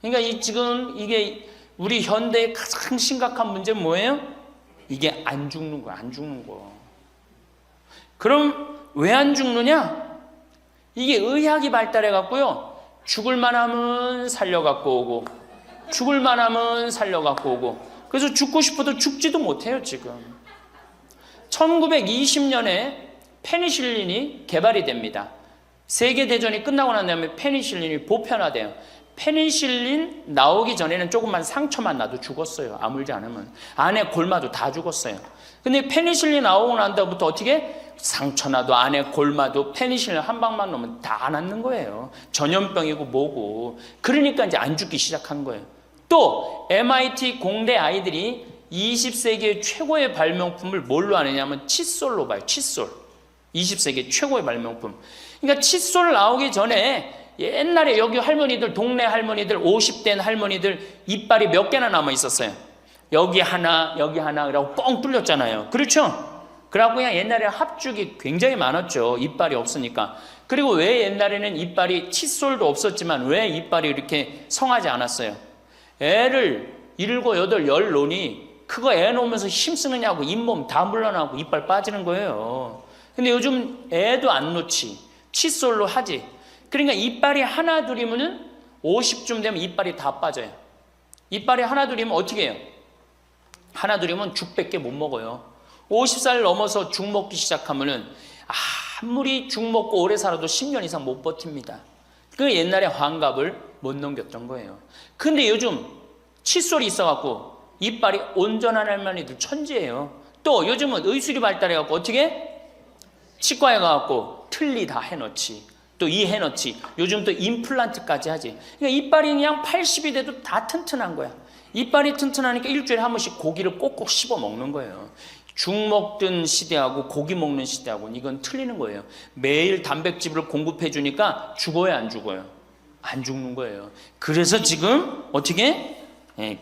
그러니까 지금 이게 우리 현대의 가장 심각한 문제는 뭐예요? 이게 안 죽는 거, 안 죽는 거. 그럼 왜 안 죽느냐? 이게 의학이 발달해 갖고요. 죽을 만하면 살려 갖고 오고, 죽을 만하면 살려 갖고 오고, 그래서 죽고 싶어도 죽지도 못해요, 지금. 1920년에 페니실린이 개발이 됩니다. 세계대전이 끝나고 난 다음에 페니실린이 보편화돼요. 페니실린 나오기 전에는 조금만 상처만 나도 죽었어요. 아물지 않으면. 안에 골마도 다 죽었어요. 근데 페니실린 나오고 난 다음부터 어떻게? 상처 나도 안에 골마도 페니실린 한 방만 넣으면 다 낫는 거예요. 전염병이고 뭐고. 그러니까 이제 안 죽기 시작한 거예요. 또 MIT 공대 아이들이 20세기의 최고의 발명품을 뭘로 아느냐면 칫솔로 봐요. 칫솔. 20세기 최고의 발명품. 그러니까 칫솔 나오기 전에 옛날에 여기 할머니들, 동네 할머니들, 50대 할머니들 이빨이 몇 개나 남아 있었어요. 여기 하나, 여기 하나, 그러고 뻥 뚫렸잖아요. 그렇죠? 그래갖고 그냥 옛날에 합죽이 굉장히 많았죠. 이빨이 없으니까. 그리고 왜 옛날에는 이빨이 칫솔도 없었지만 왜 이빨이 이렇게 성하지 않았어요? 애를 7, 8, 10 놓으니 그거 애 놓으면서 힘쓰느냐고 잇몸 다 물러나고 이빨 빠지는 거예요. 근데 요즘 애도 안 놓지. 칫솔로 하지. 그러니까 이빨이 하나 둘이면은 50쯤 되면 이빨이 다 빠져요. 이빨이 하나 둘이면 어떻게 해요? 하나 둘이면 죽밖에 못 먹어요. 50살 넘어서 죽 먹기 시작하면은 아무리 죽 먹고 오래 살아도 10년 이상 못 버팁니다. 그 옛날에 환갑을 못 넘겼던 거예요. 근데 요즘 칫솔이 있어갖고 이빨이 온전한 할머니들 천지예요. 또 요즘은 의술이 발달해갖고 어떻게? 치과에 가갖고 틀니 다 해놓지. 또 이 해놓지. 요즘 또 임플란트까지 하지. 그러니까 이빨이 그냥 80이 돼도 다 튼튼한 거야. 이빨이 튼튼하니까 일주일에 한 번씩 고기를 꼭꼭 씹어 먹는 거예요. 죽 먹던 시대하고 고기 먹는 시대하고는 이건 틀리는 거예요. 매일 단백질을 공급해 주니까 죽어요, 안 죽어요? 안 죽는 거예요. 그래서 지금 어떻게?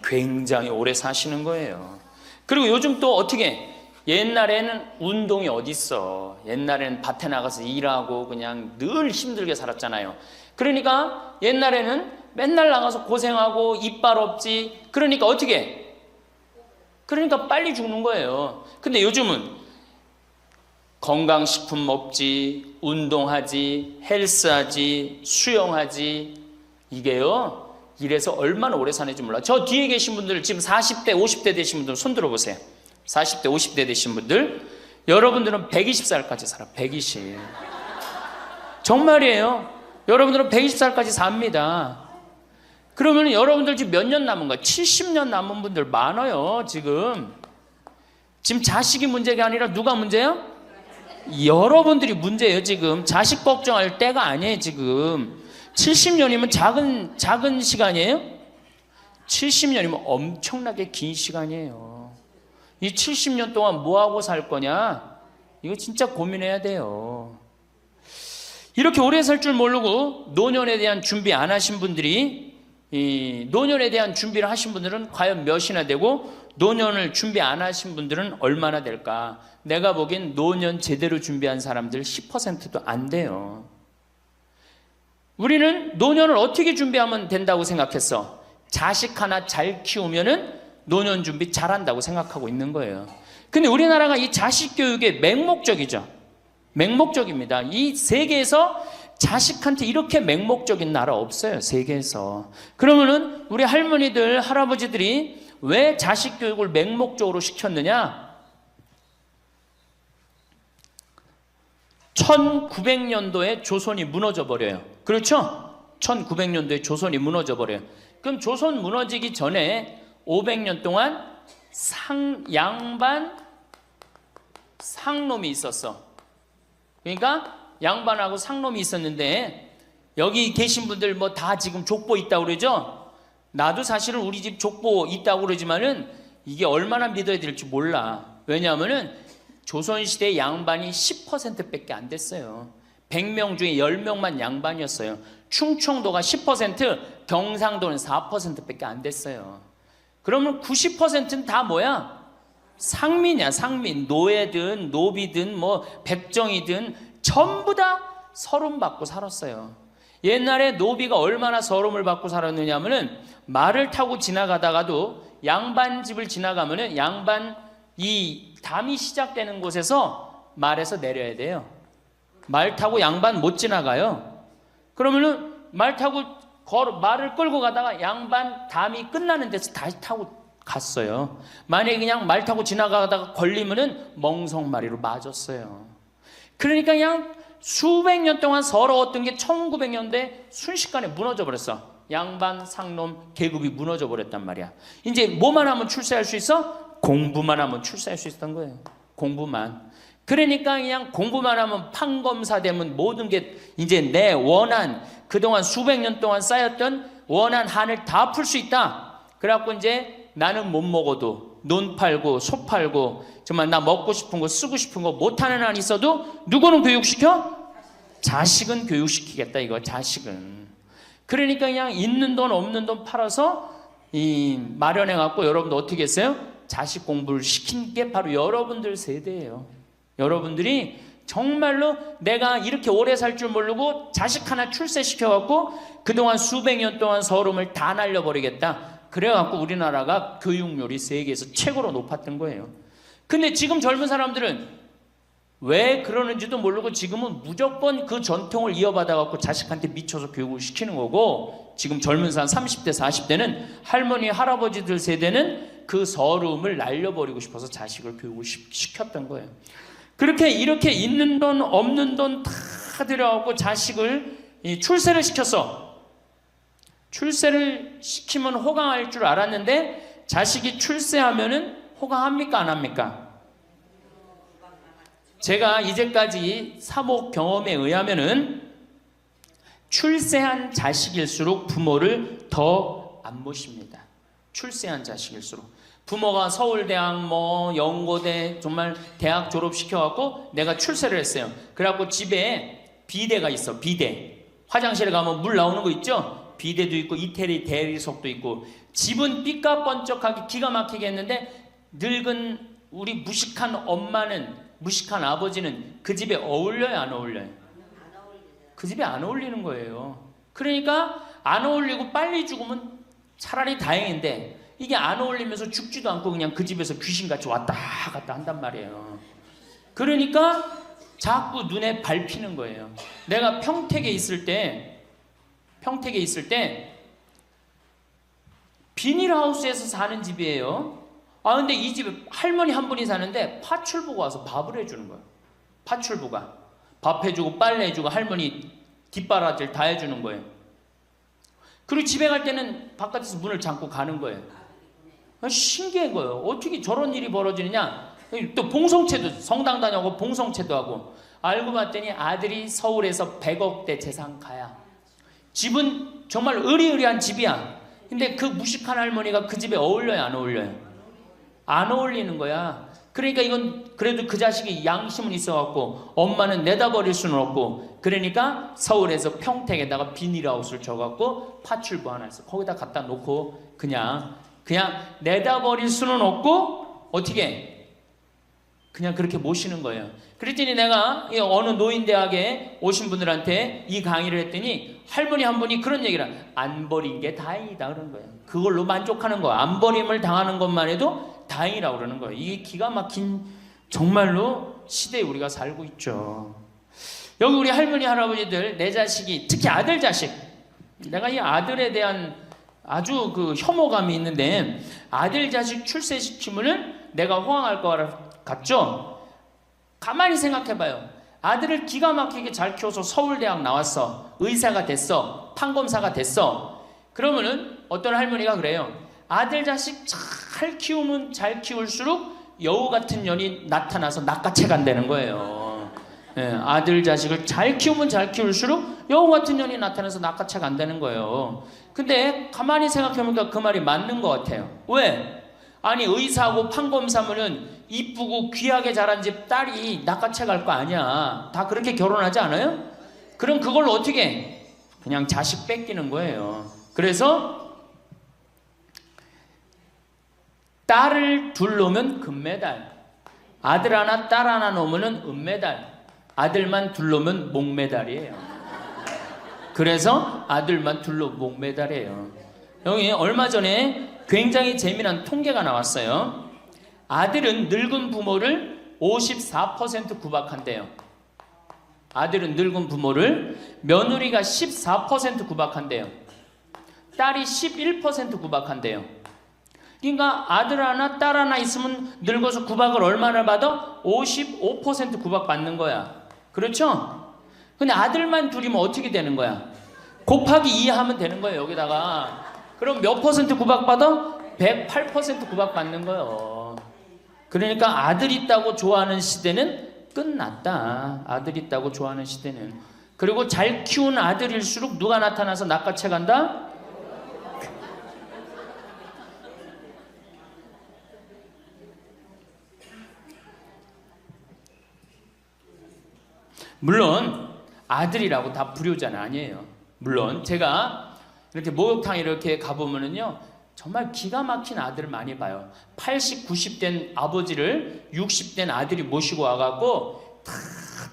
굉장히 오래 사시는 거예요. 그리고 요즘 또 어떻게? 옛날에는 운동이 어딨어. 옛날에는 밭에 나가서 일하고 그냥 늘 힘들게 살았잖아요. 그러니까 옛날에는 맨날 나가서 고생하고 이빨 없지. 그러니까 어떻게? 그러니까 빨리 죽는 거예요. 근데 요즘은 건강식품 먹지, 운동하지, 헬스하지, 수영하지. 이게요, 이래서 얼마나 오래 사는지 몰라. 저 뒤에 계신 분들, 지금 40대, 50대 되신 분들 손 들어보세요. 40대, 50대 되신 분들, 여러분들은 120살까지 살아. 120. 정말이에요. 여러분들은 120살까지 삽니다. 그러면 여러분들 지금 몇 년 남은 거야? 70년 남은 분들 많아요, 지금. 지금 자식이 문제가 아니라 누가 문제예요? 여러분들이 문제예요, 지금. 자식 걱정할 때가 아니에요, 지금. 70년이면 작은 시간이에요? 70년이면 엄청나게 긴 시간이에요. 이 70년 동안 뭐하고 살 거냐? 이거 진짜 고민해야 돼요. 이렇게 오래 살 줄 모르고 노년에 대한 준비 안 하신 분들이, 이 노년에 대한 준비를 하신 분들은 과연 몇이나 되고 노년을 준비 안 하신 분들은 얼마나 될까? 내가 보기엔 노년 제대로 준비한 사람들 10%도 안 돼요. 우리는 노년을 어떻게 준비하면 된다고 생각했어? 자식 하나 잘 키우면은 노년 준비 잘한다고 생각하고 있는 거예요. 근데 우리나라가 이 자식 교육의 맹목적이죠. 맹목적입니다. 이 세계에서 자식한테 이렇게 맹목적인 나라 없어요, 세계에서. 그러면은 우리 할머니들, 할아버지들이 왜 자식 교육을 맹목적으로 시켰느냐? 1900년도에 조선이 무너져 버려요. 그렇죠? 1900년도에 조선이 무너져 버려요. 그럼 조선 무너지기 전에 500년 동안 양반 상놈이 있었어. 그러니까 양반하고 상놈이 있었는데, 여기 계신 분들 뭐 다 지금 족보 있다고 그러죠? 나도 사실은 우리 집 족보 있다고 그러지만은 이게 얼마나 믿어야 될지 몰라. 왜냐하면은 조선시대 양반이 10%밖에 안 됐어요. 100명 중에 10명만 양반이었어요. 충청도가 10%, 경상도는 4%밖에 안 됐어요. 그러면 90%는 다 뭐야? 상민이야, 상민. 노예든 노비든 뭐 백정이든 전부 다 서름 받고 살았어요. 옛날에 노비가 얼마나 서름을 받고 살았느냐 하면은 말을 타고 지나가다가도 양반 집을 지나가면은 양반 이 담이 시작되는 곳에서 말에서 내려야 돼요. 말 타고 양반 못 지나가요. 그러면은 말 타고 말을 끌고 가다가 양반 담이 끝나는 데서 다시 타고 갔어요. 만약에 그냥 말 타고 지나가다가 걸리면은 멍석마리로 맞았어요. 그러니까 그냥 수백 년 동안 서러웠던 게 1900년대 순식간에 무너져 버렸어. 양반, 상놈, 계급이 무너져 버렸단 말이야. 이제 뭐만 하면 출세할 수 있어? 공부만 하면 출세할 수 있었던 거예요. 공부만. 그러니까 그냥 공부만 하면 판검사 되면 모든 게 이제 내 원한, 그동안 수백 년 동안 쌓였던 원한 한을 다 풀 수 있다. 그래갖고 이제 나는 못 먹어도 논 팔고 소 팔고 정말 나 먹고 싶은 거 쓰고 싶은 거 못하는 한 있어도 누구는 교육시켜? 자식은 교육시키겠다 이거. 자식은. 그러니까 그냥 있는 돈 없는 돈 팔아서 마련해 갖고 여러분들 어떻게 했어요? 자식 공부를 시킨 게 바로 여러분들 세대예요. 여러분들이 정말로 내가 이렇게 오래 살 줄 모르고 자식 하나 출세시켜 갖고 그동안 수백 년 동안 서름을 다 날려버리겠다. 그래 갖고 우리나라가 교육률이 세계에서 최고로 높았던 거예요. 근데 지금 젊은 사람들은 왜 그러는지도 모르고 지금은 무조건 그 전통을 이어받아 갖고 자식한테 미쳐서 교육을 시키는 거고, 지금 젊은 사람 30대 40대는 할머니 할아버지들 세대는 그 서름을 날려버리고 싶어서 자식을 교육을 시켰던 거예요. 그렇게 이렇게 있는 돈 없는 돈 다 들여갖고 자식을 출세를 시켰어. 출세를 시키면 호강할 줄 알았는데 자식이 출세하면은 호강합니까 안 합니까? 제가 이제까지 사목 경험에 의하면은 출세한 자식일수록 부모를 더 안 모십니다. 출세한 자식일수록. 부모가 서울대학 뭐 연고대 정말 대학 졸업시켜갖고 내가 출세를 했어요. 그래갖고 집에 비대가 있어. 비대. 화장실에 가면 물 나오는 거 있죠? 비대도 있고 이태리 대리석도 있고. 집은 삐까번쩍하게 기가 막히게 했는데 늙은 우리 무식한 엄마는, 무식한 아버지는 그 집에 어울려요 안 어울려요? 그 집에 안 어울리는 거예요. 그러니까 안 어울리고 빨리 죽으면 차라리 다행인데 이게 안 어울리면서 죽지도 않고 그냥 그 집에서 귀신같이 왔다 갔다 한단 말이에요. 그러니까 자꾸 눈에 밟히는 거예요. 내가 평택에 있을 때 비닐하우스에서 사는 집이에요. 근데 이 집에 할머니 한 분이 사는데 파출부가 와서 밥을 해주는 거예요. 파출부가 밥 해주고 빨래 해주고 할머니 뒷바라지를 다 해주는 거예요. 그리고 집에 갈 때는 바깥에서 문을 잠고 가는 거예요. 신기한 거예요. 어떻게 저런 일이 벌어지느냐. 또 봉송체도, 성당 다녀고 봉송체도 하고. 알고 봤더니 아들이 서울에서 100억대 재산가야. 집은 정말 으리으리한 집이야. 근데 그 무식한 할머니가 그 집에 어울려요 안 어울려요? 안 어울리는 거야. 그러니까 이건 그래도 그 자식이 양심은 있어갖고 엄마는 내다버릴 수는 없고, 그러니까 서울에서 평택에다가 비닐하우스를 줘갖고 파출부 하나 있어. 거기다 갖다 놓고 그냥 내다버릴 수는 없고 어떻게 그냥 그렇게 모시는 거예요. 그랬더니 내가 어느 노인대학에 오신 분들한테 이 강의를 했더니 할머니 한 분이 그런 얘기를 안 버린 게 다행이다 그런 거예요. 그걸로 만족하는 거야. 안 버림을 당하는 것만 해도 다행이라고 그러는 거예요. 이게 기가 막힌 정말로 시대에 우리가 살고 있죠. 여기 우리 할머니 할아버지들 내 자식이, 특히 아들 자식, 내가 이 아들에 대한 아주 그 혐오감이 있는데, 아들 자식 출세시키면은 내가 호강할 것 같죠? 가만히 생각해봐요. 아들을 기가 막히게 잘 키워서 서울대학 나왔어. 의사가 됐어. 판검사가 됐어. 그러면은 어떤 할머니가 그래요. 아들 자식 잘 키우면 잘 키울수록 여우 같은 년이 나타나서 낚아채 간다는 거예요. 아들 자식을 잘 키우면 잘 키울수록 여우 같은 년이 나타나서 낚아채 간다는 거예요. 근데 가만히 생각해보니까 그 말이 맞는 것 같아요. 왜? 아니 의사하고 판검사면은 이쁘고 귀하게 자란 집 딸이 낚아채 갈 거 아니야. 다 그렇게 결혼하지 않아요? 그럼 그걸 어떻게 해? 그냥 자식 뺏기는 거예요. 그래서 딸을 둘 놓으면 금메달, 아들 하나 딸 하나 놓으면 은메달, 아들만 둘 놓으면 목메달이에요. 그래서 아들만 둘 놓으면 목메달이에요. 여기 얼마 전에 굉장히 재미난 통계가 나왔어요. 아들은 늙은 부모를 54% 구박한대요. 아들은 늙은 부모를, 며느리가 14% 구박한대요. 딸이 11% 구박한대요. 그러니까 아들 하나 딸 하나 있으면 늙어서 구박을 얼마나 받아? 55% 구박받는 거야. 그렇죠? 근데 아들만 둘이면 어떻게 되는 거야? 곱하기 2 하면 되는 거예요. 여기다가. 그럼 몇 퍼센트 구박받아? 108% 구박받는 거예요. 그러니까 아들 있다고 좋아하는 시대는 끝났다. 아들 있다고 좋아하는 시대는. 그리고 잘 키운 아들일수록 누가 나타나서 낚아채 간다? 물론 아들이라고 다 불효자는 아니에요. 물론 제가 이렇게 목욕탕 이렇게 가보면은요, 정말 기가 막힌 아들을 많이 봐요. 80, 90된 아버지를 60된 아들이 모시고 와갖고 다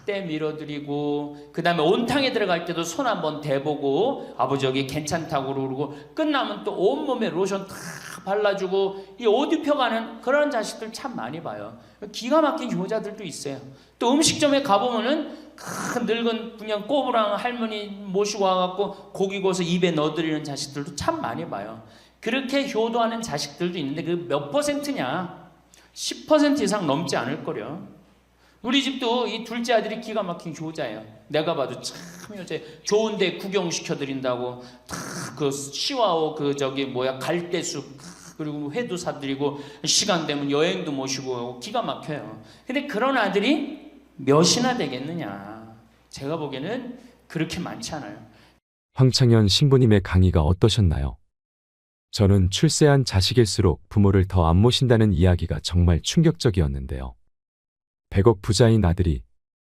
때 밀어드리고, 그 다음에 온탕에 들어갈 때도 손 한번 대보고 아버지 여기 괜찮다고 그러고, 끝나면 또 온몸에 로션 다 발라주고, 이 옷 입혀가는 그런 자식들 참 많이 봐요. 기가 막힌 효자들도 있어요. 또 음식점에 가보면은 큰 늙은 그냥 꼬부랑 할머니 모시고 와갖고 고기 구워서 입에 넣어드리는 자식들도 참 많이 봐요. 그렇게 효도하는 자식들도 있는데 그 몇 퍼센트냐? 10% 이상 넘지 않을 거려. 우리 집도 이 둘째 아들이 기가 막힌 효자예요. 내가 봐도 참 효자예요. 좋은데 구경시켜드린다고 다 그 시와오 그 저기 뭐야 갈대숲 그리고 회도 사드리고 시간 되면 여행도 모시고 기가 막혀요. 근데 그런 아들이 몇이나 되겠느냐? 제가 보기에는 그렇게 많지 않아요. 황창현 신부님의 강의가 어떠셨나요? 저는 출세한 자식일수록 부모를 더 안 모신다는 이야기가 정말 충격적이었는데요. 100억 부자인 아들이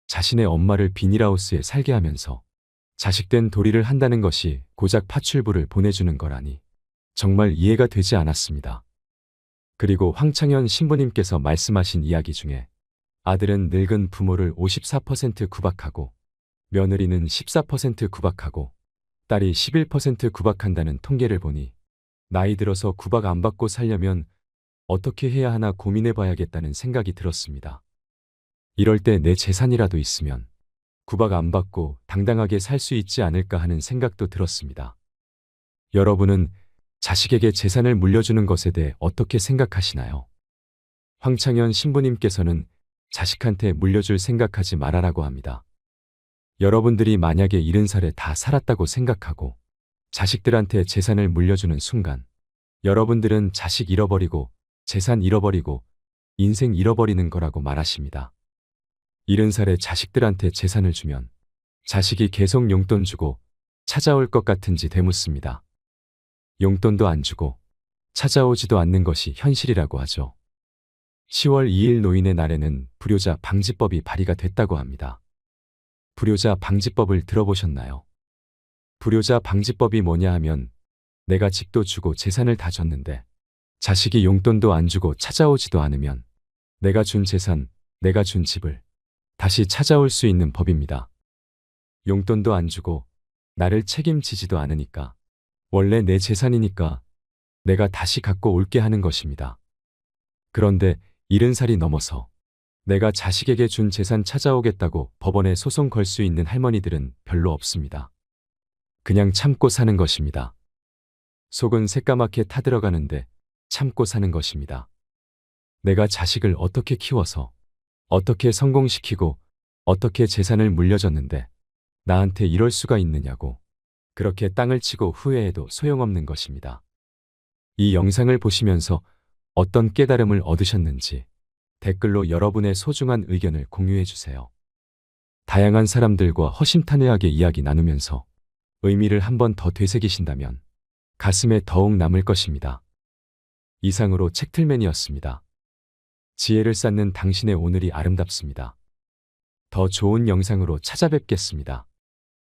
자신의 엄마를 비닐하우스에 살게 하면서 자식된 도리를 한다는 것이 고작 파출부를 보내주는 거라니 정말 이해가 되지 않았습니다. 그리고 황창현 신부님께서 말씀하신 이야기 중에 아들은 늙은 부모를 54% 구박하고 며느리는 14% 구박하고 딸이 11% 구박한다는 통계를 보니 나이 들어서 구박 안 받고 살려면 어떻게 해야 하나 고민해 봐야겠다는 생각이 들었습니다. 이럴 때 내 재산이라도 있으면 구박 안 받고 당당하게 살 수 있지 않을까 하는 생각도 들었습니다. 여러분은 자식에게 재산을 물려주는 것에 대해 어떻게 생각하시나요? 황창현 신부님께서는 자식한테 물려줄 생각하지 말아라고 합니다. 여러분들이 만약에 70살에 다 살았다고 생각하고 자식들한테 재산을 물려주는 순간 여러분들은 자식 잃어버리고 재산 잃어버리고 인생 잃어버리는 거라고 말하십니다. 70살에 자식들한테 재산을 주면 자식이 계속 용돈 주고 찾아올 것 같은지 되묻습니다. 용돈도 안 주고 찾아오지도 않는 것이 현실이라고 하죠. 10월 2일 노인의 날에는 불효자 방지법이 발의가 됐다고 합니다. 불효자 방지법을 들어보셨나요? 불효자 방지법이 뭐냐 하면 내가 집도 주고 재산을 다 줬는데 자식이 용돈도 안 주고 찾아오지도 않으면 내가 준 재산, 내가 준 집을 다시 찾아올 수 있는 법입니다. 용돈도 안 주고 나를 책임지지도 않으니까 원래 내 재산이니까 내가 다시 갖고 올게 하는 것입니다. 그런데 70살이 넘어서 내가 자식에게 준 재산 찾아오겠다고 법원에 소송 걸 수 있는 할머니들은 별로 없습니다. 그냥 참고 사는 것입니다. 속은 새까맣게 타들어가는데 참고 사는 것입니다. 내가 자식을 어떻게 키워서 어떻게 성공시키고 어떻게 재산을 물려줬는데 나한테 이럴 수가 있느냐고 그렇게 땅을 치고 후회해도 소용없는 것입니다. 이 영상을 보시면서 어떤 깨달음을 얻으셨는지 댓글로 여러분의 소중한 의견을 공유해 주세요. 다양한 사람들과 허심탄회하게 이야기 나누면서 의미를 한 번 더 되새기신다면 가슴에 더욱 남을 것입니다. 이상으로 책틀맨이었습니다. 지혜를 쌓는 당신의 오늘이 아름답습니다. 더 좋은 영상으로 찾아뵙겠습니다.